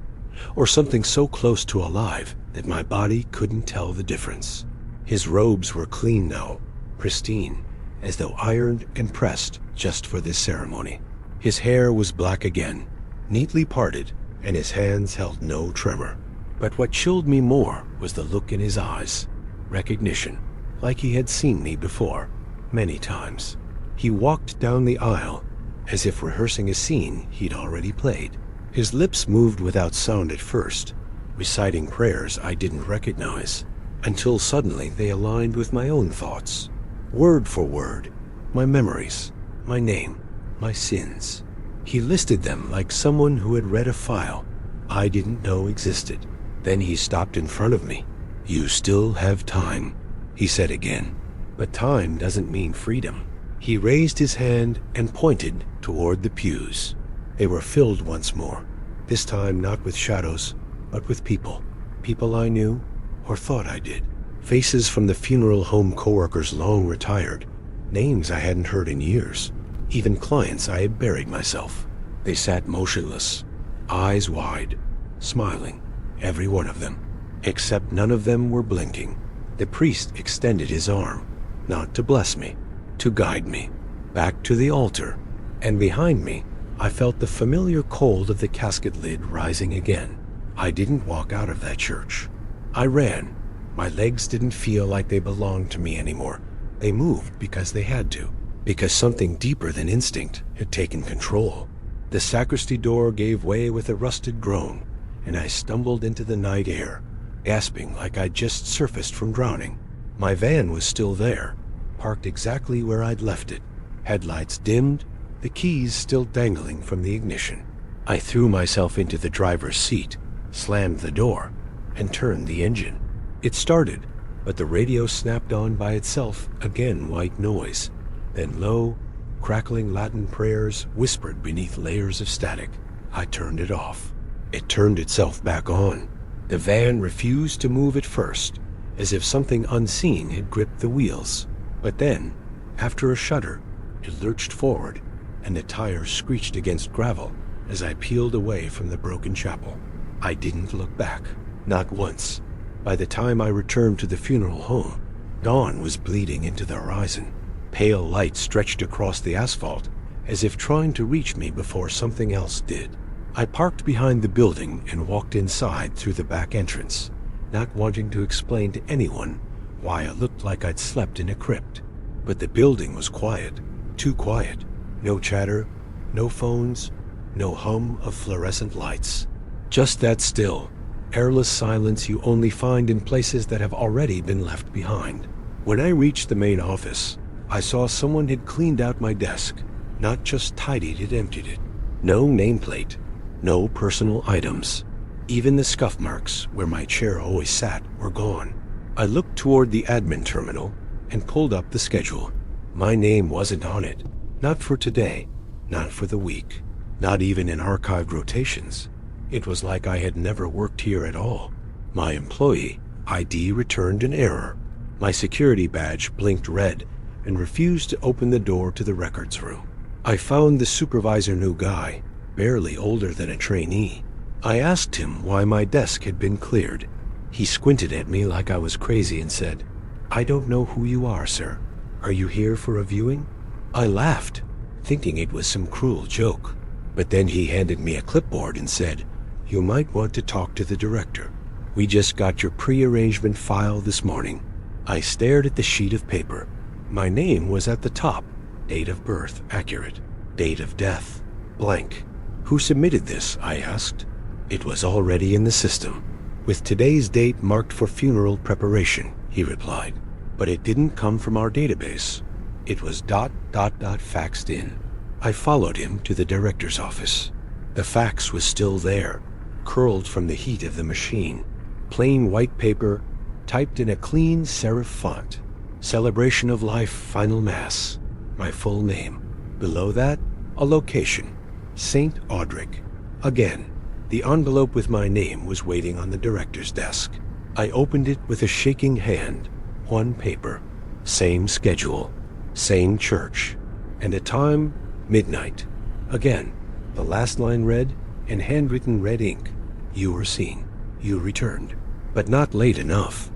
or something so close to alive that my body couldn't tell the difference. His robes were clean now, pristine, as though ironed and pressed just for this ceremony. His hair was black again, neatly parted, and his hands held no tremor. But what chilled me more was the look in his eyes. Recognition, like he had seen me before, many times. He walked down the aisle, as if rehearsing a scene he'd already played. His lips moved without sound at first, reciting prayers I didn't recognize, until suddenly they aligned with my own thoughts. Word for word, my memories, my name, my sins. He listed them like someone who had read a file I didn't know existed. Then he stopped in front of me. "You still have time," he said again. But time doesn't mean freedom. He raised his hand and pointed toward the pews. They were filled once more, this time not with shadows, but with people. People I knew, or thought I did. Faces from the funeral home coworkers long retired, names I hadn't heard in years, even clients I had buried myself. They sat motionless, eyes wide, smiling, every one of them, except none of them were blinking. The priest extended his arm, not to bless me, to guide me, back to the altar, and behind me, I felt the familiar cold of the casket lid rising again. I didn't walk out of that church. I ran. My legs didn't feel like they belonged to me anymore. They moved because they had to, because something deeper than instinct had taken control. The sacristy door gave way with a rusted groan, and I stumbled into the night air, gasping like I'd just surfaced from drowning. My van was still there, parked exactly where I'd left it, headlights dimmed, the keys still dangling from the ignition. I threw myself into the driver's seat, slammed the door, and turned the engine. It started, but the radio snapped on by itself, again white noise. Then low, crackling Latin prayers whispered beneath layers of static. I turned it off. It turned itself back on. The van refused to move at first, as if something unseen had gripped the wheels. But then, after a shudder, it lurched forward, and the tires screeched against gravel as I peeled away from the broken chapel. I didn't look back, not once. By the time I returned to the funeral home, dawn was bleeding into the horizon. Pale light stretched across the asphalt, as if trying to reach me before something else did. I parked behind the building and walked inside through the back entrance, not wanting to explain to anyone why I looked like I'd slept in a crypt. But the building was quiet, too quiet. No chatter, no phones, no hum of fluorescent lights. Just that still, airless silence you only find in places that have already been left behind. When I reached the main office, I saw someone had cleaned out my desk, not just tidied it, emptied it. No nameplate, no personal items. Even the scuff marks where my chair always sat were gone. I looked toward the admin terminal and pulled up the schedule. My name wasn't on it. Not for today, not for the week, not even in archived rotations. It was like I had never worked here at all. My employee ID returned an error. My security badge blinked red and refused to open the door to the records room. I found the supervisor new guy, barely older than a trainee. I asked him why my desk had been cleared. He squinted at me like I was crazy and said, "I don't know who you are, sir. Are you here for a viewing?" I laughed, thinking it was some cruel joke. But then he handed me a clipboard and said, "You might want to talk to the director. We just got your pre-arrangement file this morning." I stared at the sheet of paper. My name was at the top. Date of birth, accurate. Date of death, blank. Who submitted this? I asked. It was already in the system, with today's date marked for funeral preparation, he replied. But it didn't come from our database. It was ... faxed in. I followed him to the director's office. The fax was still there, curled from the heat of the machine. Plain white paper, typed in a clean serif font. Celebration of Life, Final Mass. My full name. Below that, a location. St. Audric. Again, the envelope with my name was waiting on the director's desk. I opened it with a shaking hand. One paper. Same schedule. Same church. And a time, midnight. Again, the last line read, in handwritten red ink, "You were seen. You returned. But not late enough."